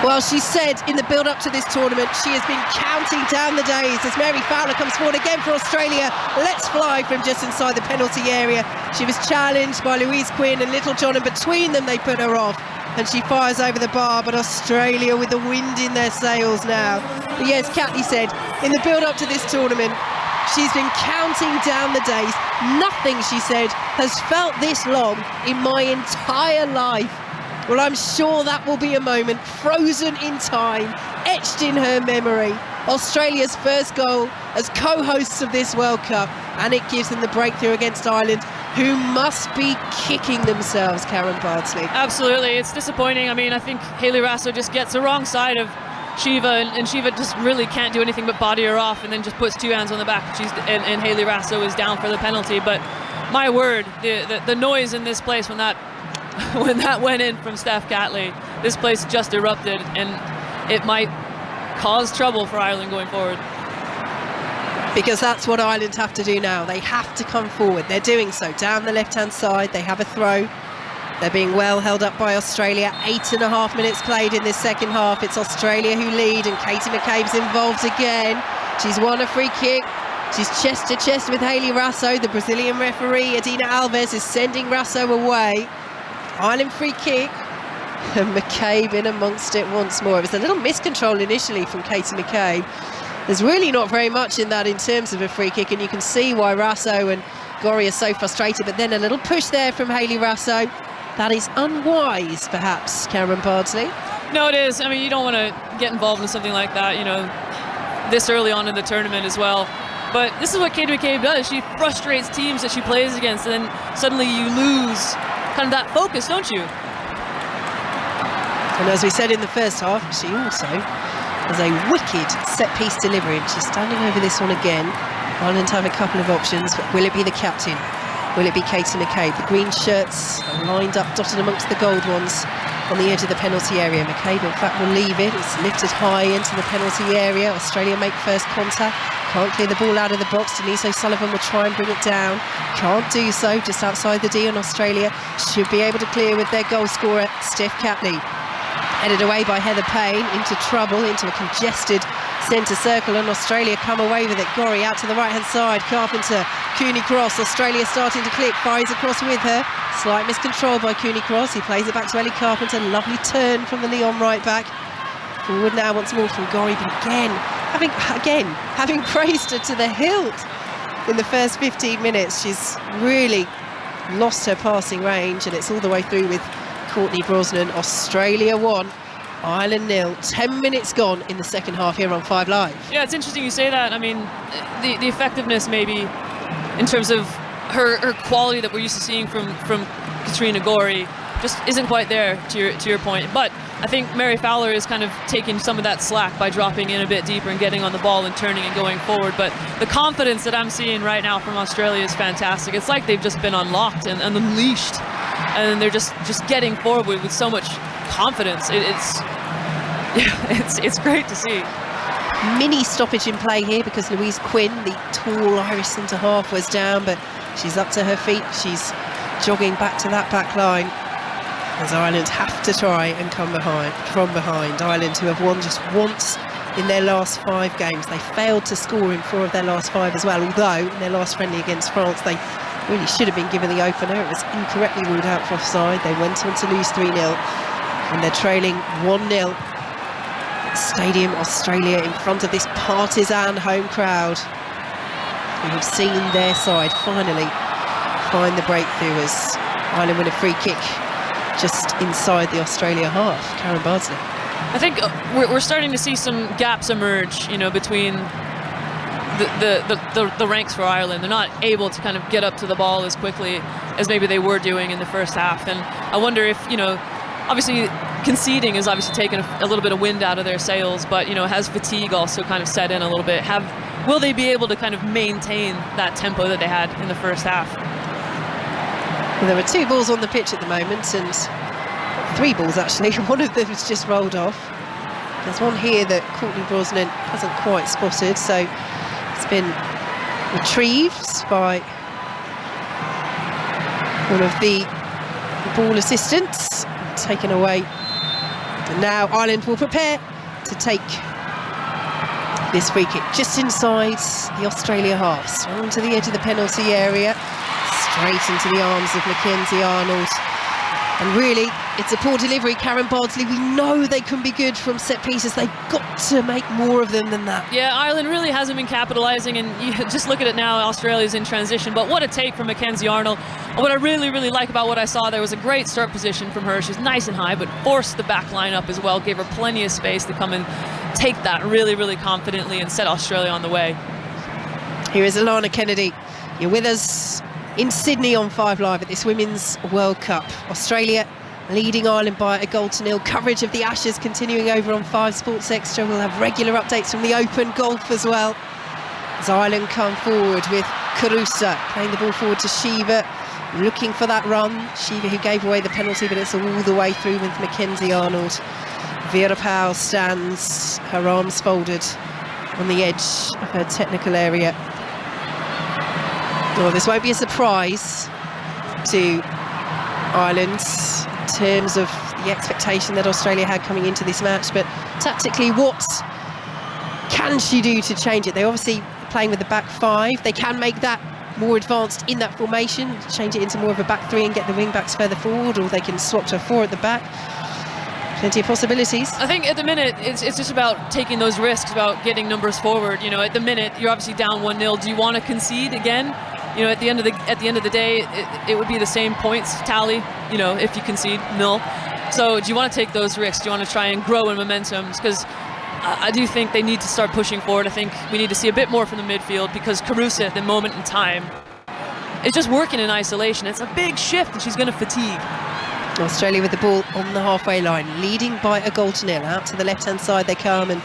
Well, she said in the build-up to this tournament, she has been counting down the days as Mary Fowler comes forward again for Australia. Let's fly from just inside the penalty area. She was challenged by Louise Quinn and Littlejohn, and between them they put her off. And she fires over the bar, but Australia with the wind in their sails now. But yes, Catley said, in the build-up to this tournament, she's been counting down the days. Nothing, she said, has felt this long in my entire life. Well, I'm sure that will be a moment frozen in time, etched in her memory. Australia's first goal as co-hosts of this World Cup, and it gives them the breakthrough against Ireland, who must be kicking themselves, Karen Bardsley. Absolutely, it's disappointing. I mean, I think Hayley Raso just gets the wrong side of Shiva, and Shiva just really can't do anything but body her off, and then just puts two hands on the back, and Hayley Raso is down for the penalty. But my word, the noise in this place when that went in from Steph Catley, this place just erupted, and it might cause trouble for Ireland going forward. Because that's what Ireland have to do now. They have to come forward. They're doing so. Down the left-hand side, they have a throw. They're being well held up by Australia. 8.5 minutes played in this second half. It's Australia who lead, and Katie McCabe's involved again. She's won a free kick. She's chest to chest with Hayley Raso. The Brazilian referee, Adina Alves, is sending Raso away. Ireland free kick, and McCabe in amongst it once more. It was a little miscontrol initially from Katie McCabe. There's really not very much in that in terms of a free kick, and you can see why Raso and Gorry are so frustrated, but then a little push there from Hayley Raso. That is unwise, perhaps, Cameron Bardsley. No, it is. I mean, you don't want to get involved in something like that, you know, this early on in the tournament as well. But this is what Katie McCabe does. She frustrates teams that she plays against, and then suddenly you lose kind of that focus, don't you? And as we said in the first half, she also has a wicked set-piece delivery, and she's standing over this one again. Ireland have a couple of options, but will it be the captain? Will it be Katie McCabe? The green shirts are lined up, dotted amongst the gold ones on the edge of the penalty area. McCabe, in fact, will leave it. It's lifted high into the penalty area. Australia make first contact. Can't clear the ball out of the box. Denise O'Sullivan will try and bring it down. Can't do so, just outside the D on Australia. Should be able to clear with their goal scorer, Steph Catley. Headed away by Heather Payne, into trouble, into a congested centre circle, and Australia come away with it. Gorry out to the right-hand side. Carpenter, Cooney Cross. Australia starting to click, fires across with her. Slight miscontrol by Cooney Cross. He plays it back to Ellie Carpenter. Lovely turn from the Lyon right back. Forward now once more from Gorry, but having praised her to the hilt in the first 15 minutes, she's really lost her passing range, and it's all the way through with Courtney Brosnan. Australia 1, Ireland 0. 10 minutes gone in the second half here on 5 Live. Yeah, it's interesting you say that. I mean, the effectiveness maybe in terms of her quality that we're used to seeing from Katrina Gorry just isn't quite there, to your point. But I think Mary Fowler is kind of taking some of that slack by dropping in a bit deeper and getting on the ball and turning and going forward. But the confidence that I'm seeing right now from Australia is fantastic. It's like they've just been unlocked and unleashed, and they're just getting forward with so much confidence. It's great to see. Mini stoppage in play here because Louise Quinn, the tall Irish centre half, was down, but she's up to her feet. She's jogging back to that back line as Ireland have to try and come from behind. Ireland, who have won just once in their last 5 games. They failed to score in 4 of their last 5 as well, although in their last friendly against France they really should have been given the opener. It was incorrectly ruled out for offside. They went on to lose 3-0, and they're trailing 1-0. Stadium Australia in front of this partisan home crowd who have seen their side finally find the breakthrough as Ireland win a free kick just inside the Australia half. Karen Bardsley. I think we're starting to see some gaps emerge, you know, between the ranks for Ireland. They're not able to kind of get up to the ball as quickly as maybe they were doing in the first half. And I wonder if, obviously conceding has obviously taken a little bit of wind out of their sails, but, has fatigue also kind of set in a little bit? Will they be able to kind of maintain that tempo that they had in the first half? Well, there are 2 balls on the pitch at the moment, and 3 balls actually. One of them has just rolled off. There's one here that Courtney Brosnan hasn't quite spotted, so it's been retrieved by one of the ball assistants, taken away. And now Ireland will prepare to take this free kick just inside the Australia half, swung to the edge of the penalty area, straight into the arms of Mackenzie Arnold. And really, it's a poor delivery. Karen Bardsley, we know they can be good from set pieces. They've got to make more of them than that. Yeah, Ireland really hasn't been capitalising, and you just look at it now, Australia's in transition. But what a take from Mackenzie Arnold. What I really, really like about what I saw there was a great start position from her. She was nice and high, but forced the back line up as well, gave her plenty of space to come and take that really, really confidently and set Australia on the way. Here is Alana Kennedy. You're with us in Sydney on 5 Live at this Women's World Cup. Australia leading Ireland by a 1-0. Coverage of the Ashes continuing over on 5 Sports Extra. We'll have regular updates from the Open Golf as well, as Ireland come forward with Carusa playing the ball forward to Shiva, looking for that run. Shiva, who gave away the penalty, but it's all the way through with Mackenzie Arnold. Vera Pauw stands, her arms folded on the edge of her technical area. Well, this won't be a surprise to Ireland in terms of the expectation that Australia had coming into this match, but tactically, what can she do to change it? They're obviously playing with the back 5. They can make that more advanced in that formation, change it into more of a back 3 and get the wing backs further forward, or they can swap to a 4 at the back. Plenty of possibilities. I think at the minute it's just about taking those risks, about getting numbers forward. At the minute you're obviously down 1-0. Do you want to concede again? At the end of the day, it would be the same points tally, if you concede 0. So do you want to take those risks? Do you want to try and grow in momentum? Because I do think they need to start pushing forward. I think we need to see a bit more from the midfield, because Carusa at the moment in time is just working in isolation. It's a big shift and she's going to fatigue. Australia with the ball on the halfway line, leading by a 0. Out to the left-hand side they come, and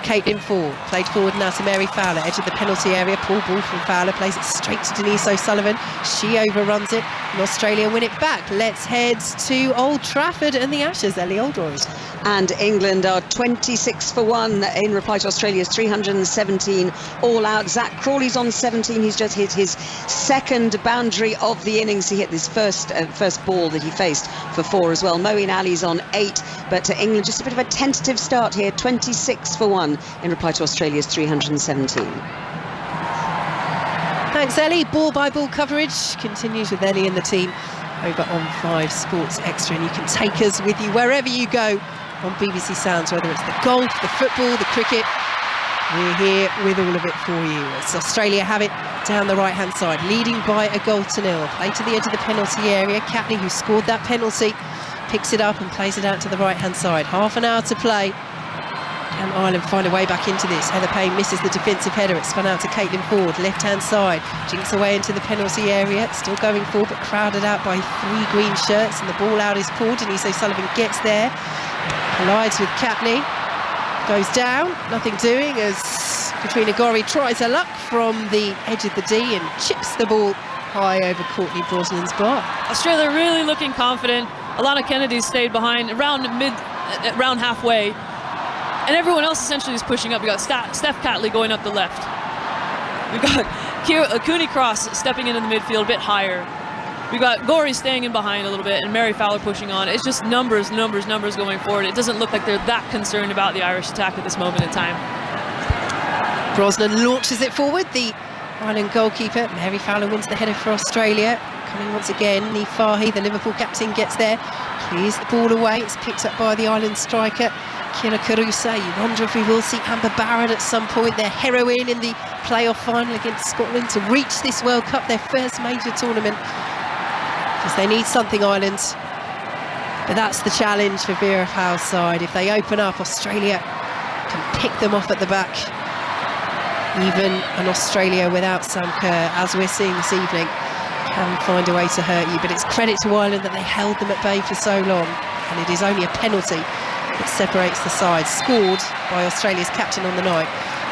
Caitlin Ford played forward now to Mary Fowler, edge of the penalty area. Poor ball from Fowler, plays it straight to Denise O'Sullivan. She overruns it, and Australia win it back. Let's head to Old Trafford and the Ashes. Ellie Oldroyd. And England are 26 for 1 in reply to Australia's 317 all out. Zach Crawley's on 17. He's just hit his 2nd boundary of the innings. He hit this first ball that he faced for 4 as well. Moeen Ali's on 8, but England just a bit of a tentative start here. 26 for 1 in reply to Australia's 317. Thanks, Ellie. Ball by ball coverage continues with Ellie and the team over on 5 Sports Extra, and you can take us with you wherever you go on BBC Sounds, whether it's the golf, the football, the cricket. We're here with all of it for you, as Australia have it down the right hand side, leading by a 0. Play to the edge of the penalty area. Catley, who scored that penalty, picks it up and plays it out to the right hand side. Half an hour to play. Can Ireland find a way back into this? Heather Payne misses the defensive header. It's spun out to Caitlin Ford, left-hand side. Jinks away into the penalty area. Still going forward, but crowded out by 3 green shirts. And the ball out is poor. Denise O'Sullivan gets there. Collides with Catley. Goes down. Nothing doing as Katrina Gorry tries her luck from the edge of the D and chips the ball high over Courtney Brosnan's bar. Australia really looking confident. Alana Kennedy stayed behind around halfway. And everyone else essentially is pushing up. We got Steph Catley going up the left. We got Cooney Cross stepping into the midfield a bit higher. We got Gorey staying in behind a little bit, and Mary Fowler pushing on. It's just numbers going forward. It doesn't look like they're that concerned about the Irish attack at this moment in time. Brosnan launches it forward. The Ireland goalkeeper, Mary Fowler, wins the header for Australia. Coming once again, Niamh Fahey, the Liverpool captain, gets there. Clears the ball away. It's picked up by the Ireland striker, Kira Carusa. You wonder if we will see Amber Barrett at some point, their heroine in the playoff final against Scotland, to reach this World Cup, their first major tournament. Because they need something, Ireland. But that's the challenge for Vera Pauw's side. If they open up, Australia can pick them off at the back. Even an Australia without Sam Kerr, as we're seeing this evening, can find a way to hurt you. But it's credit to Ireland that they held them at bay for so long, and it is only a penalty that separates the sides, scored by Australia's captain on the night,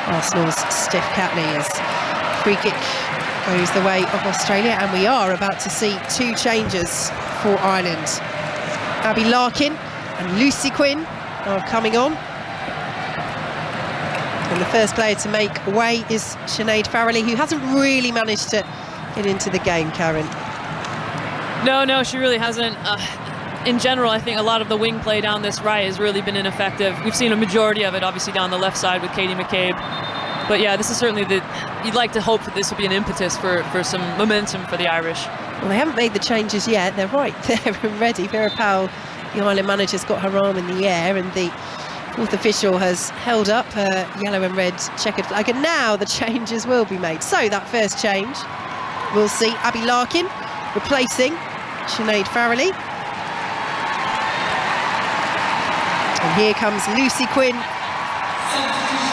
Arsenal's Steph Catley, as free kick goes the way of Australia, and we are about to see two changes for Ireland. Abby Larkin and Lucy Quinn are coming on. And the first player to make way is Sinead Farrelly, who hasn't really managed to get into the game, Karen. No, she really hasn't. In general, I think a lot of the wing play down this right has really been ineffective. We've seen a majority of it, obviously, down the left side with Katie McCabe. But yeah, this is certainly you'd like to hope that this will be an impetus for some momentum for the Irish. Well, they haven't made the changes yet. They're right there and ready. Vera Powell, the Ireland manager's got her arm in the air, and the fourth official has held up her yellow and red checkered flag, and now the changes will be made. So that first change, we'll see Abby Larkin replacing Sinead Farrelly. And here comes Lucy Quinn,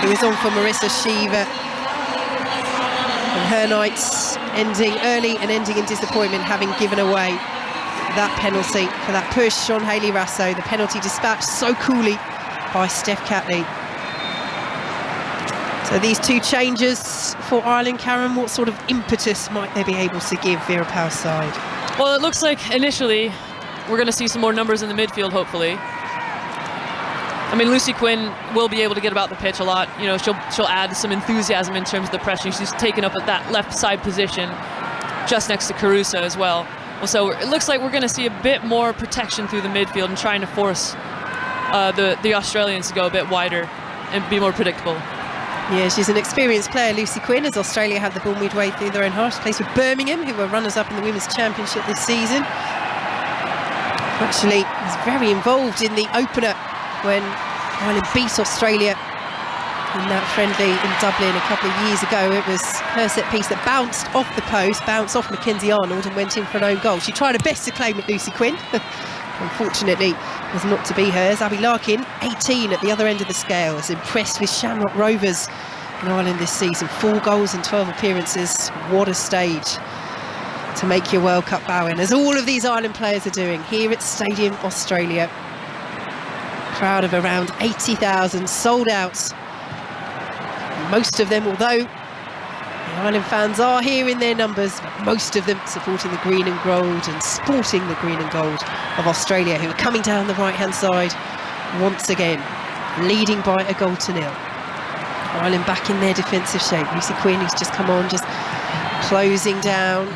who is on for Marissa Shiva. And her night's ending early and ending in disappointment, having given away that penalty for that push on Hayley Rasso. The penalty dispatched so coolly by Steph Catley. So these two changes for Ireland, Karen, what sort of impetus might they be able to give Vera Powell's side? Well, it looks like initially we're going to see some more numbers in the midfield, hopefully. I mean, Lucy Quinn will be able to get about the pitch a lot. You know, she'll add some enthusiasm in terms of the pressure. She's taken up at that left side position just next to Caruso as well. So it looks like we're going to see a bit more protection through the midfield and trying to force the Australians to go a bit wider and be more predictable. Yeah, she's an experienced player, Lucy Quinn, as Australia have the ball midway through their own half. She plays with Birmingham, who were runners-up in the Women's Championship this season. Actually, was very involved in the opener when Ireland beat Australia in that friendly in Dublin a couple of years ago. It was her set piece that bounced off the post, bounced off Mackenzie Arnold and went in for an own goal. She tried her best to claim it, Lucy Quinn. Unfortunately, it was not to be hers. Abby Larkin, 18 at the other end of the scale, is impressed with Shamrock Rovers in Ireland this season. 4 goals in 12 appearances. What a stage to make your World Cup bow in, as all of these Ireland players are doing here at Stadium Australia. Crowd of around 80,000, sold out. Most of them, although the Ireland fans are here in their numbers, but most of them supporting the green and gold and sporting the green and gold of Australia, who are coming down the right-hand side once again, leading by a 1-0. Ireland back in their defensive shape. Lucy Quinn, who's just come on, just closing down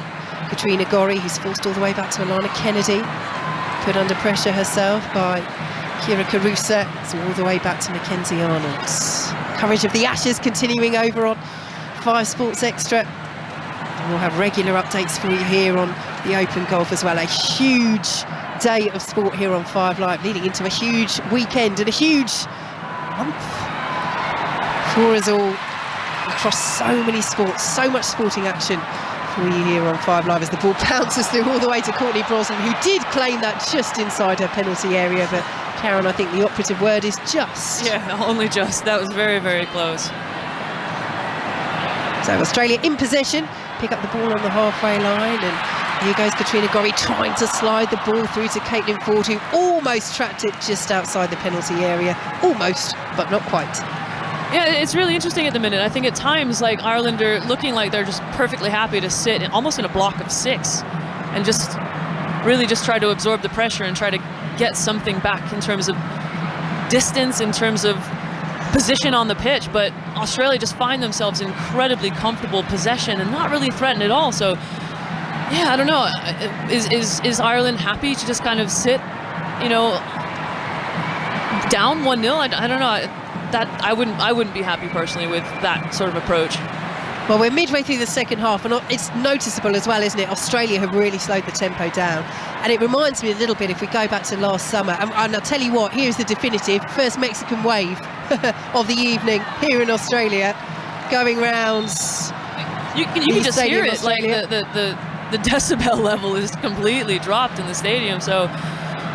Katrina Gorry, who's forced all the way back to Alana Kennedy, put under pressure herself by Kira Caruso. It's all the way back to Mackenzie Arnold. Coverage of the Ashes continuing over on 5 Sports Extra. And we'll have regular updates for you here on the Open Golf as well. A huge day of sport here on 5 Live, leading into a huge weekend and a huge month for us all across so many sports, so much sporting action for you here on 5 Live as the ball bounces through all the way to Courtney Brosnan, who did claim that just inside her penalty area, but Karen, I think the operative word is just. Yeah, only just. That was very, very close. So Australia in possession, pick up the ball on the halfway line, and here goes Katrina Gorry trying to slide the ball through to Caitlin Ford, who almost trapped it just outside the penalty area. Almost, but not quite. Yeah, it's really interesting at the minute. I think at times, like, Ireland are looking like they're just perfectly happy to sit almost in a block of 6 and just really just try to absorb the pressure and try to get something back in terms of distance, in terms of position on the pitch. But Australia just find themselves in incredibly comfortable possession and not really threatened at all. So yeah, I don't know, is Ireland happy to just kind of sit, you know, down 1-0? I don't know, that I wouldn't be happy personally with that sort of approach. Well, we're midway through the second half, and it's noticeable as well, isn't it? Australia have really slowed the tempo down, and it reminds me a little bit, if we go back to last summer, and I'll tell you what, here's the definitive first Mexican wave of the evening here in Australia, going rounds. You can just hear it, like the decibel level is completely dropped in the stadium. So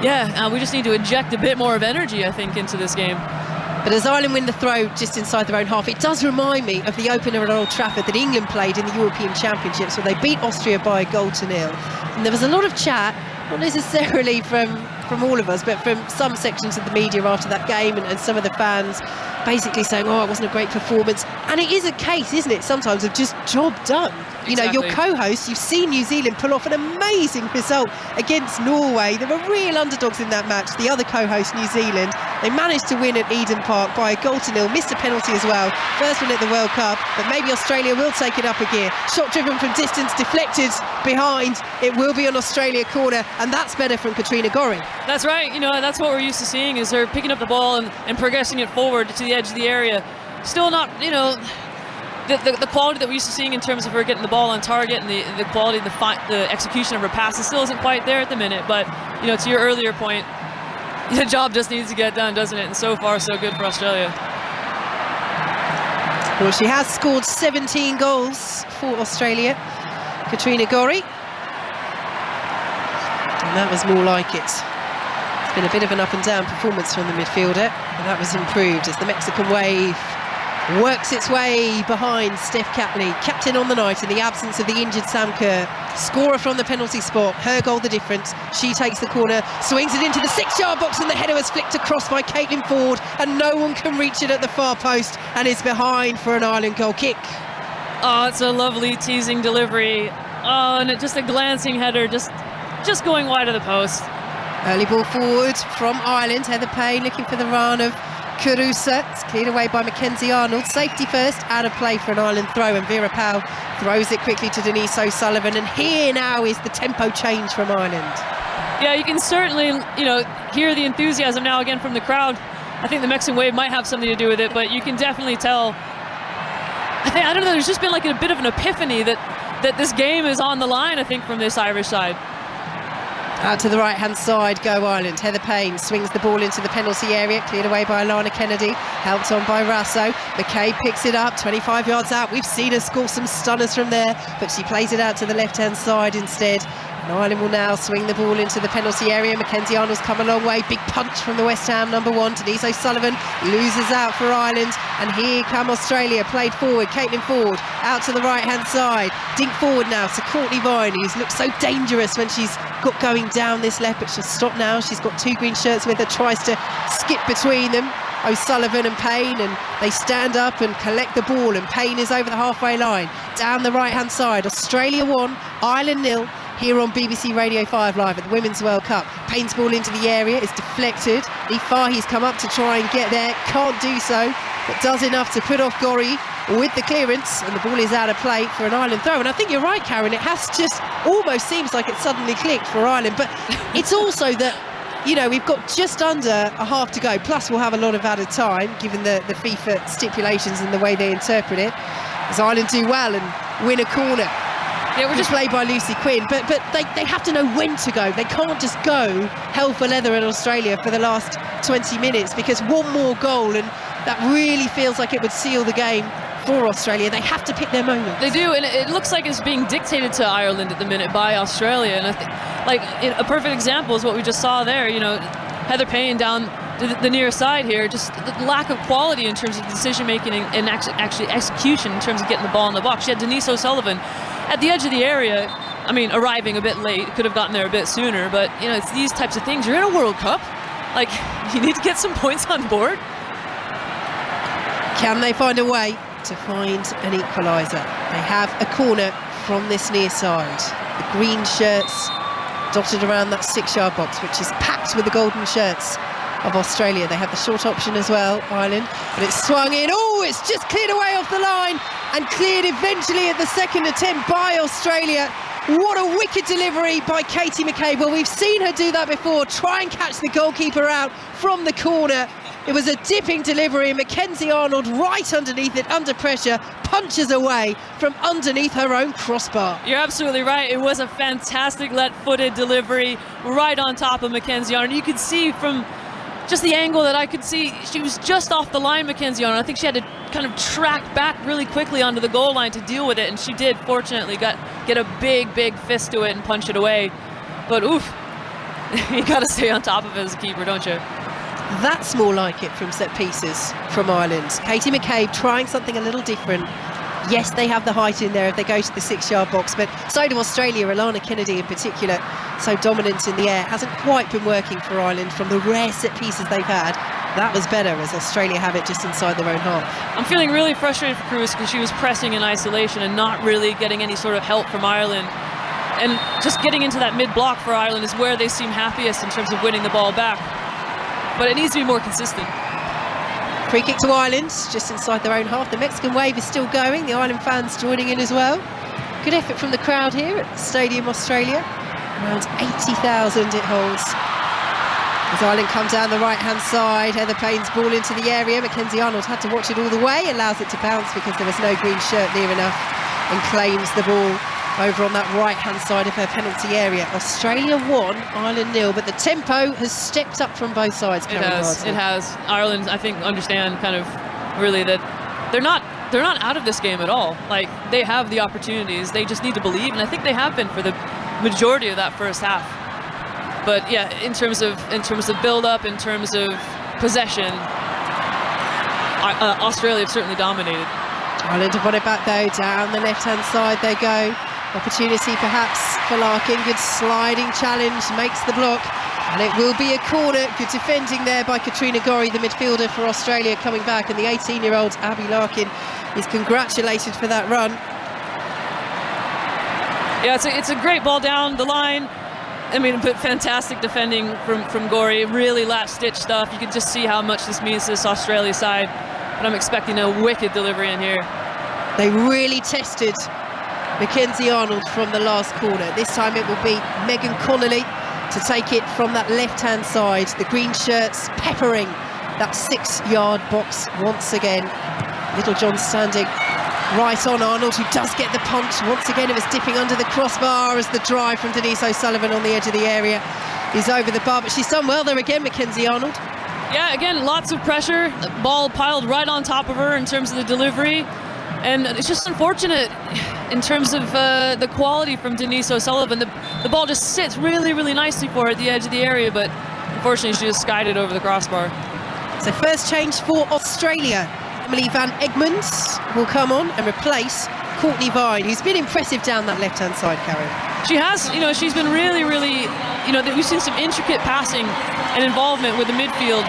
yeah, we just need to inject a bit more of energy, I think, into this game. But as Ireland win the throw just inside their own half, it does remind me of the opener at Old Trafford that England played in the European Championships, where they beat Austria by 1-0. And there was a lot of chat, not necessarily from all of us, but from some sections of the media after that game, and some of the fans basically saying, oh, it wasn't a great performance. And it is a case, isn't it, sometimes of just job done. You know, your co-host, you've seen New Zealand pull off an amazing result against Norway. They were real underdogs in that match. The other co-host, New Zealand, they managed to win at Eden Park by 1-0, missed a penalty as well. First one at the World Cup, but maybe Australia will take it up a gear. Shot driven from distance, deflected behind. It will be an Australia corner, and that's better from Katrina Gorry. That's right. You know, that's what we're used to seeing, is her picking up the ball and progressing it forward to the edge of the area. Still not, you know, the quality that we're used to seeing in terms of her getting the ball on target, and the quality of the execution of her passes still isn't quite there at the minute. But, you know, to your earlier point, the job just needs to get done, doesn't it? And so far, so good for Australia. Well, she has scored 17 goals for Australia, Katrina Gorry. And that was more like it. It's been a bit of an up and down performance from the midfielder, and that was improved as the Mexican wave works its way behind Steph Capley, captain on the night in the absence of the injured Sam Kerr. Scorer from the penalty spot, her goal the difference. She takes the corner, swings it into the 6-yard box, and the header was flicked across by Caitlin Ford, and no one can reach it at the far post, and it's behind for an Ireland goal kick. Oh, it's a lovely teasing delivery. Oh, and just a glancing header, just going wide of the post. Early ball forward from Ireland. Heather Payne looking for the run of Carusa. It's cleared away by Mackenzie Arnold. Safety first, out of play for an Ireland throw, and Vera Powell throws it quickly to Denise O'Sullivan. And here now is the tempo change from Ireland. Yeah, you can certainly, you know, hear the enthusiasm now again from the crowd. I think the Mexican wave might have something to do with it, but you can definitely tell. I don't know, there's just been like a bit of an epiphany that this game is on the line, I think, from this Irish side. Out to the right-hand side go Ireland. Heather Payne swings the ball into the penalty area, cleared away by Alana Kennedy, helped on by Rasso. McKay picks it up, 25 yards out. We've seen her score some stunners from there, but she plays it out to the left-hand side instead. And Ireland will now swing the ball into the penalty area. Mackenzie Arnold's come a long way. Big punch from the West Ham number 1. Denise O'Sullivan loses out for Ireland. And here come Australia, played forward. Caitlin Ford out to the right-hand side. Dink forward now to Courtney Vine, who's looked so dangerous when she's got going down this left, but she'll stop now. She's got 2 green shirts with her, tries to skip between them. O'Sullivan and Payne, and they stand up and collect the ball, and Payne is over the halfway line. Down the right-hand side, Australia 1, Ireland 0. Here on BBC Radio 5 Live at the Women's World Cup. Payne's ball into the area is deflected. Lee Fahy's come up to try and get there, can't do so, but does enough to put off Gorry with the clearance, and the ball is out of play for an Ireland throw. And I think you're right, Karen, it has just almost seems like it suddenly clicked for Ireland, but it's also that, you know, we've got just under a half to go, plus we'll have a lot of added time given the FIFA stipulations and the way they interpret it, as Ireland do well and win a corner. Yeah, we're just played by Lucy Quinn, but they have to know when to go. They can't just go hell for leather in Australia for the last 20 minutes, because one more goal and that really feels like it would seal the game for Australia. They have to pick their moment. They do, and it looks like it's being dictated to Ireland at the minute by Australia. And I think, like, a perfect example is what we just saw there. You know, Heather Payne down the near side here, just the lack of quality in terms of decision making and actually execution in terms of getting the ball in the box. She had Denise O'Sullivan at the edge of the area. I mean, arriving a bit late, could have gotten there a bit sooner, but you know, it's these types of things. You're in a World Cup, like, you need to get some points on board. Can they find a way to find an equaliser? They have a corner from this near side. The green shirts dotted around that 6-yard box, which is packed with the golden shirts of Australia. They have the short option as well, Ireland, but it's swung in. Oh, it's just cleared away off the line and cleared eventually at the second attempt by Australia. What a wicked delivery by Katie McCabe. Well, we've seen her do that before, try and catch the goalkeeper out from the corner. It was a dipping delivery, and Mackenzie Arnold right underneath it, under pressure, punches away from underneath her own crossbar. You're absolutely right. It was a fantastic left-footed delivery right on top of Mackenzie Arnold. You could see from just the angle that I could see, she was just off the line, Mackenzie Arnold. I think she had to kind of track back really quickly onto the goal line to deal with it, and she did, fortunately, get a big fist to it and punch it away. But oof, you got to stay on top of it as a keeper, don't you? That's more like it from set pieces from Ireland. Katie McCabe trying something a little different. Yes, they have the height in there if they go to the 6-yard box, but so do Australia. Alana Kennedy in particular, so dominant in the air. Hasn't quite been working for Ireland from the rare set pieces they've had. That was better as Australia have it just inside their own half. I'm feeling really frustrated for Cruz because she was pressing in isolation and not really getting any sort of help from Ireland. And just getting into that mid-block for Ireland is where they seem happiest in terms of winning the ball back. But it needs to be more consistent. Free kick to Ireland, just inside their own half. The Mexican wave is still going, the Ireland fans joining in as well. Good effort from the crowd here at Stadium Australia. Around 80,000 it holds. As Ireland come down the right-hand side, Heather Payne's ball into the area. Mackenzie Arnold had to watch it all the way, allows it to bounce because there was no green shirt near enough, and claims the ball over on that right-hand side of her penalty area. Australia 1, Ireland 0, but the tempo has stepped up from both sides. It has. Ireland, I think, understand kind of really that they're not out of this game at all. Like, they have the opportunities, they just need to believe, and I think they have been for the majority of that first half. But yeah, in terms of build-up, in terms of possession, Australia have certainly dominated. Ireland have won it back though. Down the left-hand side they go. Opportunity perhaps for Larkin. Good sliding challenge, makes the block, and it will be a corner. Good defending there by Katrina Gorry, the midfielder for Australia, coming back, and the 18-year-old Abby Larkin is congratulated for that run. Yeah, it's a great ball down the line. I mean, but fantastic defending from Gorry. Really last-ditch stuff. You can just see how much this means to this Australia side. But I'm expecting a wicked delivery in here. They really tested Mackenzie Arnold from the last corner. This time it will be Megan Connolly to take it from that left-hand side. The green shirts peppering that 6-yard box once again. Little John standing right on Arnold, who does get the punch. Once again, it was dipping under the crossbar as the drive from Denise O'Sullivan on the edge of the area is over the bar. But she's done well there again, Mackenzie Arnold. Yeah, again, lots of pressure. The ball piled right on top of her in terms of the delivery. And it's just unfortunate in terms of the quality from Denise O'Sullivan. The ball just sits really, really nicely for her at the edge of the area, but unfortunately she just skied it over the crossbar. So first change for Australia. Emily Van Egmond will come on and replace Courtney Vine, who's been impressive down that left-hand side, Karen. She has, she's been really, really, we've seen some intricate passing and involvement with the midfield.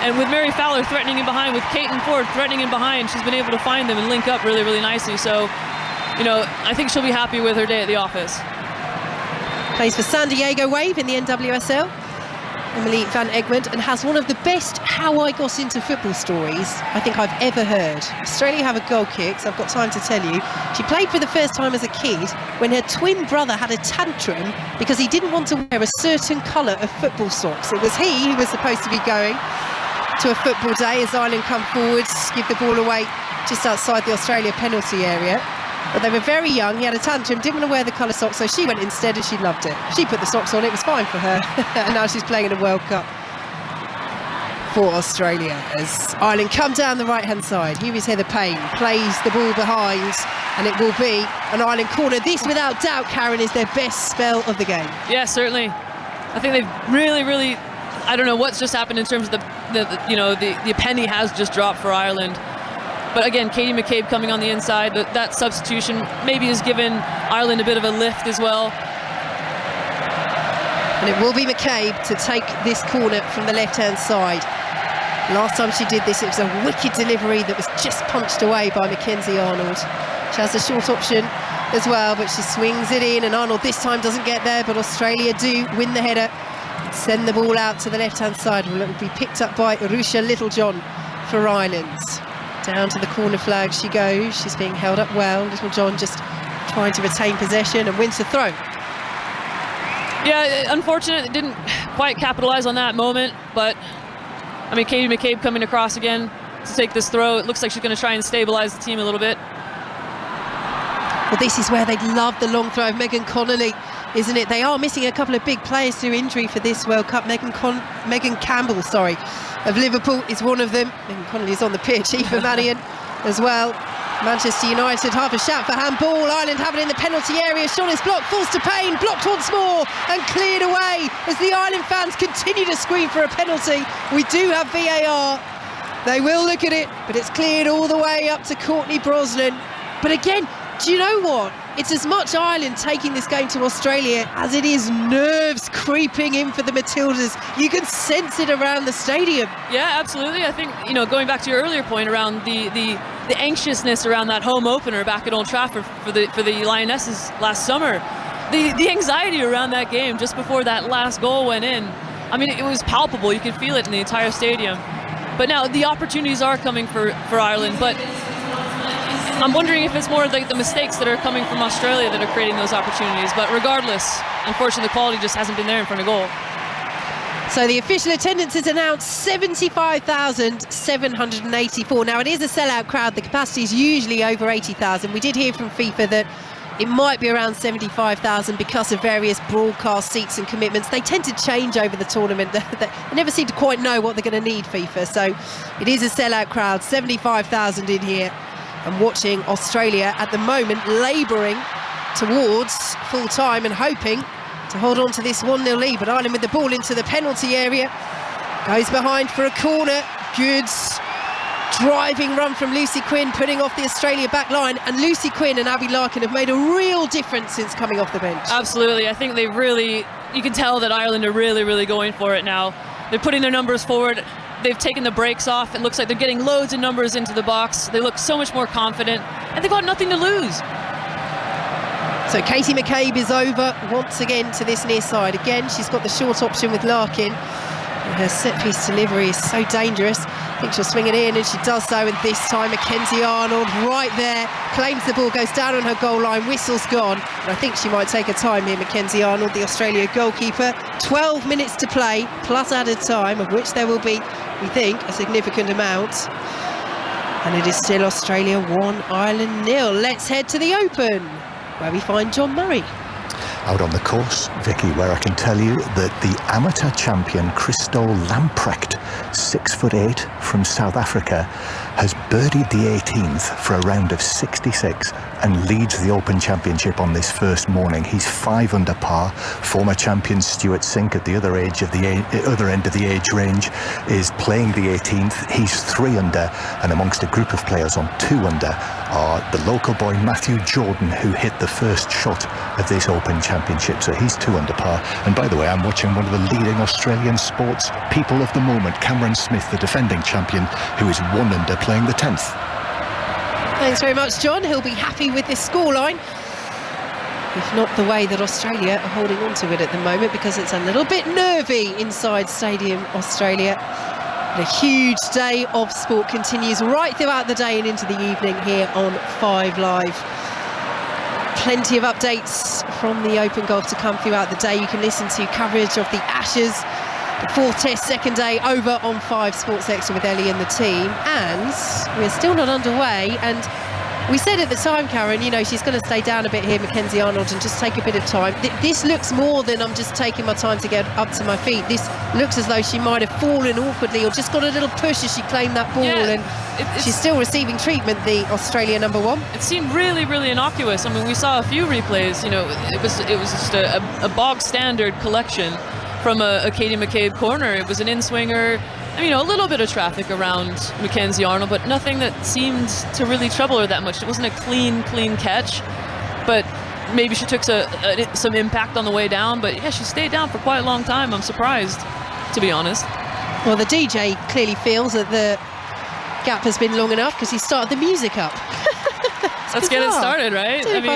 And with Mary Fowler threatening in behind, with Caitlin Ford threatening in behind, she's been able to find them and link up really, really nicely. So, I think she'll be happy with her day at the office. Plays for San Diego Wave in the NWSL. Emily Van Egmond, and has one of the best how I got into football stories I think I've ever heard. Australia have a goal kick, so I've got time to tell you. She played for the first time as a kid when her twin brother had a tantrum because he didn't want to wear a certain colour of football socks. It was he who was supposed to be going to a football day as Ireland come forwards, give the ball away just outside the Australia penalty area. But they were very young, he had a tantrum, didn't want to wear the colour socks, so she went instead and she loved it. She put the socks on, it was fine for her. And now she's playing in a World Cup for Australia as Ireland come down the right-hand side. Here is Heather Payne, plays the ball behind, and it will be an Ireland corner. This, without doubt, Karen, is their best spell of the game. Yeah, certainly. I think they've really, really, I don't know what's just happened in terms of the penny has just dropped for Ireland. But again, Katie McCabe coming on the inside, that substitution maybe has given Ireland a bit of a lift as well. And it will be McCabe to take this corner from the left-hand side. Last time she did this, it was a wicked delivery that was just punched away by Mackenzie Arnold. She has a short option as well, but she swings it in, and Arnold this time doesn't get there, but Australia do win the header. Send the ball out to the left-hand side. It will be picked up by Arusha Littlejohn for Ireland. Down to the corner flag she goes. She's being held up well. Littlejohn just trying to retain possession and wins the throw. Yeah, unfortunate. It didn't quite capitalise on that moment, but I mean, Katie McCabe coming across again to take this throw. It looks like she's going to try and stabilise the team a little bit. Well, this is where they'd love the long throw of Megan Connolly, isn't it? They are missing a couple of big players through injury for this World Cup. Megan Campbell, of Liverpool is one of them. Megan Connolly is on the pitch. Aoife Mannion as well. Manchester United half a shout for handball. Ireland have it in the penalty area. Shot is blocked, falls to Payne, blocked once more and cleared away as the Ireland fans continue to scream for a penalty. We do have VAR. They will look at it, but it's cleared all the way up to Courtney Brosnan. But again, do you know what? It's as much Ireland taking this game to Australia as it is nerves creeping in for the Matildas. You can sense it around the stadium. Yeah, absolutely. I think, going back to your earlier point around the anxiousness around that home opener back at Old Trafford for the Lionesses last summer, the anxiety around that game just before that last goal went in, I mean, it was palpable. You could feel it in the entire stadium. But now the opportunities are coming for Ireland, but I'm wondering if it's more the mistakes that are coming from Australia that are creating those opportunities. But regardless, unfortunately, the quality just hasn't been there in front of goal. So the official attendance is announced 75,784. Now, it is a sellout crowd. The capacity is usually over 80,000. We did hear from FIFA that it might be around 75,000 because of various broadcast seats and commitments. They tend to change over the tournament. They never seem to quite know what they're going to need, FIFA. So it is a sellout crowd, 75,000 in here. And watching Australia at the moment labouring towards full time and hoping to hold on to this 1-0 lead. But Ireland with the ball into the penalty area, goes behind for a corner. Good driving run from Lucy Quinn, putting off the Australia back line. And Lucy Quinn and Abby Larkin have made a real difference since coming off the bench. Absolutely. I think you can tell that Ireland are really, really going for it now. They're putting their numbers forward. They've taken the brakes off. It looks like they're getting loads of numbers into the box. They look so much more confident, and they've got nothing to lose. So Katie McCabe is over once again to this near side. Again, she's got the short option with Larkin. And her set-piece delivery is so dangerous. I think she'll swing it in, and she does so. And this time, Mackenzie Arnold right there, claims the ball, goes down on her goal line, whistle's gone. And I think she might take her time here, Mackenzie Arnold, the Australia goalkeeper. 12 minutes to play, plus added time, of which there will be, we think, a significant amount. And it is still Australia 1, Ireland 0. Let's head to the Open, where we find John Murray. Out on the course, Vicky, where I can tell you that the amateur champion Christo Lamprecht, 6'8" from South Africa, has birdied the 18th for a round of 66 and leads the Open Championship on this first morning. He's 5 under par. Former champion Stuart Sink at the other end of the age range is playing the 18th. He's 3 under, and amongst a group of players on 2 under are the local boy Matthew Jordan, who hit the first shot of this Open Championship. So he's 2 under par. And by the way, I'm watching one of the leading Australian sports people of the moment, Cameron Smith, the defending champion, who is 1 under, playing the 10th. Thanks very much, John. He'll be happy with this scoreline, if not the way that Australia are holding on to it at the moment, because it's a little bit nervy inside Stadium Australia. But a huge day of sport continues right throughout the day and into the evening here on 5 Live. Plenty of updates from the Open Golf to come throughout the day. You can listen to coverage of the Ashes, the 4th Test, second day, over on 5 Sports Extra with Ellie and the team. And we're still not underway. And we said at the time, Karen, she's going to stay down a bit here, Mackenzie Arnold, and just take a bit of time. This looks more than I'm just taking my time to get up to my feet. This looks as though she might have fallen awkwardly or just got a little push as she claimed that ball. Yeah, and she's still receiving treatment, the Australia number 1. It seemed really, really innocuous. I mean, we saw a few replays. It was just a bog standard collection from a Katie McCabe corner. It was an in-swinger. A little bit of traffic around Mackenzie Arnold, but nothing that seemed to really trouble her that much. It wasn't a clean catch, but maybe she took some impact on the way down. But yeah, she stayed down for quite a long time. I'm surprised, to be honest. Well, the DJ clearly feels that the gap has been long enough because he started the music up. Let's get it started, right? I don't know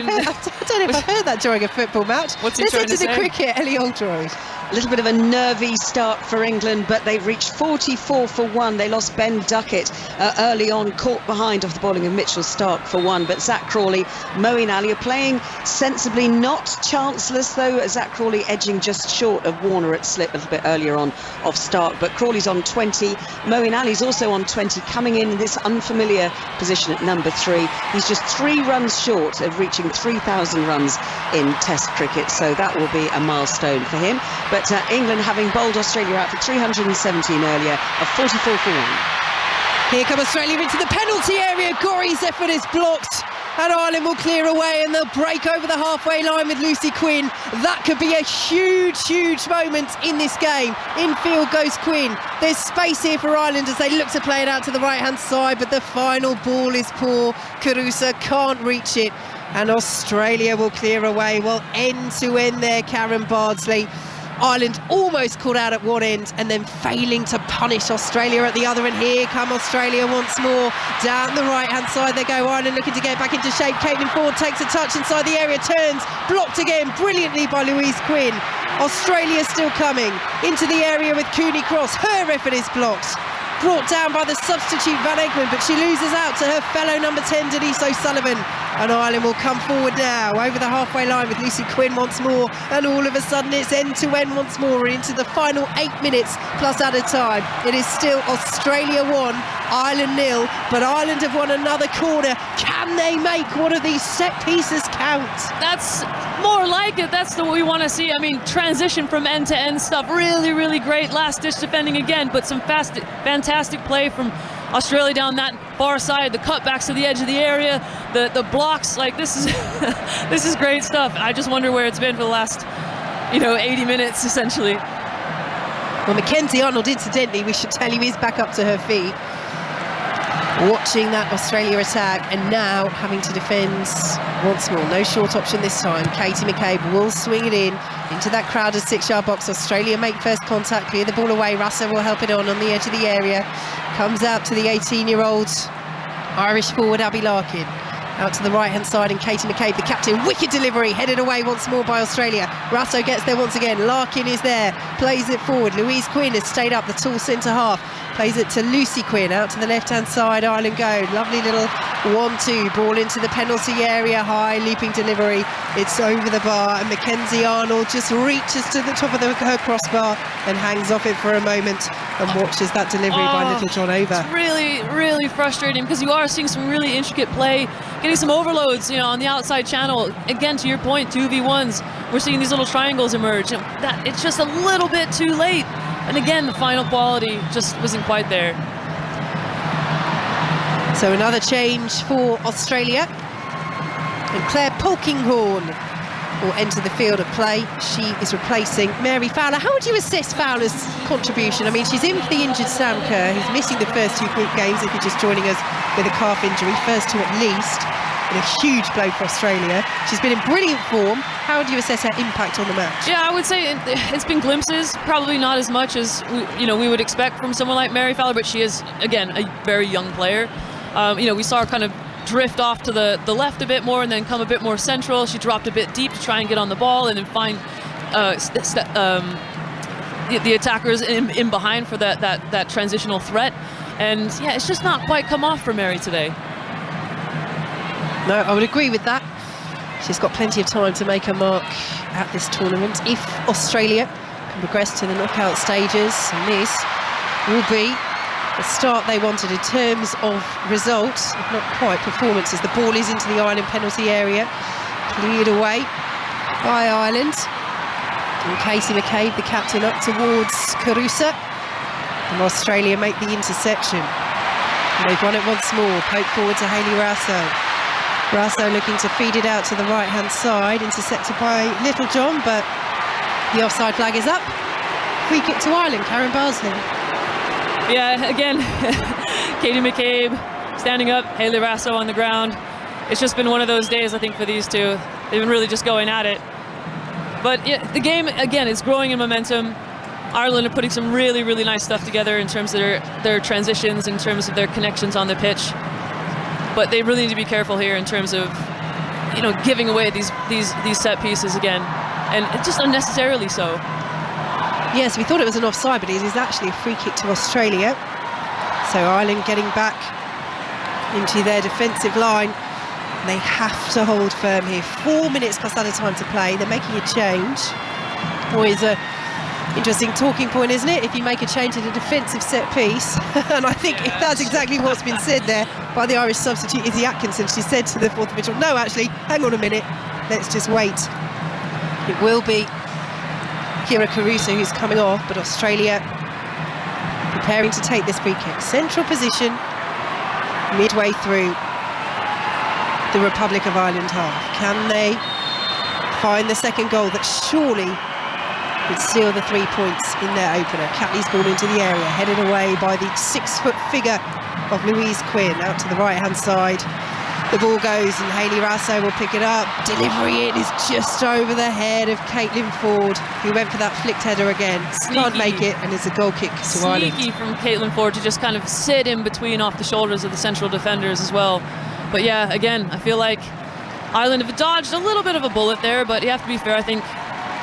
if I've heard that during a football match. What's he trying to say? Listen to the cricket, Ellie Oldroyd. A little bit of a nervy start for England, but they reached 44 for 1. They lost Ben Duckett early on, caught behind off the bowling of Mitchell Stark for 1. But Zach Crawley, Moeen Ali are playing sensibly, not chanceless, though. Zach Crawley edging just short of Warner at slip a little bit earlier on off Stark. But Crawley's on 20. Moeen Ali's also on 20, coming in this unfamiliar position at number 3. He's just 3 runs short of reaching 3,000 runs in Test cricket, so that will be a milestone for him. But England having bowled Australia out for 317 earlier, of 44 for 1. Here come Australia into the penalty area. Gorry's effort is blocked, and Ireland will clear away, and they'll break over the halfway line with Lucy Quinn. That could be a huge moment in this game. Infield goes Quinn. There's space here for Ireland as they look to play it out to the right-hand side, but the final ball is poor. Carusa can't reach it, and Australia will clear away. Well, end-to-end there, Karen Bardsley. Ireland almost caught out at one end and then failing to punish Australia at the other. And here come Australia once more. Down the right-hand side they go. Ireland looking to get back into shape. Caitlin Ford takes a touch inside the area, turns, blocked again brilliantly by Louise Quinn. Australia still coming into the area with Cooney Cross. Her effort is blocked. Brought down by the substitute Van Egmond, but she loses out to her fellow number 10, Denise O'Sullivan. And Ireland will come forward now over the halfway line with Lucy Quinn once more, and all of a sudden it's end-to-end once more into the final 8 minutes plus added time. It is still Australia 1, Ireland 0, but Ireland have won another corner. Can they make one of these set pieces count? That's more like it. That's what we want to see. I mean, transition from end to end stuff, really great. Last ditch defending again, but some fantastic play from Australia down that far side, the cutbacks to the edge of the area, the blocks. Like, this is this is great stuff. I just wonder where it's been for the last 80 minutes essentially. Well, Mackenzie Arnold, incidentally, we should tell you, is back up to her feet, watching that Australia attack, and now having to defend once more. No short option this time. Katie McCabe will swing it into that crowded 6-yard box. Australia make first contact, clear the ball away. Rassa will help it on the edge of the area. Comes out to the 18-year-old Irish forward Abby Larkin. Out to the right-hand side, and Katie McCabe, the captain. Wicked delivery, headed away once more by Australia. Rasso gets there once again. Larkin is there, plays it forward. Louise Quinn has stayed up the tall centre half. Plays it to Lucy Quinn, out to the left-hand side. Ireland go. Lovely little 1-2. Ball into the penalty area. High leaping delivery. It's over the bar, and Mackenzie Arnold just reaches to the top of her crossbar and hangs off it for a moment and watches that delivery by Little John over. It's really frustrating, because you are seeing some really intricate play, getting some overloads, on the outside channel. Again, to your point, 2v1s. We're seeing these little triangles emerge. That it's just a little bit too late. And again, the final quality just wasn't quite there. So another change for Australia. And Claire Polkinghorn will enter the field of play. She is replacing Mary Fowler. How would you assess Fowler's contribution? I mean, she's in for the injured Sam Kerr, who's missing the first 2 group games if you're just joining us with a calf injury. First 2 at least. And a huge blow for Australia. She's been in brilliant form. How would you assess her impact on the match? Yeah, I would say it's been glimpses, probably not as much as we would expect from someone like Mary Fowler, but she is, again, a very young player. We saw her kind of drift off to the left a bit more and then come a bit more central. She dropped a bit deep to try and get on the ball and then find the attackers in behind for that transitional threat. And yeah, it's just not quite come off for Mary today. No, I would agree with that. She's got plenty of time to make a mark at this tournament if Australia can progress to the knockout stages, and this will be the start they wanted in terms of results, if not quite performances. The ball is into the Ireland penalty area, cleared away by Ireland, and Katie McCabe, the captain, up towards Carusa, and Australia make the interception. And they've won it once more. Poke forward to Hayley Rasso. Rasso looking to feed it out to the right-hand side, intercepted by Little John, but the offside flag is up. Free kick to Ireland, Karen Bardsley. Yeah, again, Katie McCabe standing up, Hayley Rasso on the ground. It's just been one of those days, I think, for these two. They've been really just going at it. But yeah, the game, again, is growing in momentum. Ireland are putting some really nice stuff together in terms of their transitions, in terms of their connections on the pitch. But they really need to be careful here in terms of, giving away these set pieces again, and just unnecessarily so. Yes, we thought it was an offside, but it is actually a free kick to Australia. So Ireland getting back into their defensive line. They have to hold firm here. 4 minutes plus added time to play. They're making a change. Always a interesting talking point, isn't it? If you make a change in a defensive set piece. And I think that's exactly what's been said there by the Irish substitute, Izzy Atkinson. She said to the fourth official, no, actually, hang on a minute. Let's just wait. It will be Kira Caruso who's coming off, but Australia preparing to take this free kick. Central position, midway through the Republic of Ireland half. Can they find the second goal that surely would seal the 3 points in their opener? Catley's ball into the area, headed away by the 6-foot figure of Louise Quinn, out to the right-hand side. The ball goes and Hayley Raso will pick it up. Delivery in is just over the head of Caitlin Ford, who went for that flicked header again. Can't make it, and it's a goal kick to Ireland. Sneaky from Caitlin Ford to just kind of sit in between off the shoulders of the central defenders as well. But yeah, again, I feel like Ireland have dodged a little bit of a bullet there, but you have to be fair, I think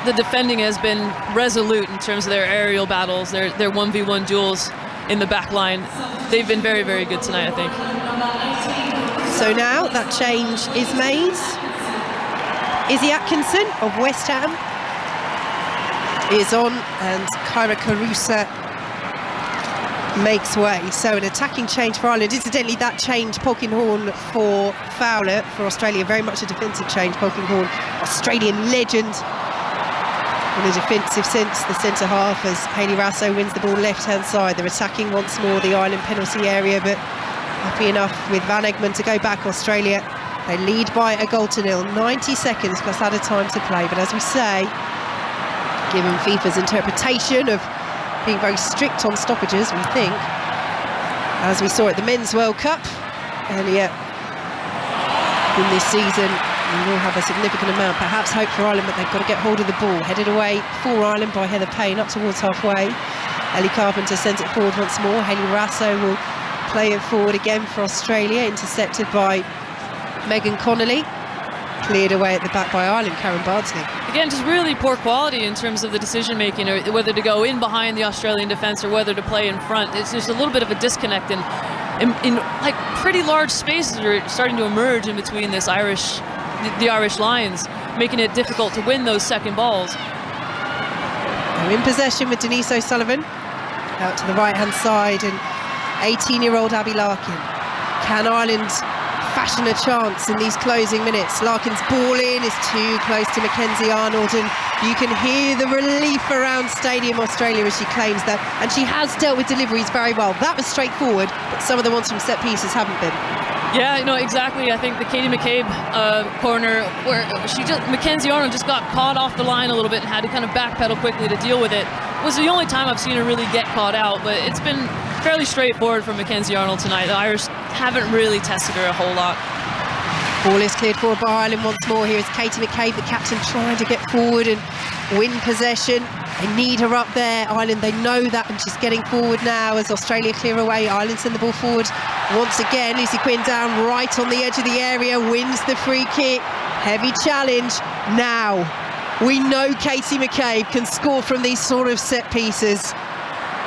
the defending has been resolute in terms of their aerial battles, their 1v1 duels in the back line. They've been very, very good tonight, I think. So now that change is made. Izzy Atkinson of West Ham is on, and Kyra Carusa makes way. So an attacking change for Ireland. Incidentally, that change, Polkinghorne for Fowler. For Australia, very much a defensive change. Polkinghorne, Australian legend in a defensive sense, the centre half, as Hayley Raso wins the ball left-hand side. They're attacking once more the Ireland penalty area, but happy enough with Van Egmond to go back. Australia, they lead by a goal to nil, 90 seconds plus added time to play. But as we say, given FIFA's interpretation of being very strict on stoppages, we think, as we saw at the Men's World Cup earlier in this season, we will have a significant amount, perhaps hope for Ireland, but they've got to get hold of the ball. Headed away for Ireland by Heather Payne, up towards halfway. Ellie Carpenter sends it forward once more. Hayley Raso will play it forward again for Australia, intercepted by Megan Connolly. Cleared away at the back by Ireland, Karen Bardsley. Again, just really poor quality in terms of the decision making, or whether to go in behind the Australian defence or whether to play in front. It's just a little bit of a disconnect, in like pretty large spaces are starting to emerge in between the Irish lines, making it difficult to win those second balls. They're in possession with Denise O'Sullivan out to the right hand side, and 18-year-old Abby Larkin. Can Ireland fashion a chance in these closing minutes? Larkin's ball in is too close to Mackenzie Arnold, and you can hear the relief around Stadium Australia as she claims that, and she has dealt with deliveries very well. That was straightforward, but some of the ones from set pieces haven't been. Yeah, no, exactly. I think the Katie McCabe corner, where Mackenzie Arnold just got caught off the line a little bit and had to kind of backpedal quickly to deal with it, was the only time I've seen her really get caught out. But it's been fairly straightforward for Mackenzie Arnold tonight. The Irish haven't really tested her a whole lot. Ball is cleared forward by Ireland once more. Here is Katie McCabe, the captain, trying to get forward and win possession. They need her up there. Ireland, they know that, and she's getting forward now as Australia clear away. Ireland send the ball forward once again. Lucy Quinn down right on the edge of the area, wins the free kick. Heavy challenge. Now, we know Katie McCabe can score from these sort of set pieces.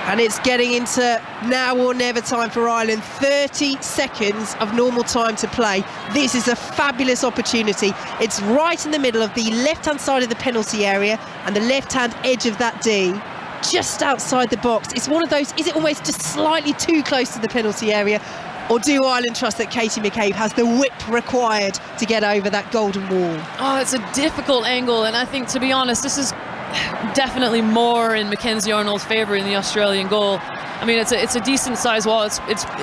And it's getting into now or never time for Ireland. 30 seconds of normal time to play. This is a fabulous opportunity. It's right in the middle of the left-hand side of the penalty area and the left-hand edge of that D, just outside the box. It's one of those, is it almost just slightly too close to the penalty area? Or do Ireland trust that Katie McCabe has the whip required to get over that golden wall? Oh, it's a difficult angle, and I think, to be honest, this is definitely more in Mackenzie Arnold's favour in the Australian goal. I mean, it's a decent sized wall. It's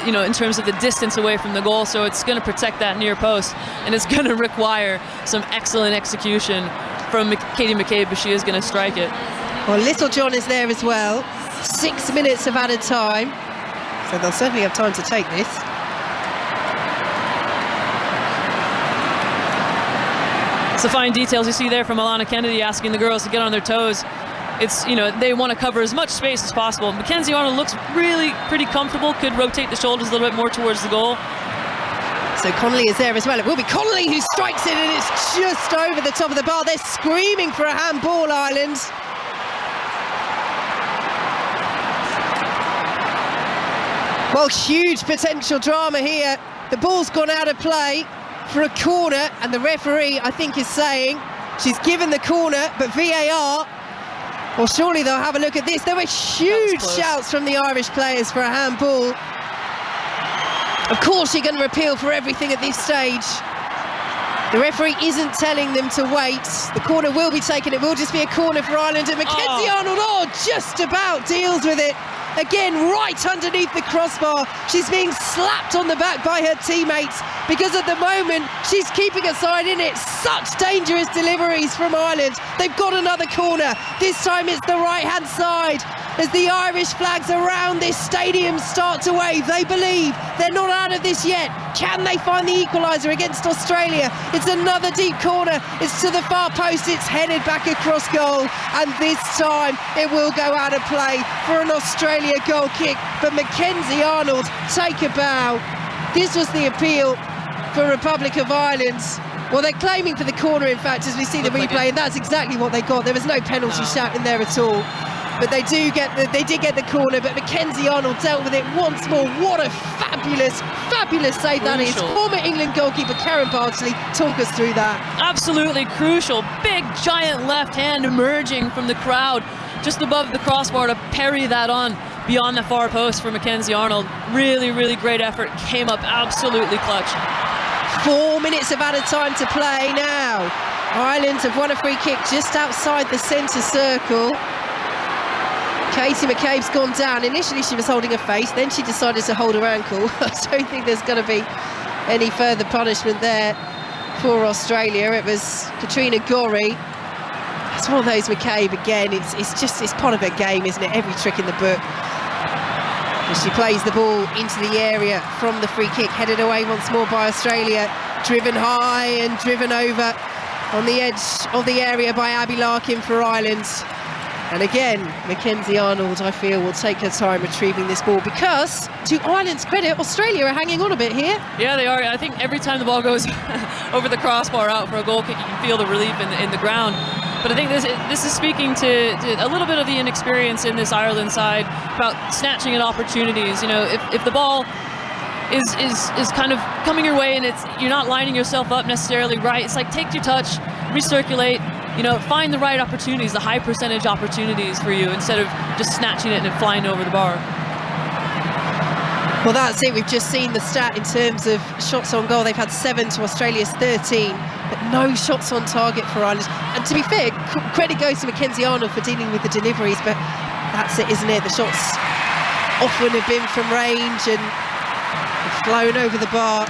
you know, in terms of the distance away from the goal, so it's going to protect that near post, and it's going to require some excellent execution from Katie McCabe if she is going to strike it. Well, Little John is there as well. 6 minutes of added time, so they'll certainly have time to take this. It's the fine details you see there from Alana Kennedy asking the girls to get on their toes. It's, you know, they want to cover as much space as possible. Mackenzie Arnold looks really pretty comfortable, could rotate the shoulders a little bit more towards the goal. So Connolly is there as well. It will be Connolly who strikes it, and it's just over the top of the bar. They're screaming for a handball, Ireland. Well, huge potential drama here. The ball's gone out of play for a corner, and the referee, I think, is saying she's given the corner, but VAR, well, surely they'll have a look at this. There were huge shouts from the Irish players for a handball. Of course you're going to appeal for everything at this stage. The referee isn't telling them to wait. The corner will be taken. It will just be a corner for Ireland, and Mackenzie Arnold, just about deals with it. again right underneath the crossbar. She's being slapped on the back by her teammates because at the moment she's keeping a side in it. Such dangerous deliveries from Ireland. They've got another corner. This time it's the right-hand side. As the Irish flags around this stadium start to wave, they believe they're not out of this yet. Can they find the equaliser against Australia? It's another deep corner. It's to the far post. It's headed back across goal. And this time it will go out of play for an Australia goal kick. But Mackenzie Arnold, take a bow. This was the appeal for Republic of Ireland. Well, they're claiming for the corner, in fact, as we see the replay, and that's exactly what they got. There was no penalty shout in there at all. But they did get the corner, but Mackenzie Arnold dealt with it once more. What a fabulous save that is. Former England goalkeeper Karen Bardsley, talk us through that. Absolutely crucial. Big, giant left hand emerging from the crowd just above the crossbar to parry that on beyond the far post for Mackenzie Arnold. Really, really great effort. Came up absolutely clutch. 4 minutes of added time to play now. Ireland have won a free kick just outside the centre circle. Katie McCabe's gone down. Initially she was holding her face, then she decided to hold her ankle. I don't think there's going to be any further punishment there for Australia. It was Katrina Gorry. It's one of those McCabe again. It's part of her game, isn't it? Every trick in the book. As she plays the ball into the area from the free kick, headed away once more by Australia. Driven high and driven over on the edge of the area by Abby Larkin for Ireland. And again, Mackenzie Arnold, I feel, will take her time retrieving this ball because, to Ireland's credit, Australia are hanging on a bit here. Yeah, they are. I think every time the ball goes over the crossbar out for a goal kick, you can feel the relief in the ground. But I think this is speaking to a little bit of the inexperience in this Ireland side about snatching at opportunities. You know, if the ball is kind of coming your way and you're not lining yourself up necessarily right, it's like take your touch, recirculate. You know, find the right opportunities, the high percentage opportunities for you instead of just snatching it and flying over the bar. Well, that's it. We've just seen the stat in terms of shots on goal. They've had 7 to Australia's 13, but no shots on target for Ireland. And to be fair, credit goes to Mackenzie Arnold for dealing with the deliveries, but that's it, isn't it? The shots often have been from range and have flown over the bar.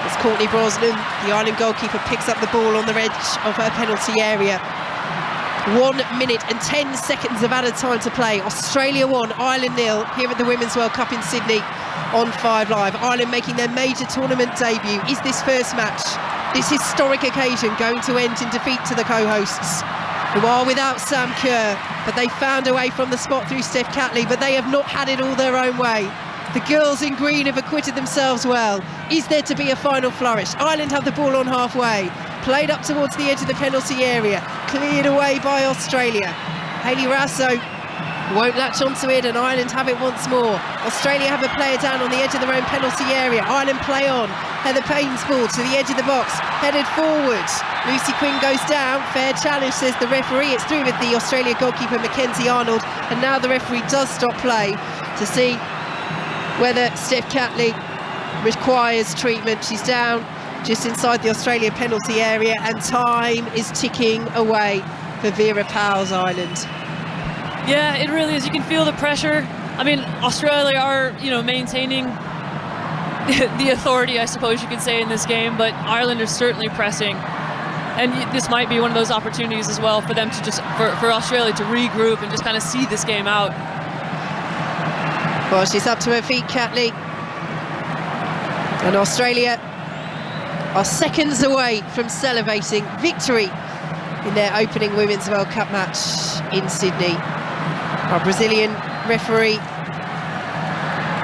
As Courtney Brosnan, the Ireland goalkeeper, picks up the ball on the edge of her penalty area. 1 minute and 10 seconds of added time to play. Australia 1, Ireland 0 here at the Women's World Cup in Sydney on 5 Live. Ireland making their major tournament debut. Is this first match, this historic occasion, going to end in defeat to the co-hosts, who are without Sam Kerr? But they found a way from the spot through Steph Catley, but they have not had it all their own way. The girls in green have acquitted themselves well. Is there to be a final flourish? Ireland have the ball on halfway. Played up towards the edge of the penalty area. Cleared away by Australia. Hayley Rasso won't latch onto it, and Ireland have it once more. Australia have a player down on the edge of their own penalty area. Ireland play on. Heather Payne's ball to the edge of the box. Headed forward. Lucy Quinn goes down. Fair challenge, says the referee. It's through with the Australia goalkeeper Mackenzie Arnold. And now the referee does stop play to see whether Steph Catley requires treatment. She's down just inside the Australia penalty area, and time is ticking away for Vera Pauw's Ireland. Yeah, it really is. You can feel the pressure. I mean, Australia are, maintaining the authority, I suppose you could say, in this game, but Ireland are certainly pressing. And this might be one of those opportunities as well for them to for Australia to regroup and just kind of see this game out. Well, she's up to her feet, Catley. And Australia are seconds away from celebrating victory in their opening Women's World Cup match in Sydney. Our Brazilian referee,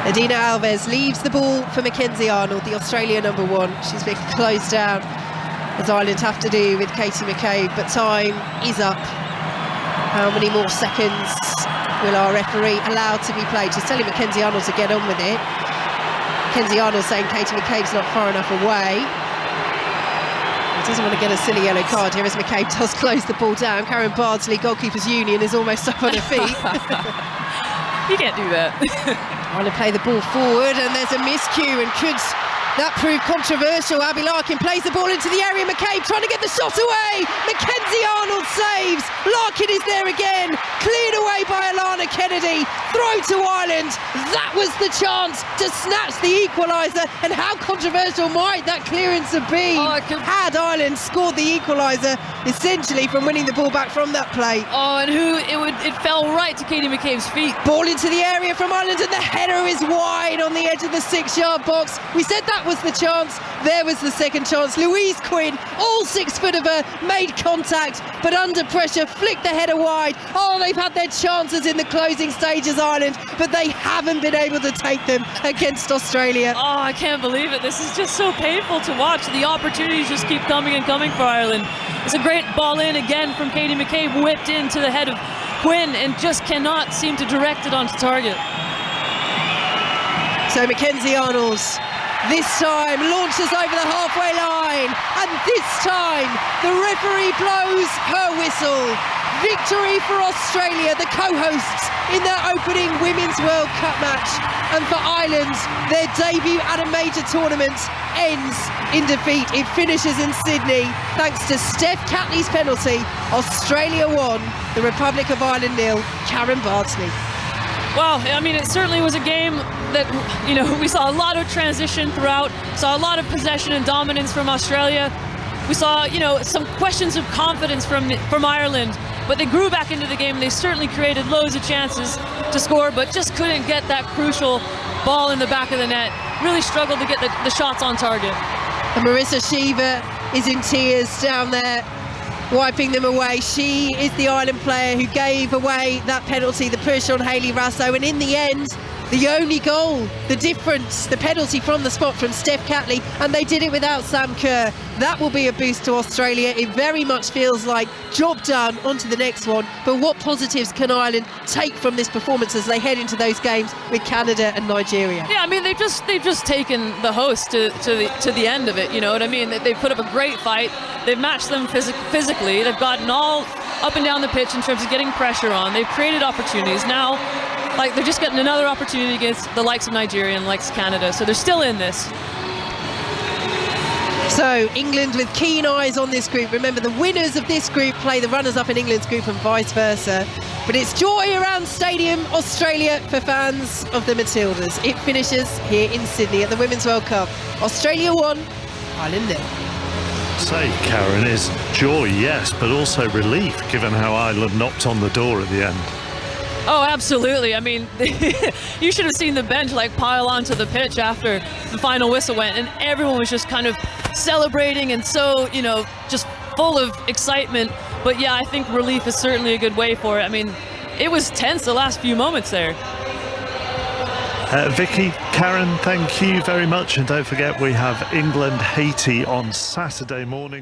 Adina Alves, leaves the ball for Mackenzie Arnold, the Australia number 1. She's been closed down, as Ireland have to do with Katie McCabe, but time is up. How many more seconds will our referee allow to be played? She's telling Mackenzie Arnold to get on with it. Mackenzie Arnold saying Katie McCabe's not far enough away. He doesn't want to get a silly yellow card here as McCabe does close the ball down. Karen Bardsley, Goalkeepers Union, is almost up on her feet. You can't do that. Trying to play the ball forward, and there's a miscue, and could that prove controversial? Abby Larkin plays the ball into the area. McCabe trying to get the shot away. Mackenzie Mackenzie Arnold saves. Larkin is there again. Cleared away by Alana Kennedy. Throw to Ireland. That was the chance to snatch the equaliser. And how controversial might that clearance have been had Ireland scored the equaliser, essentially from winning the ball back from that play. Oh, and it fell right to Katie McCabe's feet. Ball into the area from Ireland, and the header is wide on the edge of the 6-yard box. We said that was the chance. There was the second chance. Louise Quinn, all 6 foot of her, made contact, but under pressure, flicked the header wide. Oh, they've had their chances in the closing stages, Ireland, but they haven't been able to take them against Australia. Oh, I can't believe it. This is just so painful to watch. The opportunities just keep coming and coming for Ireland. It's a great ball in again from Katie McCabe, whipped into the head of Quinn, and just cannot seem to direct it onto target. So Mackenzie Arnold this time launches over the halfway line, and this time the referee blows her whistle. Victory for Australia, the co-hosts in their opening Women's World Cup match. And for Ireland, their debut at a major tournament ends in defeat. It finishes in Sydney. Thanks to Steph Catley's penalty, Australia won, the Republic of Ireland 0. Karen Bardsley. Well, I mean, it certainly was a game that, you know, we saw a lot of transition throughout, saw a lot of possession and dominance from Australia. We saw, you know, some questions of confidence from Ireland, but they grew back into the game. They certainly created loads of chances to score, but just couldn't get that crucial ball in the back of the net. Really struggled to get the shots on target. And Marissa Shiva is in tears down there, wiping them away. She is the Ireland player who gave away that penalty, the push on Hayley Raso, and in the end, the only goal, the difference, the penalty from the spot from Steph Catley, and they did it without Sam Kerr. That will be a boost to Australia. It very much feels like job done, on to the next one. But what positives can Ireland take from this performance as they head into those games with Canada and Nigeria? Yeah, I mean, they've just taken the host to the end of it, you know what I mean? They've put up a great fight. They've matched them physically. They've gotten all up and down the pitch in terms of getting pressure on. They've created opportunities. Now, like, they're just getting another opportunity against the likes of Nigeria and likes of Canada, so they're still in this. So England with keen eyes on this group. Remember, the winners of this group play the runners-up in England's group and vice versa. But it's joy around Stadium Australia for fans of the Matildas. It finishes here in Sydney at the Women's World Cup. Australia 1, Ireland 0. Say, Karen, is joy, yes, but also relief, given how Ireland knocked on the door at the end. Oh, absolutely. I mean, you should have seen the bench like pile onto the pitch after the final whistle went, and everyone was just kind of celebrating and so, you know, just full of excitement. But yeah, I think relief is certainly a good way for it. I mean, it was tense the last few moments there. Vicky, Karen, thank you very much. And don't forget, we have England-Haiti on Saturday morning.